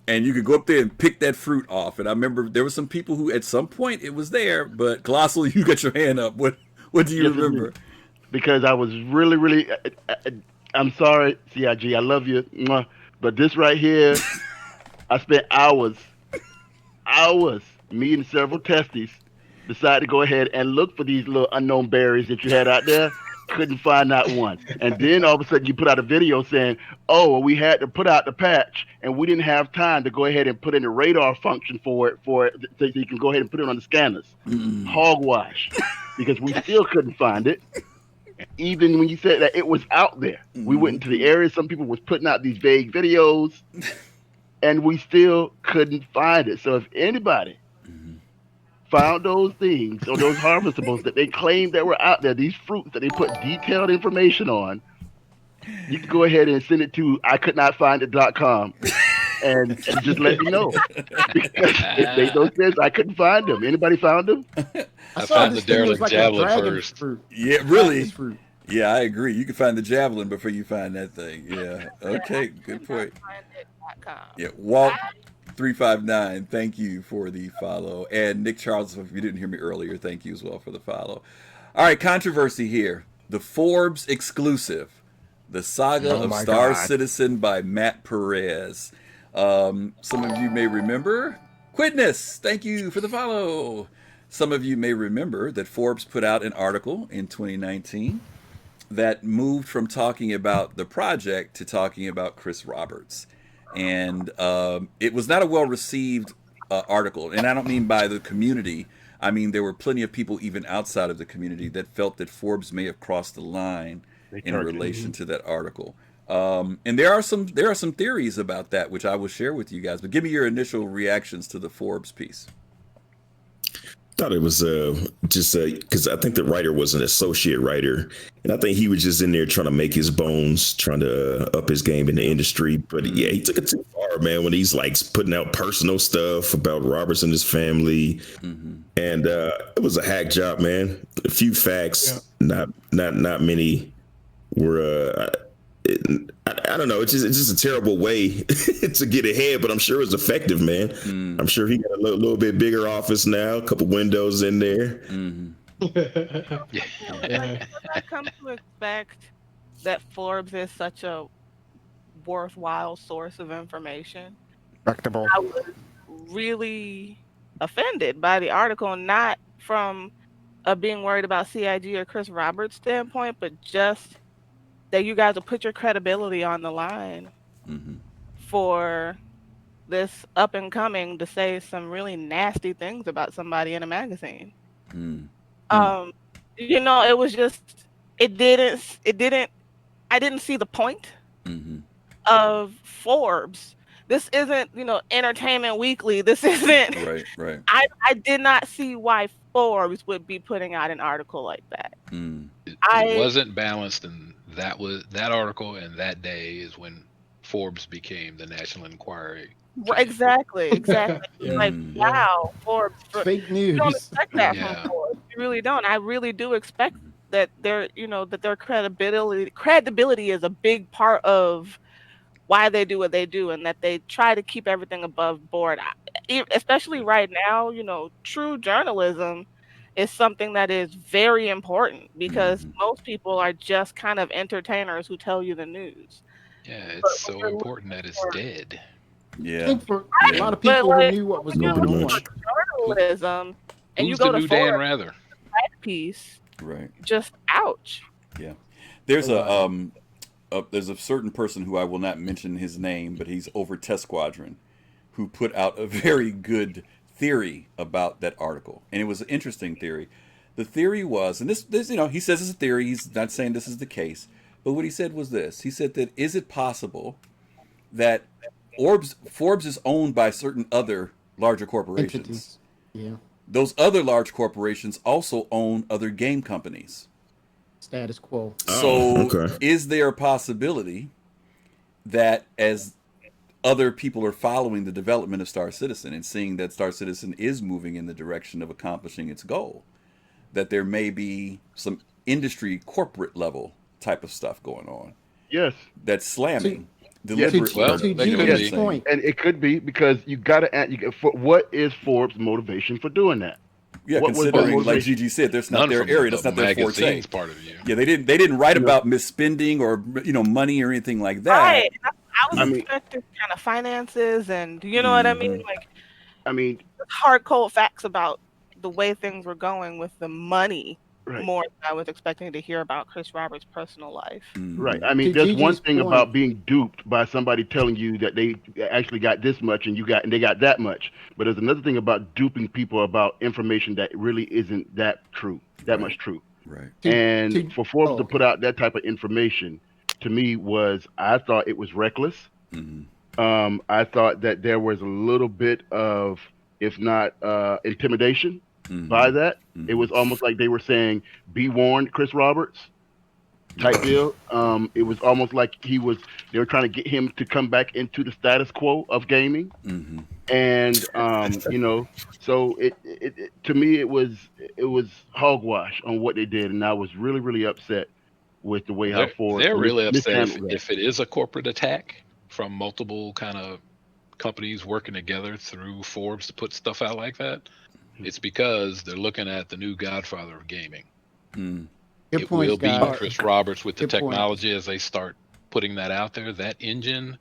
Speaker 1: And you could go up there and pick that fruit off. And I remember there were some people who, at some point, it was there, but Kelosal, you got your hand up. What do you remember?
Speaker 3: Because I was really, I'm sorry, CIG, I love you, but this right here, I spent hours meeting several testies, decided to go ahead and look for these little unknown berries that you had out there, couldn't find not one. And then all of a sudden you put out a video saying, oh, well, we had to put out the patch and we didn't have time to go ahead and put in the radar function for it so you can go ahead and put it on the scanners. Hogwash. Because we still couldn't find it. Even when you said that it was out there, we went into the area. Some people was putting out these vague videos, and we still couldn't find it. So if anybody found those things or those harvestables that they claimed that were out there, these fruits that they put detailed information on, you can go ahead and send it to ICouldNotFindIt.com and just let me know. Because it made no sense. I couldn't find them. Anybody found them?
Speaker 7: I found the derelict javelin first.
Speaker 6: Fruit.
Speaker 1: Yeah, really? Yeah, I agree. You can find the javelin before you find that thing. Yeah. Okay, good point. Yeah, Walt359, thank you for the follow. And Nick Charles, if you didn't hear me earlier, thank you as well for the follow. All right, controversy here. The Forbes exclusive. The Saga of Star Citizen by Matt Perez. Some of you may remember. Quidness, thank you for the follow. Some of you may remember that Forbes put out an article in 2019 that moved from talking about the project to talking about Chris Roberts. And it was not a well-received article. And I don't mean by the community. I mean, there were plenty of people even outside of the community that felt that Forbes may have crossed the line in relation to that article. And there are some theories about that, which I will share with you guys. But give me your initial reactions to the Forbes piece.
Speaker 4: Thought it was just because I think the writer was an associate writer, and I think he was just in there trying to make his bones, trying to up his game in the industry. But yeah, he took it too far, man, when he's like putting out personal stuff about Roberts and his family, and it was a hack job, man. A few facts, not many were. I don't know. It's just a terrible way to get ahead, but I'm sure it's effective, man. I'm sure he got a little bit bigger office now, a couple windows in there.
Speaker 5: I come to expect that Forbes is such a worthwhile source of information.
Speaker 2: Respectable.
Speaker 5: I was really offended by the article, not from being worried about CIG or Chris Roberts' standpoint, but just that you guys will put your credibility on the line for this up and coming to say some really nasty things about somebody in a magazine. You know, it was just, I didn't see the point of Forbes. This isn't, Entertainment Weekly. This isn't.
Speaker 1: Right.
Speaker 5: I did not see why Forbes would be putting out an article like that.
Speaker 7: It wasn't balanced, and that article and that day is when Forbes became the National Enquirer.
Speaker 5: Exactly. Like, wow, Forbes.
Speaker 6: Fake news.
Speaker 5: You don't expect that from Forbes. You really don't. I really do expect that their credibility is a big part of why they do what they do, and that they try to keep everything above board. especially right now, true journalism is something that is very important because most people are just kind of entertainers who tell you the news.
Speaker 7: Yeah, it's so important that it's dead.
Speaker 6: I think for a lot of
Speaker 5: But,
Speaker 6: people who knew what was going
Speaker 4: Pretty
Speaker 6: on.
Speaker 4: much.
Speaker 5: Journalism, and you
Speaker 7: Who's
Speaker 5: go
Speaker 7: the
Speaker 5: to
Speaker 7: new Dan
Speaker 5: Forbes,
Speaker 7: Rather?
Speaker 5: piece,
Speaker 1: Right.
Speaker 5: just ouch.
Speaker 1: Yeah. There's there's a certain person who I will not mention his name, but he's over TenthSigma, who put out a very good theory about that article, and it was an interesting theory. The theory was, and this he says it's a theory. He's not saying this is the case, but what he said was this. He said that is it possible that Forbes is owned by certain other larger corporations?
Speaker 6: Entities. Yeah.
Speaker 1: Those other large corporations also own other game companies.
Speaker 6: Status quo.
Speaker 1: So is there a possibility that as other people are following the development of Star Citizen and seeing that Star Citizen is moving in the direction of accomplishing its goal, that there may be some industry corporate level type of stuff going on?
Speaker 3: Yes.
Speaker 1: That's slamming.
Speaker 3: Deliberately.
Speaker 7: Well,
Speaker 6: to
Speaker 7: that could be.
Speaker 6: point.
Speaker 3: And it could be because you got to what is Forbes' motivation for doing that?
Speaker 1: Yeah,
Speaker 3: What was the
Speaker 1: considering, like
Speaker 3: motivation?
Speaker 1: Gigi said, that's not
Speaker 7: None
Speaker 1: their
Speaker 7: from
Speaker 1: area.
Speaker 7: the
Speaker 1: That's not their forte.
Speaker 7: magazine's part of you.
Speaker 1: Yeah, they didn't write about misspending or money or anything like that.
Speaker 5: Right. I was expecting kind of finances and you know what I mean? Like,
Speaker 3: I mean,
Speaker 5: hard cold facts about the way things were going with the money.
Speaker 3: Right.
Speaker 5: More than I was expecting to hear about Chris Roberts' personal life.
Speaker 3: Right. I mean,
Speaker 6: To
Speaker 3: there's
Speaker 6: Gigi's
Speaker 3: one thing
Speaker 6: point.
Speaker 3: about being duped by somebody telling you that they actually got this much and they got that much. But there's another thing about duping people about information that really isn't that true, much true.
Speaker 1: Right.
Speaker 3: And for Forbes to put out that type of information, to me I thought it was reckless. I thought that there was a little bit of, if not intimidation by that. It was almost like they were saying, be warned, Chris Roberts type deal. It was almost like they were trying to get him to come back into the status quo of gaming. And so it to me it was hogwash on what they did, and I was really, really upset with the way how Forbes.
Speaker 7: They're really upset if it is a corporate attack from multiple kind of companies working together through Forbes to put stuff out like that. It's because they're looking at the new godfather of gaming. It will be Chris Roberts with the technology as they start putting that out there. That engine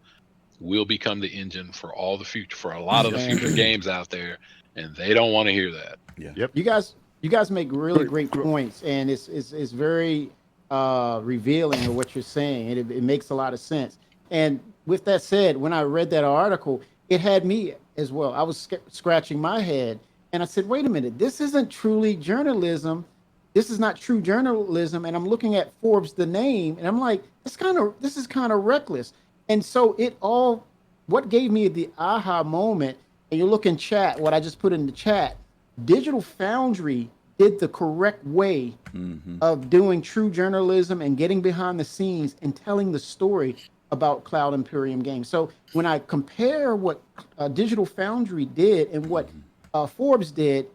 Speaker 7: will become the engine for all the future, for a lot of the future games out there, and they don't want to hear that.
Speaker 1: Yeah.
Speaker 3: Yep.
Speaker 6: You guys make really great points, and it's very revealing of what you're saying, and it makes a lot of sense. And with that said, when I read that article, it had me as well. I was scratching my head. And I said, wait a minute, this isn't truly journalism. This is not true journalism. And I'm looking at Forbes, the name, and I'm like, this is kind of reckless. And so what gave me the aha moment, and you look in chat, what I just put in the chat, Digital Foundry did the correct way of doing true journalism and getting behind the scenes and telling the story about Cloud Imperium Games. So when I compare what Digital Foundry did and what Forbes did,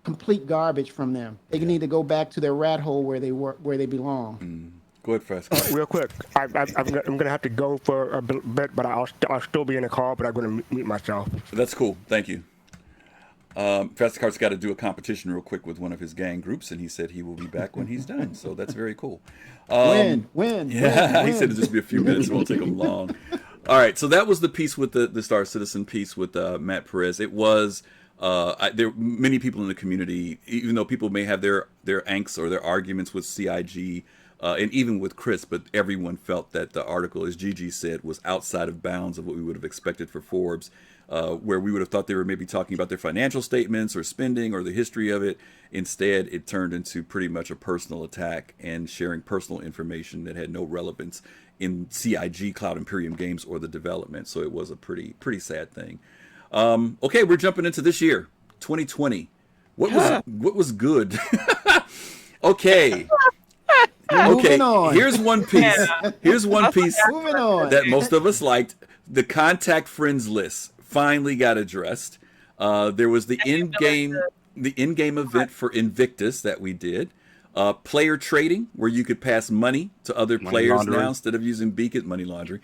Speaker 6: complete garbage from them. They need to go back to their rat hole where they belong.
Speaker 1: Go ahead, Fast.
Speaker 2: Real quick, I'm going to have to go for a bit, but I'll still be in the call, but I'm going to mute myself.
Speaker 1: That's cool. Thank you. Fastcart's got to do a competition real quick with one of his gang groups, and he said he will be back when he's done. So that's very cool.
Speaker 6: Win.
Speaker 1: Yeah, he said it'll just be a few minutes. It won't take him long. All right, so that was the piece with the Star Citizen piece with Matt Perez. It was... there many people in the community, even though people may have their angst or their arguments with CIG and even with Chris, but everyone felt that the article, as Gigi said, was outside of bounds of what we would have expected for Forbes, where we would have thought they were maybe talking about their financial statements or spending or the history of it. Instead, it turned into pretty much a personal attack and sharing personal information that had no relevance in CIG, Cloud Imperium Games, or the development. So it was a pretty sad thing. Okay, we're jumping into this year, 2020. What was good? Okay. Here's one piece.
Speaker 6: Moving on.
Speaker 1: That most of us liked. The contact friends list finally got addressed. There was the in-game event for Invictus that we did. Player trading, where you could pass money to other players now instead of using beacon money laundering.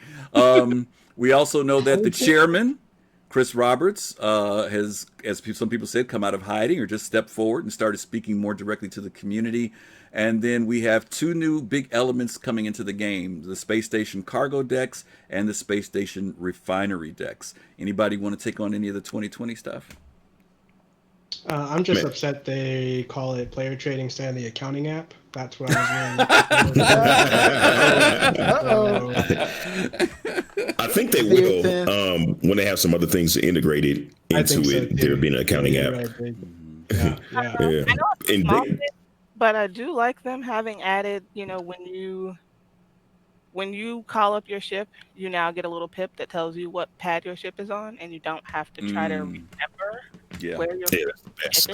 Speaker 1: We also know that the chairman, Chris Roberts has, as some people said, come out of hiding or just stepped forward and started speaking more directly to the community. And then we have 2 new big elements coming into the game: the Space Station cargo decks and the Space Station refinery decks. Anybody want to take on any of the 2020 stuff?
Speaker 8: I'm just upset they call it player trading instead of the accounting app. That's what I was really.
Speaker 4: I think they will when they have some other things integrated into it. There being an accounting app.
Speaker 8: Yeah.
Speaker 5: I know it's a small thing, but I do like them having added, when you call up your ship, you now get a little pip that tells you what pad your ship is on, and you don't have to try to remember where your ship is.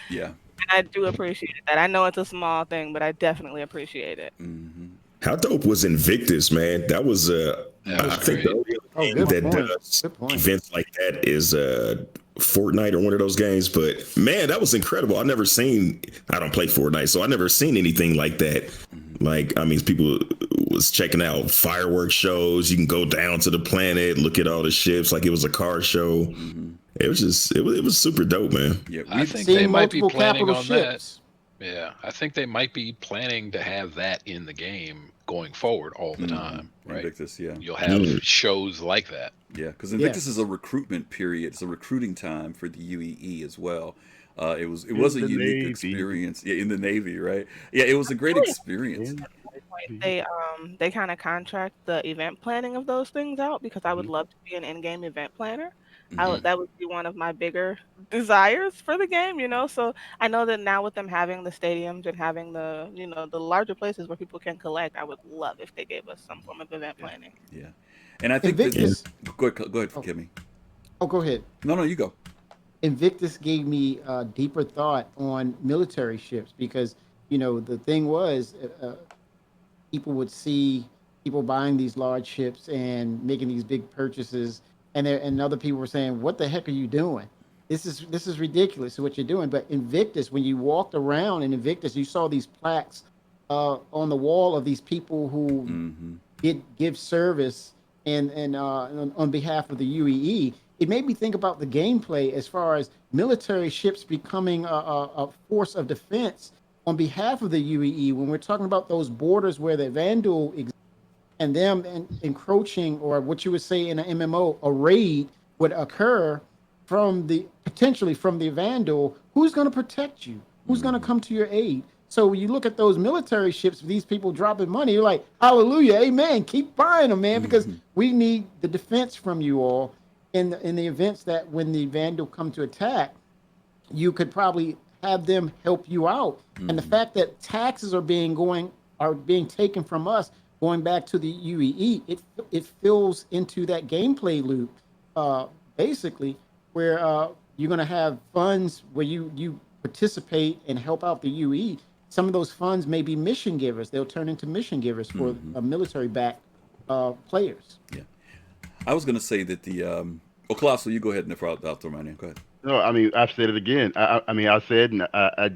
Speaker 1: Yeah.
Speaker 5: And I do appreciate that. I know it's a small thing, but I definitely appreciate it.
Speaker 4: How dope was Invictus, man? That was I think the only that does events like that is Fortnite or one of those games. But man, that was incredible. I don't play Fortnite, so I never seen anything like that. Like, I mean, people was checking out fireworks shows. You can go down to the planet, look at all the ships like it was a car show. It was just, it was super dope, man.
Speaker 1: Yeah,
Speaker 7: I think they might be planning on that. Yeah, I think they might be planning to have that in the game going forward all the time, right?
Speaker 1: Invictus, yeah.
Speaker 7: You'll have shows like that.
Speaker 1: Yeah, because Invictus is a recruitment period. It's a recruiting time for the UEE as well. It was a unique experience. Yeah, in the Navy, right? Yeah, it was a great experience.
Speaker 5: They kind of contract the event planning of those things out, because I would love to be an in-game event planner. That would be one of my bigger desires for the game, So I know that now with them having the stadiums and having the, the larger places where people can collect, I would love if they gave us some form of event planning.
Speaker 1: Yeah, and I think
Speaker 6: Invictus.
Speaker 1: Go ahead, Kimmy.
Speaker 6: Oh, go ahead.
Speaker 1: No, you go.
Speaker 6: Invictus gave me deeper thought on military ships, because the thing was, people would see people buying these large ships and making these big purchases, and other people were saying, "What the heck are you doing? This is ridiculous. What you're doing." But Invictus, when you walked around in Invictus, you saw these plaques on the wall of these people who give service and on behalf of the UEE. It made me think about the gameplay as far as military ships becoming a force of defense on behalf of the UEE. When we're talking about those borders where the Vandal exists, and them encroaching, or what you would say in an MMO, a raid would occur potentially from the Vandal. Who's going to protect you? Who's going to come to your aid? So when you look at those military ships, these people dropping money, you're like, hallelujah, amen, keep buying them, man, because we need the defense from you all in the events that when the Vandal come to attack, you could probably have them help you out. And the fact that taxes are being taken from us, going back to the UEE, it fills into that gameplay loop, basically, where you're going to have funds where you participate and help out the UEE. Some of those funds may be mission givers. They'll turn into mission givers for military-backed players.
Speaker 1: Yeah. I was going to say that Kelosal, you go ahead, and I'll throw my name. Go ahead.
Speaker 3: No, I mean, I've said it again. I said, and I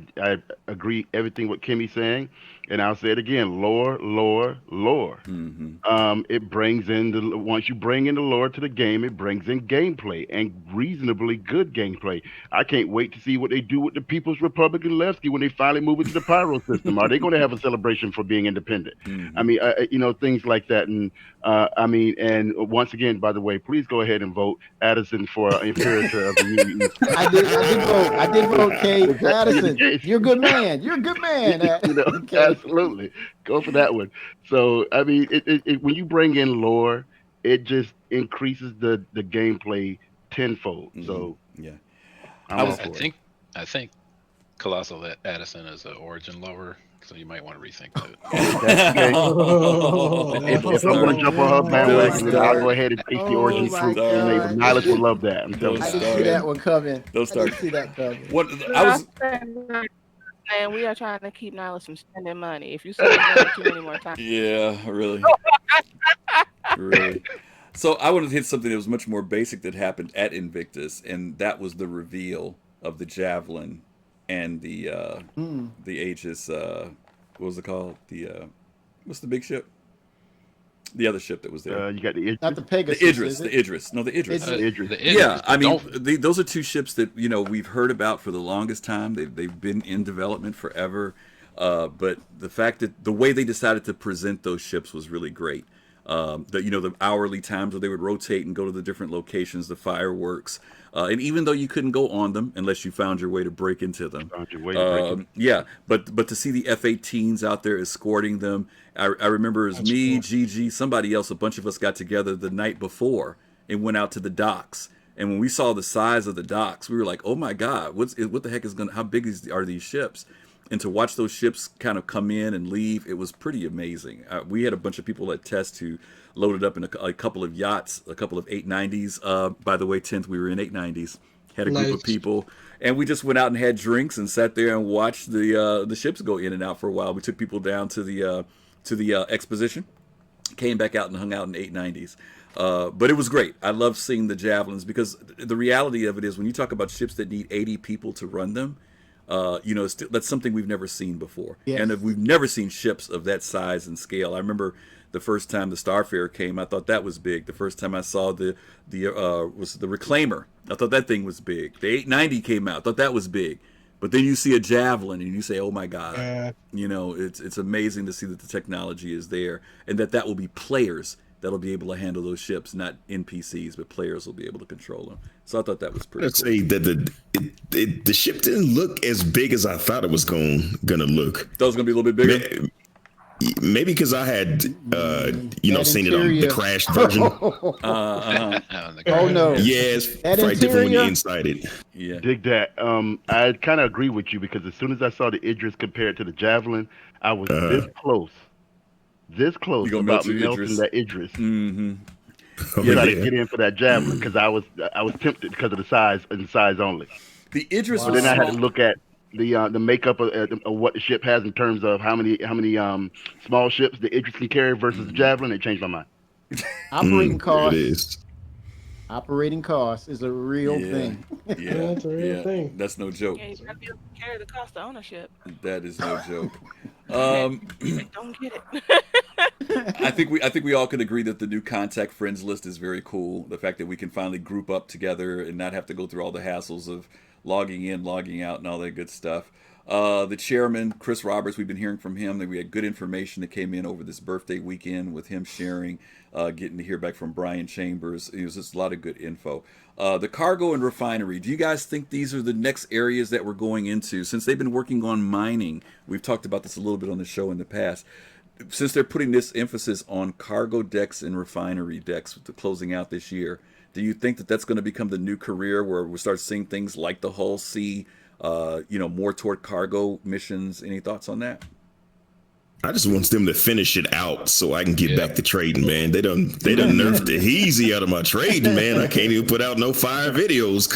Speaker 3: agree everything what Kimmy's saying, and I'll say it again: lore. It brings in once you bring in the lore to the game, it brings in gameplay, and reasonably good gameplay. I can't wait to see what they do with the People's Republic of Levski when they finally move into the Pyro system. Are they going to have a celebration for being independent? I mean, things like that, and and once again, by the way, please go ahead and vote Addison for Imperator of the UEE.
Speaker 6: I did vote, Kay. Addison, you're a good man. You're a good man.
Speaker 3: Absolutely. Go for that one. So, I mean, when you bring in lore, it just increases the gameplay tenfold. So,
Speaker 1: yeah.
Speaker 3: I
Speaker 7: think Kelosal Addison is an Origin lover, so you might want to rethink that.
Speaker 3: If I'm going to jump on her bandwagon, then I'll go ahead and take the Origin fruit. And Nihilus will love that. I'm telling you.
Speaker 6: I didn't see that one coming.
Speaker 1: Don't start.
Speaker 6: I didn't see that coming.
Speaker 5: And we are trying to keep Nihilus from spending money. If you say it too many more times.
Speaker 1: Yeah, really. Really. So I wanted to hit something that was much more basic that happened at Invictus, and that was the reveal of the Javelin and the Aegis. What was it called? What's the big ship? The other ship that was there.
Speaker 3: You got the Idris.
Speaker 6: Not the Pegasus.
Speaker 1: The Idris. The Idris. No, the Idris.
Speaker 3: The Idris.
Speaker 1: Yeah, I mean, those are two ships that we've heard about for the longest time. They've been in development forever, but the fact that the way they decided to present those ships was really great. The hourly times where they would rotate and go to the different locations, the fireworks, and even though you couldn't go on them unless you found your way to break into them. Yeah, but to see the F-18s out there escorting them, I remember it was me, GG, somebody else, a bunch of us got together the night before and went out to the docks. And when we saw the size of the docks, we were like, "Oh my God, what the heck how big are these ships?" And to watch those ships kind of come in and leave, it was pretty amazing. We had a bunch of people at Test who loaded up in a couple of yachts, a couple of 890s. By the way, 10th, we were in 890s. Had a group of people, and we just went out and had drinks and sat there and watched the ships go in and out for a while. We took people down to the exposition, came back out and hung out in 890s. But it was great. I love seeing the javelins because the reality of it is when you talk about ships that need 80 people to run them, that's something we've never seen before. Yes. And we've never seen ships of that size and scale. I remember the first time the Starfarer came, I thought that was big. The first time I saw the Reclaimer, I thought that thing was big. The 890 came out, I thought that was big. But then you see a Javelin and you say, oh my God, it's amazing to see that the technology is there and that will be players that'll be able to handle those ships, not NPCs, but players will be able to control them. So I thought that was pretty cool.
Speaker 4: I'd say that the ship didn't look as big as I thought it was gonna look.
Speaker 1: Thought it was gonna be a little bit bigger?
Speaker 4: Maybe because I had, seen it on the crashed version.
Speaker 6: Oh no!
Speaker 4: Yeah, it's very different when you're inside it.
Speaker 1: Yeah,
Speaker 3: dig that. I kind of agree with you because as soon as I saw the Idris compared to the Javelin, I was this close about melting that Idris.
Speaker 1: Mm-hmm.
Speaker 3: Try to get in for that Javelin because I was tempted because of the size and size only.
Speaker 1: The Idris,
Speaker 3: but then I had to look at the makeup of what the ship has in terms of how many small ships the Idris can carry versus the Javelin. It changed my mind.
Speaker 6: Operating costs is a real thing.
Speaker 1: Yeah,
Speaker 8: that's a real thing.
Speaker 1: That's no joke.
Speaker 5: Yeah, you gotta be able to carry the cost of ownership.
Speaker 1: That is no joke.
Speaker 5: Don't get it.
Speaker 1: I think we all can agree that the new contact friends list is very cool. The fact that we can finally group up together and not have to go through all the hassles of logging in, logging out, and all that good stuff. The chairman, Chris Roberts, we've been hearing from him that we had good information that came in over this birthday weekend with him sharing, getting to hear back from Brian Chambers. It was just a lot of good info. The cargo and refinery, do you guys think these are the next areas that we're going into? Since they've been working on mining, we've talked about this a little bit on the show in the past. Since they're putting this emphasis on cargo decks and refinery decks with the closing out this year, do you think that that's going to become the new career where we'll start seeing things like the Hull C, more toward cargo missions? Any thoughts on that?
Speaker 4: I just want them to finish it out so I can get back to trading, man. They done nerfed the easy out of my trading, man. I can't even put out no fire videos.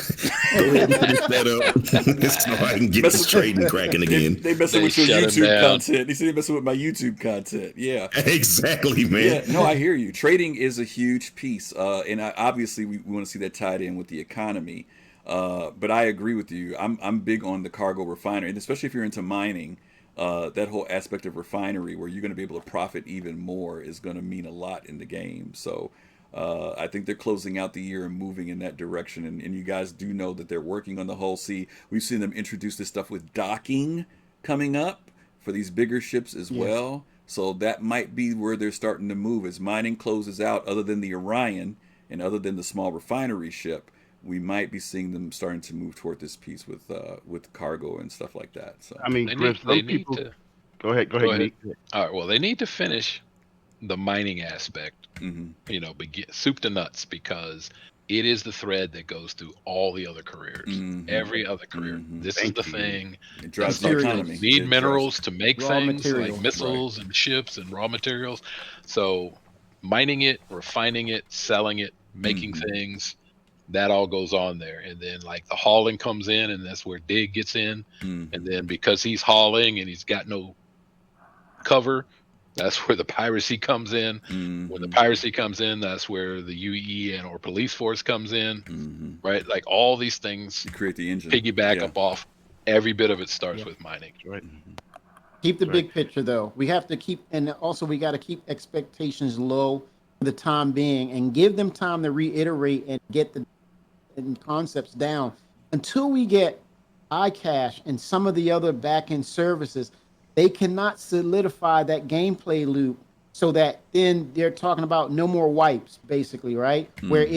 Speaker 4: Go ahead and finish that up so I can get this trading cracking again.
Speaker 1: They messing with your YouTube content. They say they messing with my YouTube content. Yeah,
Speaker 4: exactly, man.
Speaker 1: Yeah, no, I hear you. Trading is a huge piece, and obviously we want to see that tied in with the economy. But I agree with you. I'm big on the cargo refinery, and especially if you're into mining. That whole aspect of refinery where you're going to be able to profit even more is going to mean a lot in the game. So I think they're closing out the year and moving in that direction. And you guys do know that they're working on the Hull C. We've seen them introduce this stuff with docking coming up for these bigger ships as well. So that might be where they're starting to move as mining closes out, other than the Orion and other than the small refinery ship. We might be seeing them starting to move toward this piece with cargo and stuff like that. So
Speaker 3: I mean, Go ahead.
Speaker 7: All right. Well, they need to finish the mining aspect. Soup to nuts, because it is the thread that goes through all the other careers. Every other career. This is the thing.
Speaker 1: It drives the economy.
Speaker 7: Need minerals to make things like missiles and ships and raw materials. So mining it, refining it, selling it, making things. That all goes on there. And then like the hauling comes in, and that's where Dig gets in. And then because he's hauling and he's got no cover, that's where the piracy comes in. When the piracy comes in, that's where the UE or police force comes in. Right? Like all these things
Speaker 1: you create the engine.
Speaker 7: Piggyback up off. Every bit of it starts with mining.
Speaker 3: Right.
Speaker 6: Keep the big picture, though. We have to keep, and also we got to keep expectations low for the time being, and give them time to reiterate and get the concepts down until we get iCache and some of the other back-end services. They cannot solidify that gameplay loop so that then they're talking about no more wipes, basically, right? Where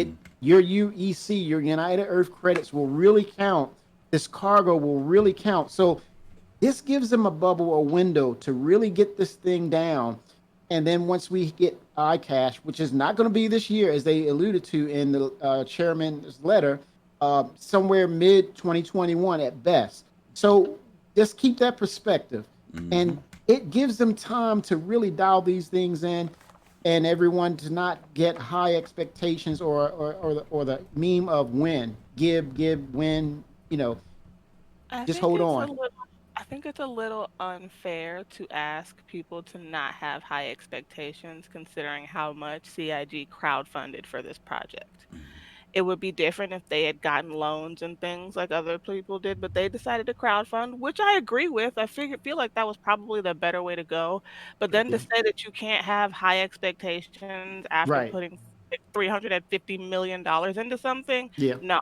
Speaker 6: your UEC, your United Earth credits will really count. This cargo will really count. So this gives them a bubble, a window to really get this thing down. And then once we get iCache, which is not going to be this year, as they alluded to in the chairman's letter, somewhere mid-2021 at best. So just keep that perspective. And it gives them time to really dial these things in, and everyone to not get high expectations or the meme of win, give, win, just hold on.
Speaker 5: I think it's a little unfair to ask people to not have high expectations considering how much CIG crowdfunded for this project. It would be different if they had gotten loans and things like other people did, but they decided to crowdfund, which I agree with. I feel like that was probably the better way to go. But then to say that you can't have high expectations after putting $350 million into something, no.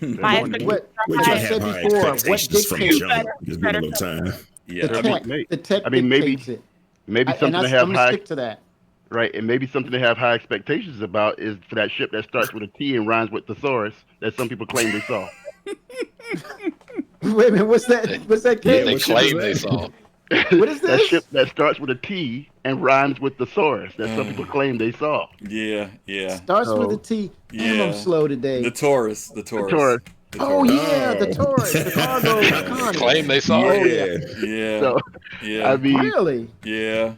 Speaker 5: My
Speaker 4: what I said before, expectations from jump. Just give a little time.
Speaker 6: Yeah, the tech
Speaker 3: I mean, maybe something to have high.
Speaker 6: Stick to that.
Speaker 3: Right, and maybe something to have high expectations about is for that ship that starts with a T and rhymes with thesaurus that some people claim they saw.
Speaker 6: Wait a minute, what's that?
Speaker 7: They claim they saw.
Speaker 6: What is this?
Speaker 3: That ship that starts with a T and rhymes with thesaurus that some people claim they saw.
Speaker 1: Yeah.
Speaker 6: Starts with a T. Damn, I'm slow today.
Speaker 1: The Taurus.
Speaker 6: Oh yeah, the Taurus. The cargo.
Speaker 7: Claim they saw.
Speaker 1: Yeah.
Speaker 3: So, I mean,
Speaker 6: really?
Speaker 1: Yeah.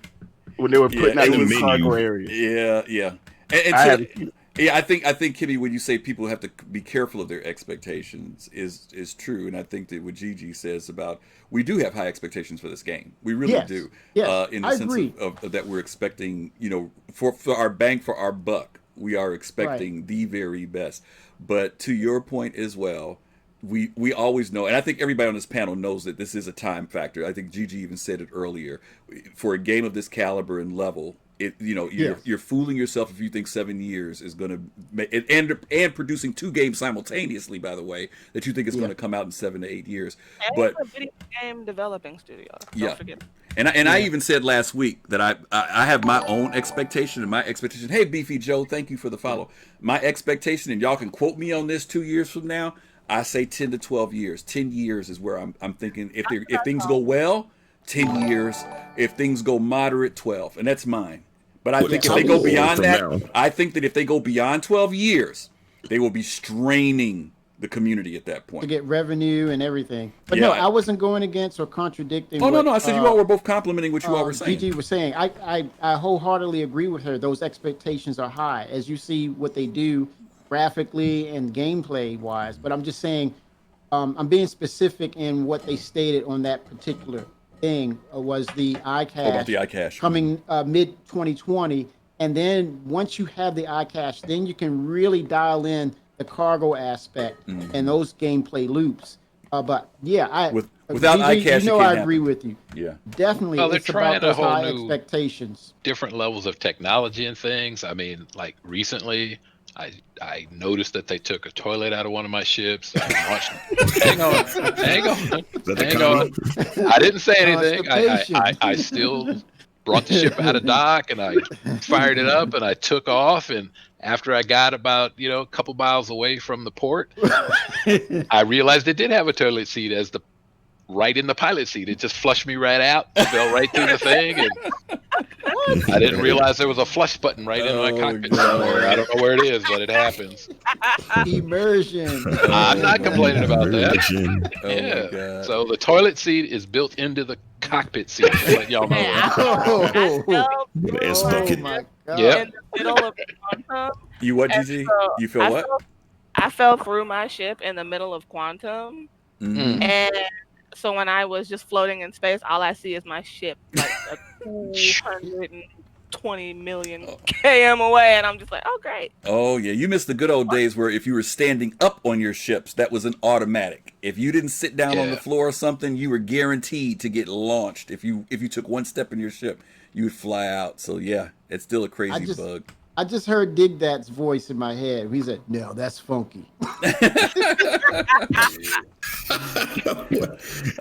Speaker 3: When they were putting out the cargo area.
Speaker 1: Yeah. I think Kimmy, when you say people have to be careful of their expectations is true, and I think that what Gigi says about we do have high expectations for this game. We really do.
Speaker 6: Yes,
Speaker 1: in the sense of that we're expecting, for our bang for our buck, we are expecting the very best. But to your point as well, we always know, and I think everybody on this panel knows that this is a time factor. I think Gigi even said it earlier. For a game of this caliber and level, you're fooling yourself if you think 7 years is going to and producing 2 games simultaneously, by the way, that you think is going to come out in 7 to 8 years.
Speaker 5: But a video game developing studio. Don't forget.
Speaker 1: And I even said last week that I have my own expectation, and my expectation. Hey, Beefy Joe, thank you for the follow. My expectation, and y'all can quote me on this 2 years from now. I say 10 to 12 years. 10 years is where I'm thinking. If things go well, 10 years. If things go moderate, 12, and that's mine. But I think if they go beyond that, I think that if they go beyond 12 years, they will be straining the community at that point
Speaker 6: to get revenue and everything. But no, I wasn't going against or contradicting.
Speaker 1: No. I said you all were both complimenting what you all were saying.
Speaker 6: Gigi was saying. I wholeheartedly agree with her. Those expectations are high as you see what they do graphically and gameplay wise. But I'm just saying, I'm being specific in what they stated on that particular thing was the iCache coming mid 2020, and then once you have the iCache, then you can really dial in the cargo aspect and those gameplay loops. But yeah,
Speaker 1: without iCache,
Speaker 6: I agree with you.
Speaker 1: Yeah,
Speaker 6: definitely.
Speaker 7: Well, they're
Speaker 6: it's
Speaker 7: trying
Speaker 6: about those
Speaker 7: a whole
Speaker 6: high
Speaker 7: new
Speaker 6: expectations,
Speaker 7: different levels of technology and things. I mean, like recently, I noticed that they took a toilet out of one of my ships. Hang on. I didn't say anything. I still brought the ship out of dock, and I fired it up, and I took off. And after I got about a couple miles away from the port, I realized it did have a toilet seat right in the pilot seat. It just flushed me right out, fell right through the thing, and I didn't realize there was a flush button right in my cockpit somewhere. I don't know where it is, but it happens.
Speaker 6: Immersion.
Speaker 7: I'm not complaining about that.
Speaker 1: Yeah.
Speaker 7: So the toilet seat is built into the cockpit seat. Just let y'all know.
Speaker 6: My God.
Speaker 5: In the middle of Quantum.
Speaker 1: You what, Gigi? You feel what?
Speaker 5: I fell through my ship in the middle of Quantum, and so when I was just floating in space, all I see is my ship, like a 220 20 million km away, and I'm just like, oh great.
Speaker 1: Oh yeah, you missed the good old days where if you were standing up on your ships, that was an automatic. If you didn't sit down on the floor or something, you were guaranteed to get launched. If you took one step in your ship, you would fly out. So yeah, it's still a crazy bug.
Speaker 6: I just heard Dig Dat's voice in my head. He said, "No, that's funky."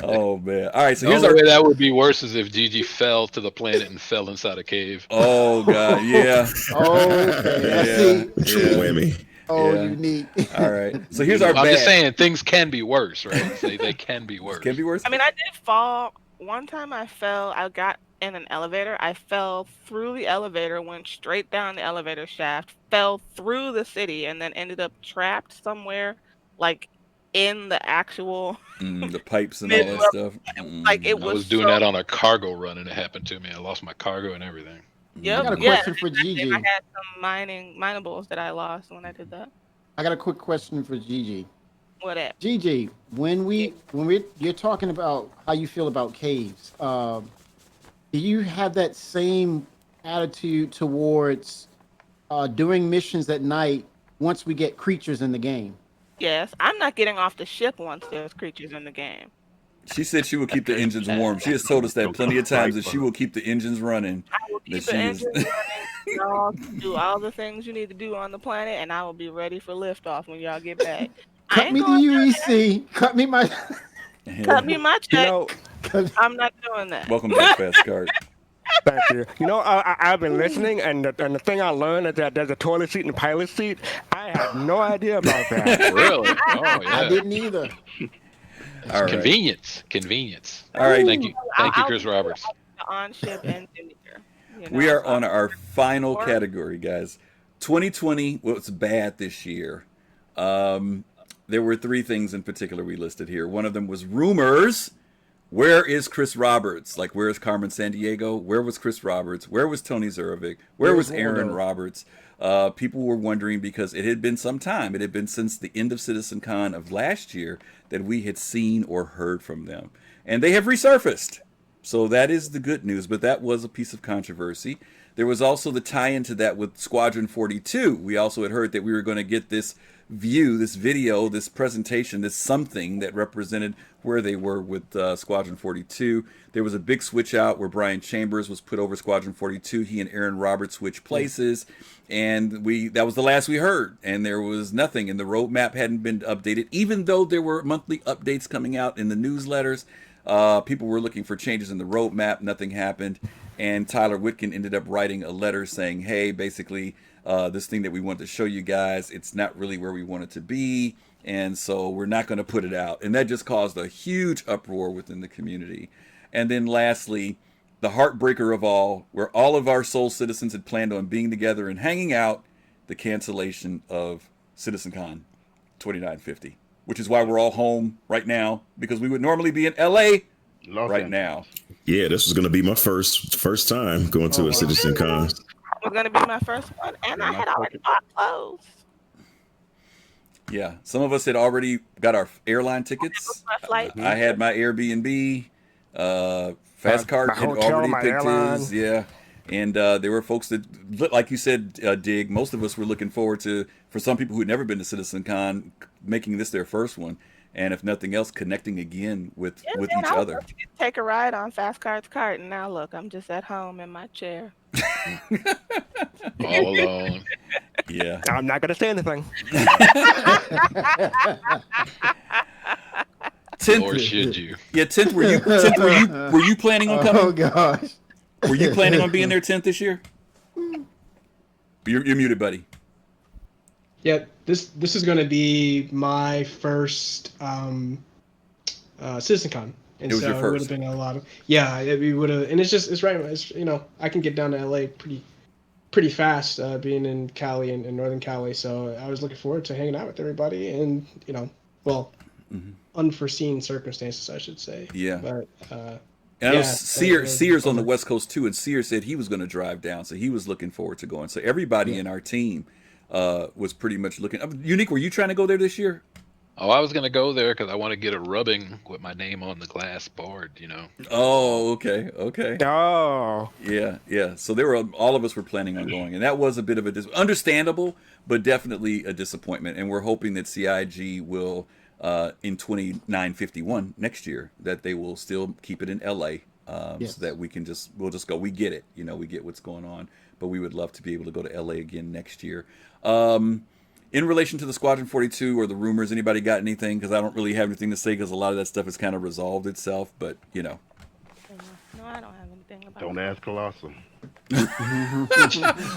Speaker 1: Oh man! All right, so
Speaker 7: the
Speaker 1: here's
Speaker 7: only way that would be worse is if Gigi fell to the planet and fell inside a cave.
Speaker 1: Oh god, yeah.
Speaker 6: Okay,
Speaker 4: Triple whammy.
Speaker 6: Oh, unique.
Speaker 1: All right, so here's our.
Speaker 7: I'm just saying things can be worse, right? They can be worse.
Speaker 1: Can be worse.
Speaker 5: I mean, I did fall one time. I fell. I got in an elevator. I fell through the elevator, went straight down the elevator shaft, fell through the city, and then ended up trapped somewhere, like in the actual
Speaker 1: the pipes and all that stuff.
Speaker 5: Like it was.
Speaker 7: I was doing that on a cargo run, and it happened to me. I lost my cargo and everything.
Speaker 5: Yep.
Speaker 6: I got a question for Gigi.
Speaker 5: I had some minables that I lost when I did that.
Speaker 6: I got a quick question for Gigi.
Speaker 5: What up?
Speaker 6: Gigi, you're talking about how you feel about caves. Do you have that same attitude towards doing missions at night once we get creatures in the game?
Speaker 5: Yes, I'm not getting off the ship once there's creatures in the game.
Speaker 1: She said she will keep the engines warm. She has told us that plenty of times that she will keep the engines running.
Speaker 5: I will keep the engines running. Y'all do all the things you need to do on the planet, and I will be ready for liftoff when y'all get back.
Speaker 6: Cut me the UEC. Cut me my
Speaker 5: check. I'm not doing that.
Speaker 1: Welcome back, fastcart.
Speaker 2: Thank you. I've been listening, and the thing I learned is that there's a toilet seat and a pilot seat. I had no idea about that.
Speaker 7: Really? Oh, yeah.
Speaker 6: I didn't either.
Speaker 1: All right.
Speaker 7: Convenience.
Speaker 1: All right.
Speaker 7: Thank you, Chris Roberts.
Speaker 5: On ship engineer.
Speaker 1: We are on our final category, guys. 2020 was bad this year. There were three things in particular we listed here. One of them was rumors. Where is Chris Roberts? Like, where is Carmen Sandiego? Where was Chris Roberts? Where was Tony Zurovic? Where was Aaron Roberts? People were wondering because it had been some time. It had been since the end of CitizenCon of last year that we had seen or heard from them. And they have resurfaced. So that is the good news, but that was a piece of controversy. There was also the tie-in to that with Squadron 42. We also had heard that we were going to get this view, this video, this presentation, this something that represented where they were with Squadron 42. There was a big switch out where Brian Chambers was put over Squadron 42. He and Aaron Roberts switched places, and that was the last we heard. And there was nothing, and the roadmap hadn't been updated, even though there were monthly updates coming out in the newsletters. People were looking for changes in the roadmap. Nothing happened. And Tyler Whitkin ended up writing a letter saying, hey, basically, this thing that we want to show you guys, it's not really where we want it to be. And so we're not going to put it out. And that just caused a huge uproar within the community. And then lastly, the heartbreaker of all, where all of our Soul citizens had planned on being together and hanging out, the cancellation of CitizenCon 2950. Which is why we're all home right now, because we would normally be in LA right now.
Speaker 4: Yeah, this was going to be my first time going to a CitizenCon.
Speaker 5: It was going to be my first one, and I had already bought clothes.
Speaker 1: Yeah, some of us had already got our airline tickets. I had my Airbnb. Fastcart had already picked his. Yeah. And there were folks that, like you said, Dig, most of us were looking forward to, for some people who'd never been to CitizenCon, making this their first one. And if nothing else, connecting again with each other.
Speaker 5: Take a ride on Fastcart's cart, and now look, I'm just at home in my chair.
Speaker 7: All alone.
Speaker 2: Yeah. I'm not going to say anything.
Speaker 7: Or should you?
Speaker 1: Yeah, Tenth, were you planning on coming?
Speaker 6: Oh, gosh.
Speaker 1: Were you planning on being there 10th this year? You're muted, buddy.
Speaker 8: Yeah, this is going to be my first CitizenCon, and
Speaker 1: it was
Speaker 8: so
Speaker 1: your first.
Speaker 8: It would have been a lot of we would have, and it's right. It's I can get down to LA pretty fast, being in Cali and Northern Cali, so I was looking forward to hanging out with everybody, and unforeseen circumstances, I should say.
Speaker 1: Yeah.
Speaker 8: But
Speaker 1: and I know Sears on the West Coast too, and Sears said he was going to drive down, so he was looking forward to going. So everybody in our team was pretty much looking. Younique, were you trying to go there this year?
Speaker 7: Oh, I was gonna go there because I want to get a rubbing with my name on the glass board.
Speaker 1: Oh, okay.
Speaker 2: Oh.
Speaker 1: Yeah. So all of us were planning on going, and that was a bit of understandable, but definitely a disappointment. And we're hoping that CIG will, in 2951 next year, that they will still keep it in LA,
Speaker 6: Yes.
Speaker 1: so that we'll just go. We get it, we get what's going on, but we would love to be able to go to LA again next year. In relation to the Squadron 42 or the rumors, anybody got anything? Because I don't really have anything to say because a lot of that stuff has kind of resolved itself. But
Speaker 5: No, I don't have anything about
Speaker 3: Don't ask Kelosal.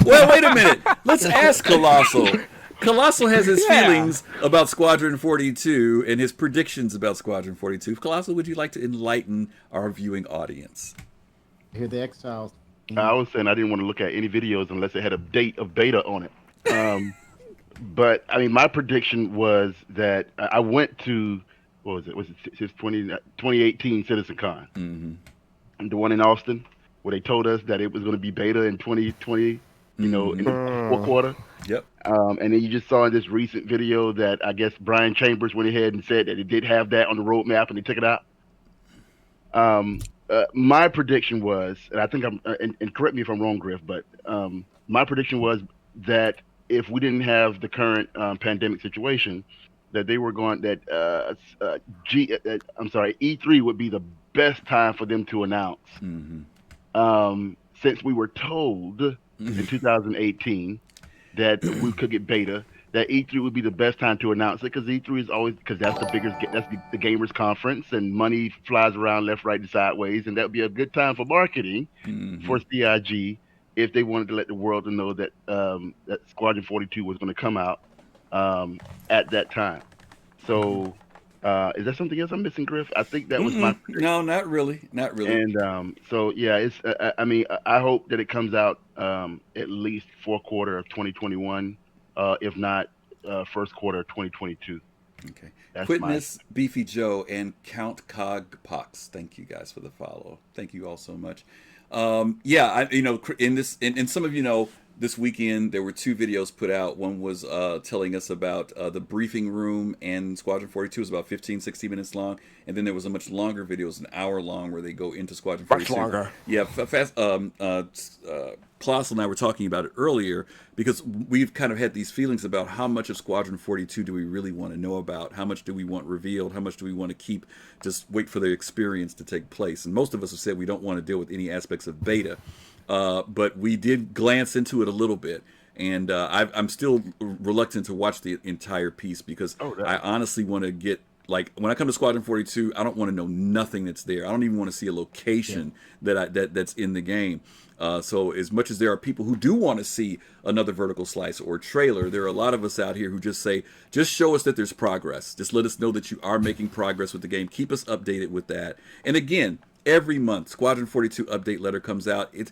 Speaker 1: well, wait a minute. Let's ask Kelosal. Kelosal has his feelings about Squadron 42 and his predictions about Squadron 42. Kelosal, would you like to enlighten our viewing audience?
Speaker 6: Here the Exiles.
Speaker 3: I was saying I didn't want to look at any videos unless it had a date of beta on it. But I mean, my prediction was that I went to, what was it? Was it 2018 CitizenCon? Mm-hmm. The one in Austin, where they told us that it was going to be beta in 2020, in the fourth quarter.
Speaker 1: Yep.
Speaker 3: And then you just saw in this recent video that I guess Brian Chambers went ahead and said that it did have that on the roadmap and they took it out. My prediction was, and I think and correct me if I'm wrong, Griff, but my prediction was that if we didn't have the current pandemic situation, that they were going E3 would be the best time for them to announce. Mm-hmm. Since we were told in 2018 that we could get beta, that E3 would be the best time to announce it, because E3 is always, because that's the biggest, that's the gamers conference, and money flies around left, right, and sideways, and that would be a good time for marketing for CIG if they wanted to let the world know that that Squadron 42 was going to come out at that time. So is there something else I'm missing, Griff? I think that was my prediction.
Speaker 1: No, not really.
Speaker 3: And so yeah, it's I mean, I hope that it comes out at least fourth quarter of 2021, if not first quarter of 2022.
Speaker 1: Okay. Quitness, Beefy Joe, and Count Cogpox. Thank you guys for the follow. Thank you all so much. In some of this weekend there were two videos put out. One was telling us about the briefing room, and Squadron 42 is about 15-16 minutes long, and then there was a much longer video, it's an hour long, where they go into Squadron 42.
Speaker 2: Much longer.
Speaker 1: Yeah, Kelosal and I were talking about it earlier, because we've kind of had these feelings about how much of Squadron 42 do we really want to know about, how much do we want revealed, how much do we want to keep, just wait for the experience to take place. And most of us have said we don't want to deal with any aspects of beta, but we did glance into it a little bit, and I'm still reluctant to watch the entire piece, because I honestly want to get, like, when I come to Squadron 42, I don't want to know nothing that's there. I don't even want to see a location that's in the game. So as much as there are people who do want to see another vertical slice or trailer, there are a lot of us out here who just say, just show us that there's progress. Just let us know that you are making progress with the game. Keep us updated with that. And again, every month, Squadron 42 update letter comes out. It's,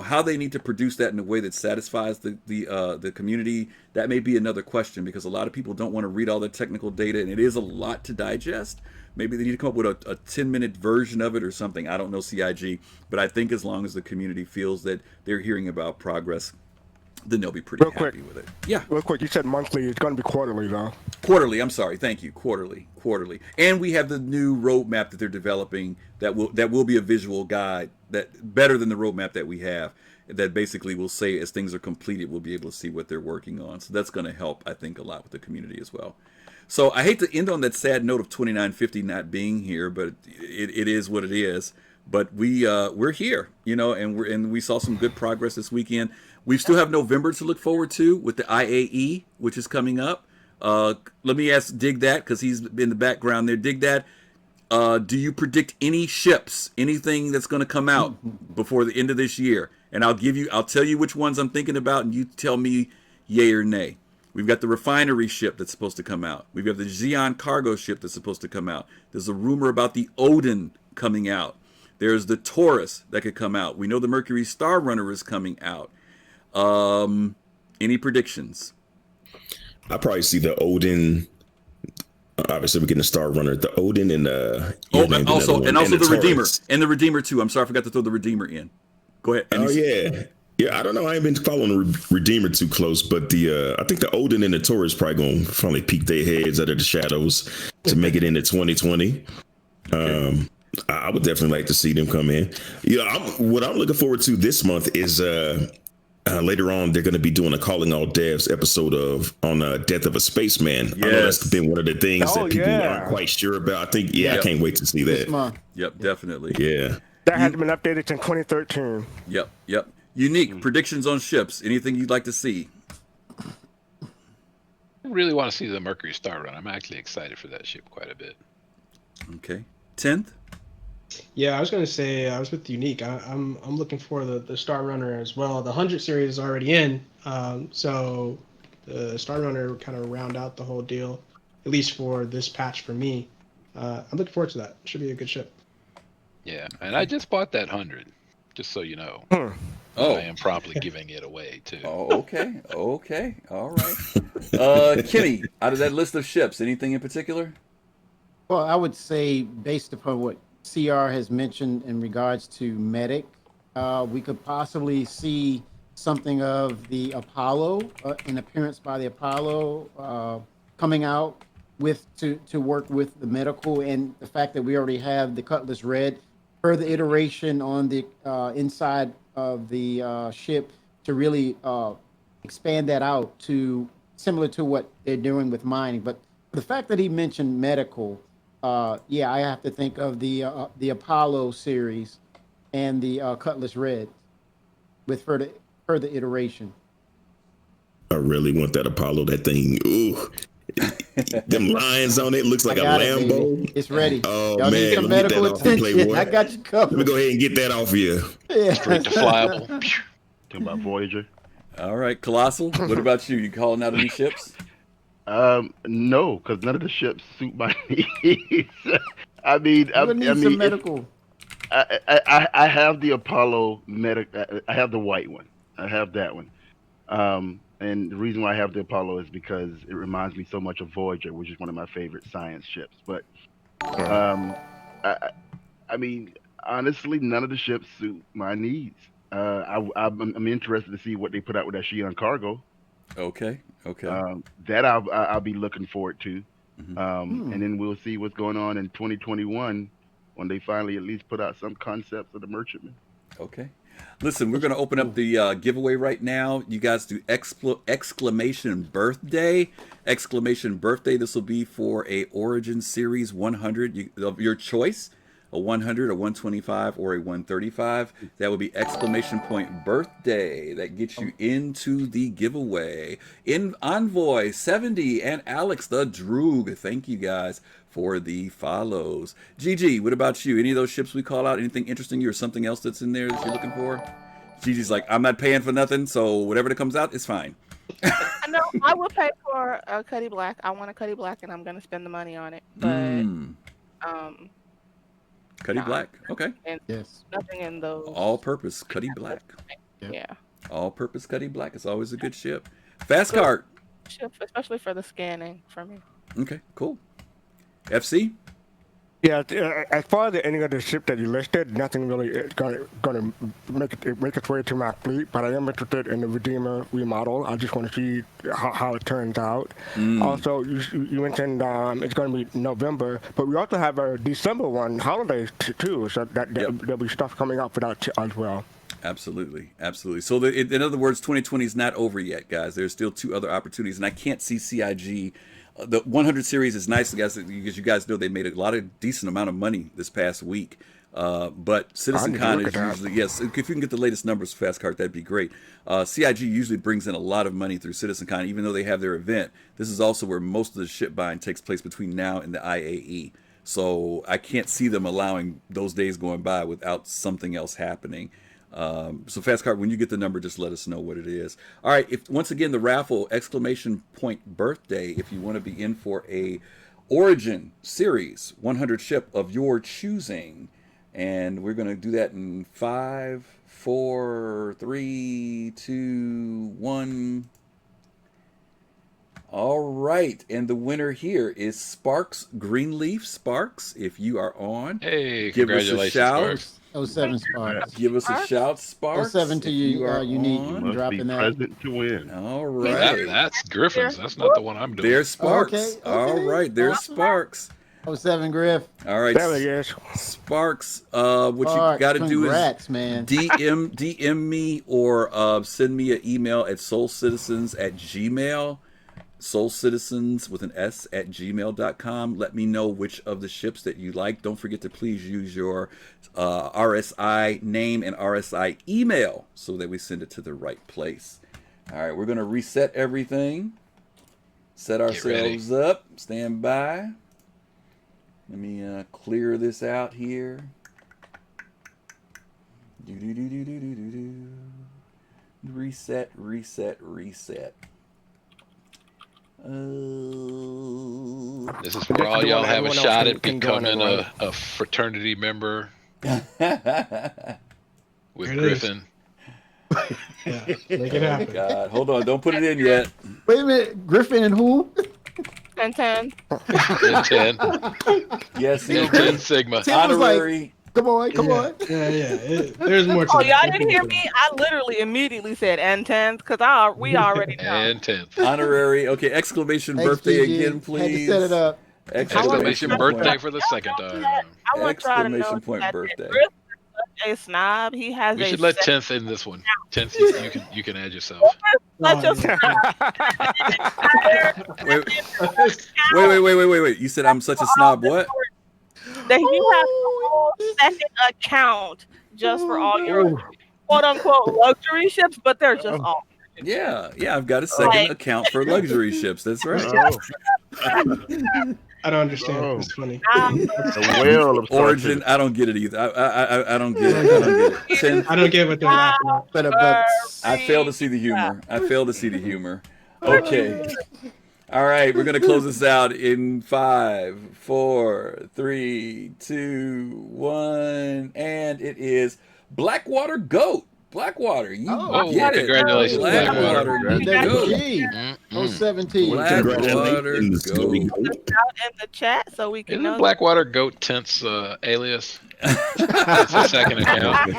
Speaker 1: how they need to produce that in a way that satisfies the community. That may be another question, because a lot of people don't want to read all the technical data, and it is a lot to digest. Maybe they need to come up with a 10-minute version of it or something. I don't know, CIG, but I think as long as the community feels that they're hearing about progress, then they'll be pretty happy with it. Yeah.
Speaker 2: Real quick, you said monthly. It's going to be quarterly, though.
Speaker 1: Quarterly. I'm sorry. Thank you. Quarterly. And we have the new roadmap that they're developing that will be a visual guide that better than the roadmap that we have. That basically will say, as things are completed, we'll be able to see what they're working on. So that's going to help, I think, a lot with the community as well. So I hate to end on that sad note of 2950 not being here, but it is what it is. But we're here, and we saw some good progress this weekend. We still have November to look forward to with the IAE, which is coming up. Let me ask Dig That, because he's in the background there. Dig That, do you predict any ships, anything that's going to come out before the end of this year? And I'll tell you which ones I'm thinking about, and you tell me yay or nay. We've got the refinery ship that's supposed to come out. We've got the Xeon cargo ship that's supposed to come out. There's a rumor about the Odin coming out. There's the Taurus that could come out. We know the Mercury Star Runner is coming out. Any predictions?
Speaker 4: I probably see the Odin. Obviously, we're getting a Star Runner. The Odin and
Speaker 1: also the Redeemer, and the Redeemer too. I'm sorry, I forgot to throw the Redeemer in. Go ahead.
Speaker 4: Yeah. Yeah, I don't know. I ain't been following Redeemer too close, but I think the Odin and the Taurus probably gonna finally peek their heads out of the shadows to make it into 2020. I would definitely like to see them come in. What I'm looking forward to this month is later on they're going to be doing a Calling All Devs episode on Death of a Spaceman.
Speaker 1: Yes.
Speaker 4: I know that's been one of the things that people
Speaker 2: yeah.
Speaker 4: aren't quite sure about. I think, I can't wait to see that.
Speaker 6: This month.
Speaker 1: Yep, definitely.
Speaker 4: Yeah.
Speaker 2: That hasn't been updated since 2013.
Speaker 1: Yep. Younique, predictions on ships. Anything you'd like to see?
Speaker 7: I really want to see the Mercury Star Run. I'm actually excited for that ship quite a bit.
Speaker 1: Okay. 10th?
Speaker 8: Yeah, I was gonna say I was with Younique. I'm looking for the Star Runner as well. The 100 series is already in, so the Star Runner kind of round out the whole deal, at least for this patch for me. I'm looking forward to that. Should be a good ship.
Speaker 7: Yeah, and I just bought that 100, just so you know.
Speaker 1: Oh,
Speaker 7: I am promptly giving it away too.
Speaker 1: Oh, okay. All right. Kenny, out of that list of ships, anything in particular?
Speaker 6: Well, I would say based upon what CR has mentioned in regards to Medic, we could possibly see something of the Apollo, an appearance by the Apollo coming out to work with the medical, and the fact that we already have the Cutlass Red, further iteration on the inside of the ship to really expand that out to similar to what they're doing with mining. But the fact that he mentioned medical, I have to think of the Apollo series and the Cutlass Red with further iteration.
Speaker 4: I really want that Apollo. That thing, ooh. Them lines on it looks like a Lambo.
Speaker 6: It's ready.
Speaker 4: Oh,
Speaker 6: Y'all
Speaker 4: man,
Speaker 6: need some medical attention. I got you covered.
Speaker 4: Let me go ahead and get that off you.
Speaker 6: Yeah.
Speaker 7: Straight to flyable.
Speaker 3: Talking about Voyager.
Speaker 1: All right, Kelosal, what about you? You calling out any ships?
Speaker 3: No, because none of the ships suit my needs. I mean,
Speaker 6: some medical.
Speaker 3: I have the Apollo medic. I have the white one. I have that one. And the reason why I have the Apollo is because it reminds me so much of Voyager, which is one of my favorite science ships. But I mean, honestly, none of the ships suit my needs. I'm interested to see what they put out with that Xi'an cargo.
Speaker 1: Okay.
Speaker 3: That I'll be looking forward to. And then we'll see what's going on in 2021 when they finally at least put out some concepts of the merchantman.
Speaker 1: Okay. Listen, we're going to open up the giveaway right now. You guys do exclamation birthday. Exclamation birthday. This will be for a Origin Series 100 of your choice. A 100, a 125, or a 135. That would be exclamation point birthday. That gets you into the giveaway. In Envoy 70 and Alex the Droog. Thank you guys for the follows. GG, what about you? Any of those ships we call out? Anything interesting you or something else that's in there that you're looking for? GG's like, I'm not paying for nothing, so whatever that comes out, it's fine.
Speaker 5: No, I will pay for a Cuddy Black. I want a Cuddy Black, and I'm going to spend the money on it. But
Speaker 1: Cuddy Black, okay.
Speaker 5: And
Speaker 6: yes.
Speaker 5: Nothing in those.
Speaker 1: All-purpose Cuddy Black.
Speaker 6: Yep.
Speaker 5: Yeah.
Speaker 1: All-purpose Cuddy Black. It's always a good ship. fastcart.
Speaker 5: Ship, especially for the scanning for me.
Speaker 1: Okay, cool. FC?
Speaker 2: Yeah, as far as any of the ship that you listed, nothing really is gonna make its way to my fleet. But I am interested in the Redeemer remodel. I just want to see how it turns out. Also, you mentioned it's going to be November, but we also have a December one, holidays too. So there'll be stuff coming up for that as well.
Speaker 1: Absolutely. So in other words, 2020 is not over yet, guys. There's still 2 other opportunities, and I can't see CIG. The 100 series is nice, guys, because you guys know they made a decent amount of money this past week. But CitizenCon is usually, yes, if you can get the latest numbers, fastcart, that'd be great. CIG usually brings in a lot of money through CitizenCon, even though they have their event. This is also where most of the ship buying takes place between now and the IAE. So I can't see them allowing those days going by without something else happening. So fastcart, when you get the number, just let us know what it is. All right, once again, the raffle, exclamation point birthday, if you want to be in for a Origin Series 100 ship of your choosing. And we're going to do that in 5, 4, 3, 2, 1. All right, and the winner here is Sparks Greenleaf. Sparks, if you are on,
Speaker 7: hey,
Speaker 1: give us a
Speaker 7: congratulations,
Speaker 1: shout.
Speaker 7: Sparks.
Speaker 6: 07 Sparks.
Speaker 1: Give us a shout, Sparks.
Speaker 6: 07 to you, Younique.
Speaker 3: You must
Speaker 6: Dropping
Speaker 3: be
Speaker 6: that.
Speaker 3: present to win.
Speaker 1: All right.
Speaker 7: That's Griffin's. That's not the one I'm doing.
Speaker 1: There's Sparks.
Speaker 6: Okay.
Speaker 1: All right. There's Sparks.
Speaker 6: 07 Griff.
Speaker 1: All right.
Speaker 2: There it is.
Speaker 1: Sparks. What you got to do is
Speaker 6: man.
Speaker 1: DM me or send me an email at soulcitizens@gmail. soulcitizens with an S at gmail.com. Let me know which of the ships that you like. Don't forget to please use your RSI name and RSI email so that we send it to the right place. All right, we're going to reset everything. Set ourselves up. Stand by. Let me clear this out here. Reset, reset, reset.
Speaker 7: This is where all y'all have a shot at becoming a fraternity member with Griffin.
Speaker 8: Yeah, make it happen.
Speaker 1: God, hold on, don't put it in yet.
Speaker 6: Wait a minute, Griffin and who?
Speaker 5: 10.
Speaker 7: And 10.
Speaker 1: Yes,
Speaker 7: And TenthSigma.
Speaker 1: honorary.
Speaker 6: Come on.
Speaker 8: Yeah. There's more to
Speaker 5: Oh,
Speaker 8: that.
Speaker 5: y'all didn't hear me? I literally immediately said N10 because we already know.
Speaker 7: And 10th.
Speaker 1: Honorary. Okay, exclamation birthday
Speaker 6: XGG.
Speaker 1: again, please.
Speaker 6: Had to set it up.
Speaker 7: Exclamation birthday for the second time.
Speaker 5: I want y'all to know
Speaker 1: Exclamation point
Speaker 5: that
Speaker 1: birthday.
Speaker 5: Griff is such a snob. He has
Speaker 7: We
Speaker 5: a
Speaker 7: should let 10th in this one. 10th, you can add yourself.
Speaker 5: such a snob.
Speaker 1: Wait. You said I'm such a snob. What?
Speaker 5: That you have a whole second account just for all your quote unquote luxury ships, but they're just all.
Speaker 1: Yeah, I've got a second account for luxury ships. That's right.
Speaker 8: I don't understand. It's funny.
Speaker 3: The whale of
Speaker 1: Origin, I don't get it either. I don't get it.
Speaker 8: I don't get what they're laughing at.
Speaker 1: I fail to see the humor. Okay. All right, we're gonna close this out in 5, 4, 3, 2, 1, and it is Blackwater Goat. Blackwater, you get it.
Speaker 7: Congratulations,
Speaker 1: Blackwater Goat.
Speaker 6: 017.
Speaker 1: Blackwater Goat.
Speaker 5: In the chat so we can
Speaker 7: Isn't
Speaker 5: know.
Speaker 7: Blackwater Goat 10th's alias? It's a second account.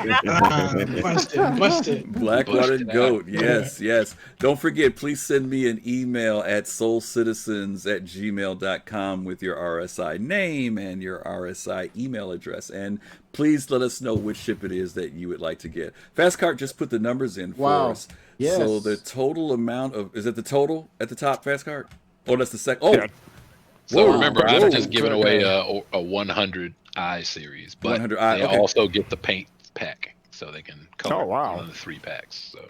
Speaker 8: Busted.
Speaker 1: Blackwater
Speaker 7: Busted
Speaker 1: Goat. Yes. Don't forget, please send me an email at soulcitizens@gmail.com with your RSI name and your RSI email address. And please let us know which ship it is that you would like to get. Fastcart just put the numbers in for us.
Speaker 6: Yes.
Speaker 1: So the total amount of, is it the total at the top, Fastcart? Oh, that's the second. Oh.
Speaker 2: Yeah.
Speaker 7: So
Speaker 1: Whoa.
Speaker 7: remember, I'm just giving away a 100i series, but
Speaker 1: 100i,
Speaker 7: they
Speaker 1: okay.
Speaker 7: also get the paint pack, so they can color
Speaker 2: wow.
Speaker 7: one of the 3 packs. So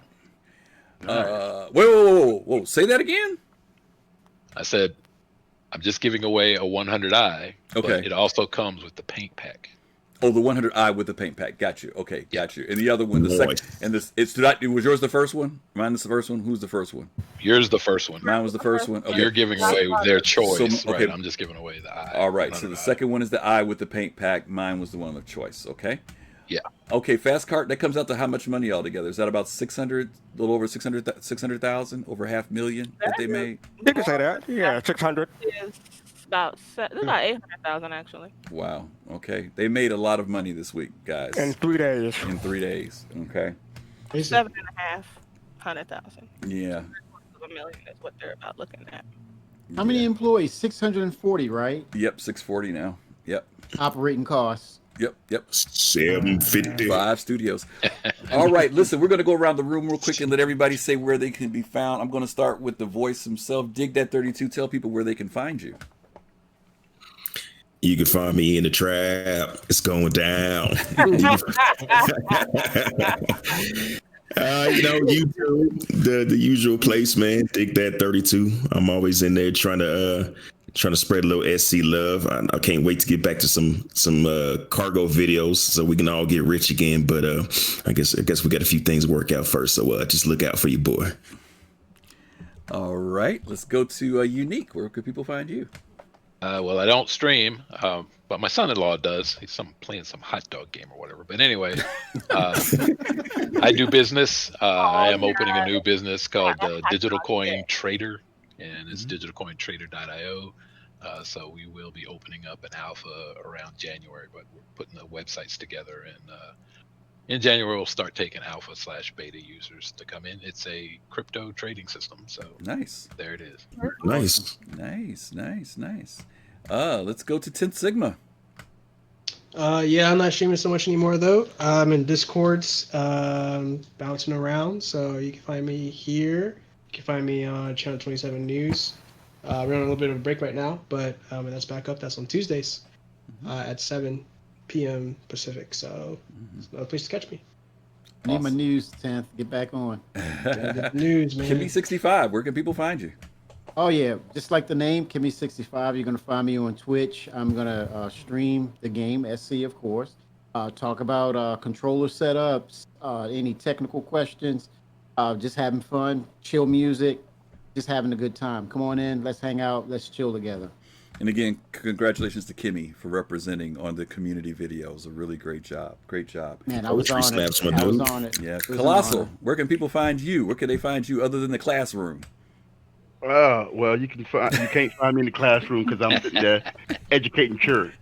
Speaker 1: Whoa. Say that again?
Speaker 7: I said, I'm just giving away a 100i, but
Speaker 1: Okay.
Speaker 7: it also comes with the paint pack.
Speaker 1: Oh, the 100i with the paint pack. Got you. Okay, got you. And the other one, the
Speaker 4: Nice.
Speaker 1: second, and this, was yours the first one? Mine is the first one? Who's the first one?
Speaker 7: Yours the first one.
Speaker 1: Mine was the first one? Okay.
Speaker 7: You're giving away their choice,
Speaker 1: So, okay.
Speaker 7: right? I'm just giving away the I.
Speaker 1: All right, so the
Speaker 7: 100i.
Speaker 1: second one is the I with the paint pack. Mine was the one of choice, okay?
Speaker 7: Yeah.
Speaker 1: Okay, Fastcart, that comes out to how much money altogether? Is that about 600, a little over 600,000, over $500,000 that they made?
Speaker 2: You can say that. Yeah, 600.
Speaker 5: It's about 800,000 actually.
Speaker 1: Wow, okay. They made a lot of money this week, guys.
Speaker 2: In 3 days.
Speaker 1: In 3 days, okay?
Speaker 5: 7,500,000.
Speaker 1: Yeah.
Speaker 5: $1 million is what they're about looking at.
Speaker 6: How many employees? 640, right?
Speaker 1: Yep, 640 now. Yep.
Speaker 6: Operating costs.
Speaker 1: Yep.
Speaker 4: 750.
Speaker 1: 5 studios. All right, listen, we're going to go around the room real quick and let everybody say where they can be found. I'm going to start with the voice himself. Dig that 32. Tell people where they can find you.
Speaker 4: You can find me in the trap. It's going down. YouTube, the usual place, man. Dig that 32. I'm always in there trying to spread a little SC love. I can't wait to get back to some cargo videos so we can all get rich again. But I guess we got a few things to work out first. So just look out for your boy.
Speaker 1: All right, let's go to Younique. Where could people find you?
Speaker 7: Well, I don't stream, but my son-in-law does. He's playing some hot dog game or whatever. But anyway, I do business. I am opening a new business called Digital Coin Trader, and it's digitalcointrader.io. So we will be opening up an alpha around January, but we're putting the websites together, and in January we'll start taking alpha/beta users to come in. It's a crypto trading system, so
Speaker 1: Nice.
Speaker 7: there it is.
Speaker 4: Nice.
Speaker 1: Nice. Let's go to TenthSigma.
Speaker 8: Yeah, I'm not streaming so much anymore though. I'm in Discords, bouncing around. So you can find me here. You can find me on Channel 27 News. We're on a little bit of a break right now, but when that's back up, that's on Tuesdays at 7 p.m. Pacific. So it's another place to catch me.
Speaker 6: Need my news, 10th. Get back on.
Speaker 8: News, man.
Speaker 1: Kimmy65, where can people find you?
Speaker 6: Oh, yeah. Just like the name, Kimmy65. You're going to find me on Twitch. I'm going to stream the game, SC, of course. Talk about controller setups, any technical questions, just having fun, chill music, just having a good time. Come on in. Let's hang out. Let's chill together.
Speaker 1: And again, congratulations to Kimmy for representing on the community videos. A really great job. Great job.
Speaker 6: Man, I was on it. I was on it.
Speaker 1: Yeah. Kelosal, where can people find you? Where can they find you other than the classroom?
Speaker 3: Well, you can't find me in the classroom because I'm sitting there educating children.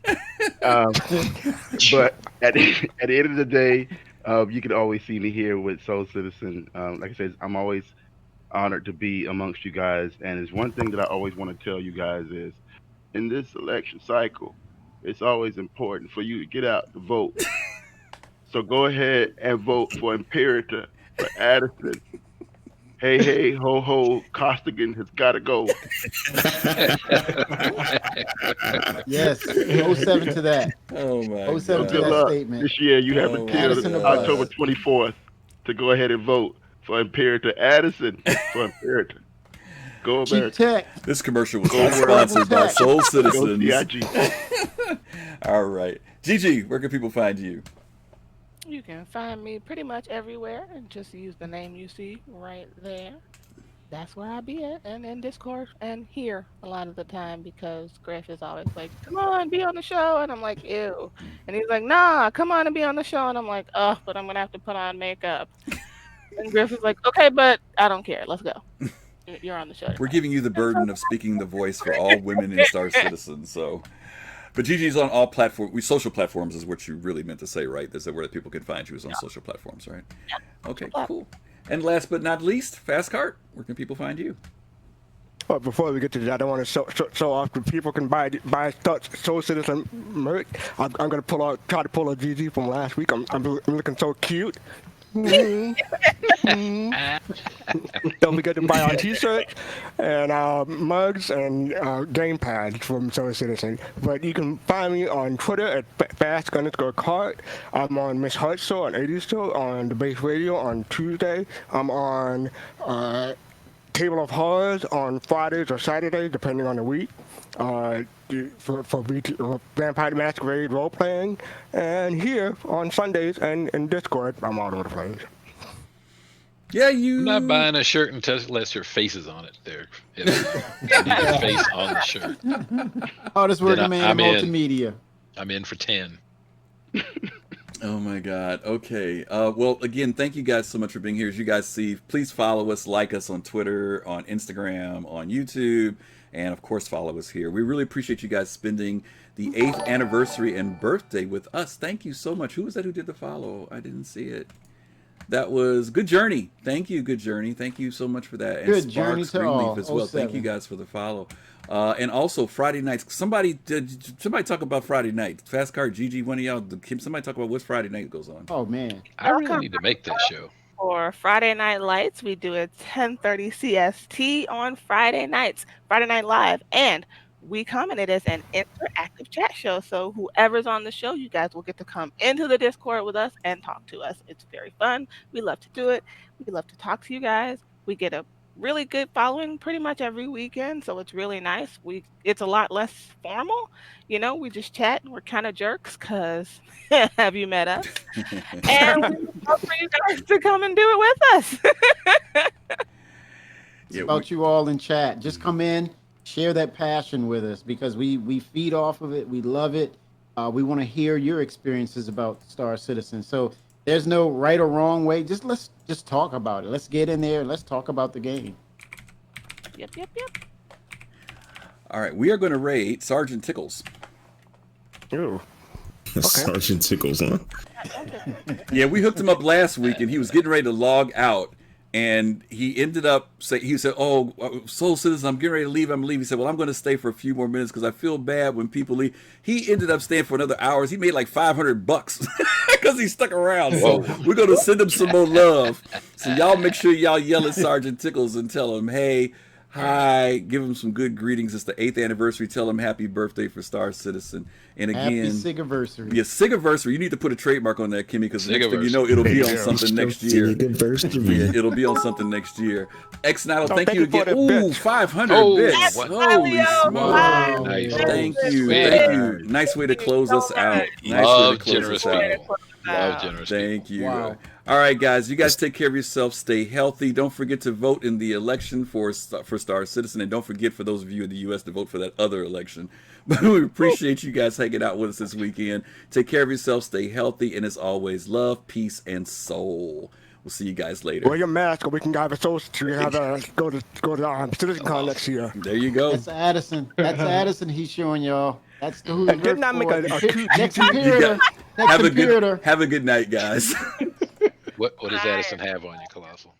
Speaker 3: But at the end of the day, you can always see me here with Soul Citizen. Like I said, I'm always honored to be amongst you guys. And there's one thing that I always want to tell you guys is, in this election cycle, it's always important for you to get out to vote. So go ahead and vote for Imperator, for Addison. Hey, ho, ho, Costigan has got to go.
Speaker 6: Yes, 07 to that.
Speaker 1: Oh, my
Speaker 6: 07
Speaker 1: God.
Speaker 6: to that statement.
Speaker 3: This year, you have until October 24th to go ahead and vote for Imperator Addison, for Imperator. Go America.
Speaker 1: This commercial was not sponsored by Soul Citizens.
Speaker 3: Go CIG.
Speaker 1: All right. Gigi, where can people find you?
Speaker 5: You can find me pretty much everywhere and just use the name you see right there. That's where I be at, and in Discord and here a lot of the time, because Griff is always like, come on, be on the show. And I'm like, ew. And he's like, nah, come on and be on the show. And I'm like, oh, but I'm going to have to put on makeup. And Griff is like, okay, but I don't care. Let's go. You're on the show.
Speaker 1: We're giving you the burden of speaking the voice for all women in Star Citizen. So, but Gigi's on all platforms. Social platforms is what you really meant to say, right? That's where people can find you is on social platforms, right? Okay, cool. And last but not least, fastcart. Where can people find you?
Speaker 2: But before we get to that, I don't want to show off. People can buy Soul Citizen merch. I'm gonna try to pull a GG from last week. I'm looking so cute. Don't forget to buy our t-shirts and mugs and game pads from Soul Citizen. But you can find me on Twitter at fast_cart. I'm on Miss Hudson on 80 Show on the Base Radio on Tuesday. I'm on Table of Horrors on Fridays or Saturdays, depending on the week. For Vampire Masquerade role playing, and here on Sundays and in Discord, I'm all over the place.
Speaker 1: Yeah,
Speaker 7: I'm not buying a shirt unless your face is on it. There, you need your face on the shirt.
Speaker 6: Hardest working man in multimedia.
Speaker 7: I'm in for 10.
Speaker 1: Oh my God. Okay. Well, again, thank you guys so much for being here. As you guys see, please follow us, like us on Twitter, on Instagram, on YouTube. And of course, follow us here. We really appreciate you guys spending the 8th anniversary and birthday with us. Thank you so much. Who was that who did the follow? I didn't see it. That was Good Journey. Thank you, Good Journey. Thank you so much for that. And
Speaker 6: Good Journey to all.
Speaker 1: As well. Thank you guys for the follow. And also Friday nights. Somebody talk about Friday night. Fastcart, Gigi, one of y'all. Somebody talk about what Friday night goes on.
Speaker 6: Oh man,
Speaker 7: I really need to make that show.
Speaker 5: For Friday Night Lights, we do a 10:30 CST on Friday nights, Friday Night Live, and we come and it is an interactive chat show. So whoever's on the show, you guys will get to come into the Discord with us and talk to us. It's very fun. We love to do it. We love to talk to you guys. We get a really good following pretty much every weekend, so it's really nice. It's a lot less formal, we just chat and we're kind of jerks because have you met us? And we would love for you guys to come and do it with us.
Speaker 6: It's about you all in chat. Just come in, share that passion with us, because we feed off of it. We love it. We want to hear your experiences about Star Citizen. So there's no right or wrong way. Let's just talk about it. Let's get in there. Let's talk about the game.
Speaker 5: Yep.
Speaker 1: All right, we are going to raid Sergeant Tickles.
Speaker 2: Ooh.
Speaker 4: Sergeant Tickles, huh?
Speaker 1: Yeah, we hooked him up last week, and he was getting ready to log out, and he ended up he said, "Oh, Soul Citizen, I'm getting ready to leave. I'm leaving." He said, "Well, I'm going to stay for a few more minutes because I feel bad when people leave." He ended up staying for another hours. He made like $500 because he stuck around. So we're going to send him some more love. So y'all make sure y'all yell at Sergeant Tickles and tell him, "Hey, hi," give him some good greetings. It's the 8th anniversary. Tell him happy birthday for Star Citizen. And again,
Speaker 6: happy SIG-iversary.
Speaker 1: Yeah, SIG-iversary. You need to put a trademark on that, Kimmy, because next thing you know, it'll be on something next year. Yeah, it'll be on something next year. X-Nato, thank you again. Ooh, 500 bits. Holy smokes.
Speaker 7: Nice.
Speaker 1: Thank you. Nice way to close us out.
Speaker 7: Love generous people. Love generous people.
Speaker 1: Thank you.
Speaker 6: Wow.
Speaker 1: All right, guys, you guys take care of yourself. Stay healthy. Don't forget to vote in the election for Star Citizen, and don't forget, for those of you in the U.S., to vote for that other election. But we appreciate you guys hanging out with us this weekend. Take care of yourself. Stay healthy, and as always, love, peace, and soul. We'll see you guys later.
Speaker 2: Wear your mask, or we can have a soul to go to CitizenCon next year.
Speaker 1: There you go.
Speaker 6: That's Addison. That's Addison. He's showing y'all. That's the who.
Speaker 2: Did not make a
Speaker 6: next computer. Next
Speaker 1: Have
Speaker 6: computer.
Speaker 1: a good night, guys.
Speaker 7: What does Addison have on you, Kelosal?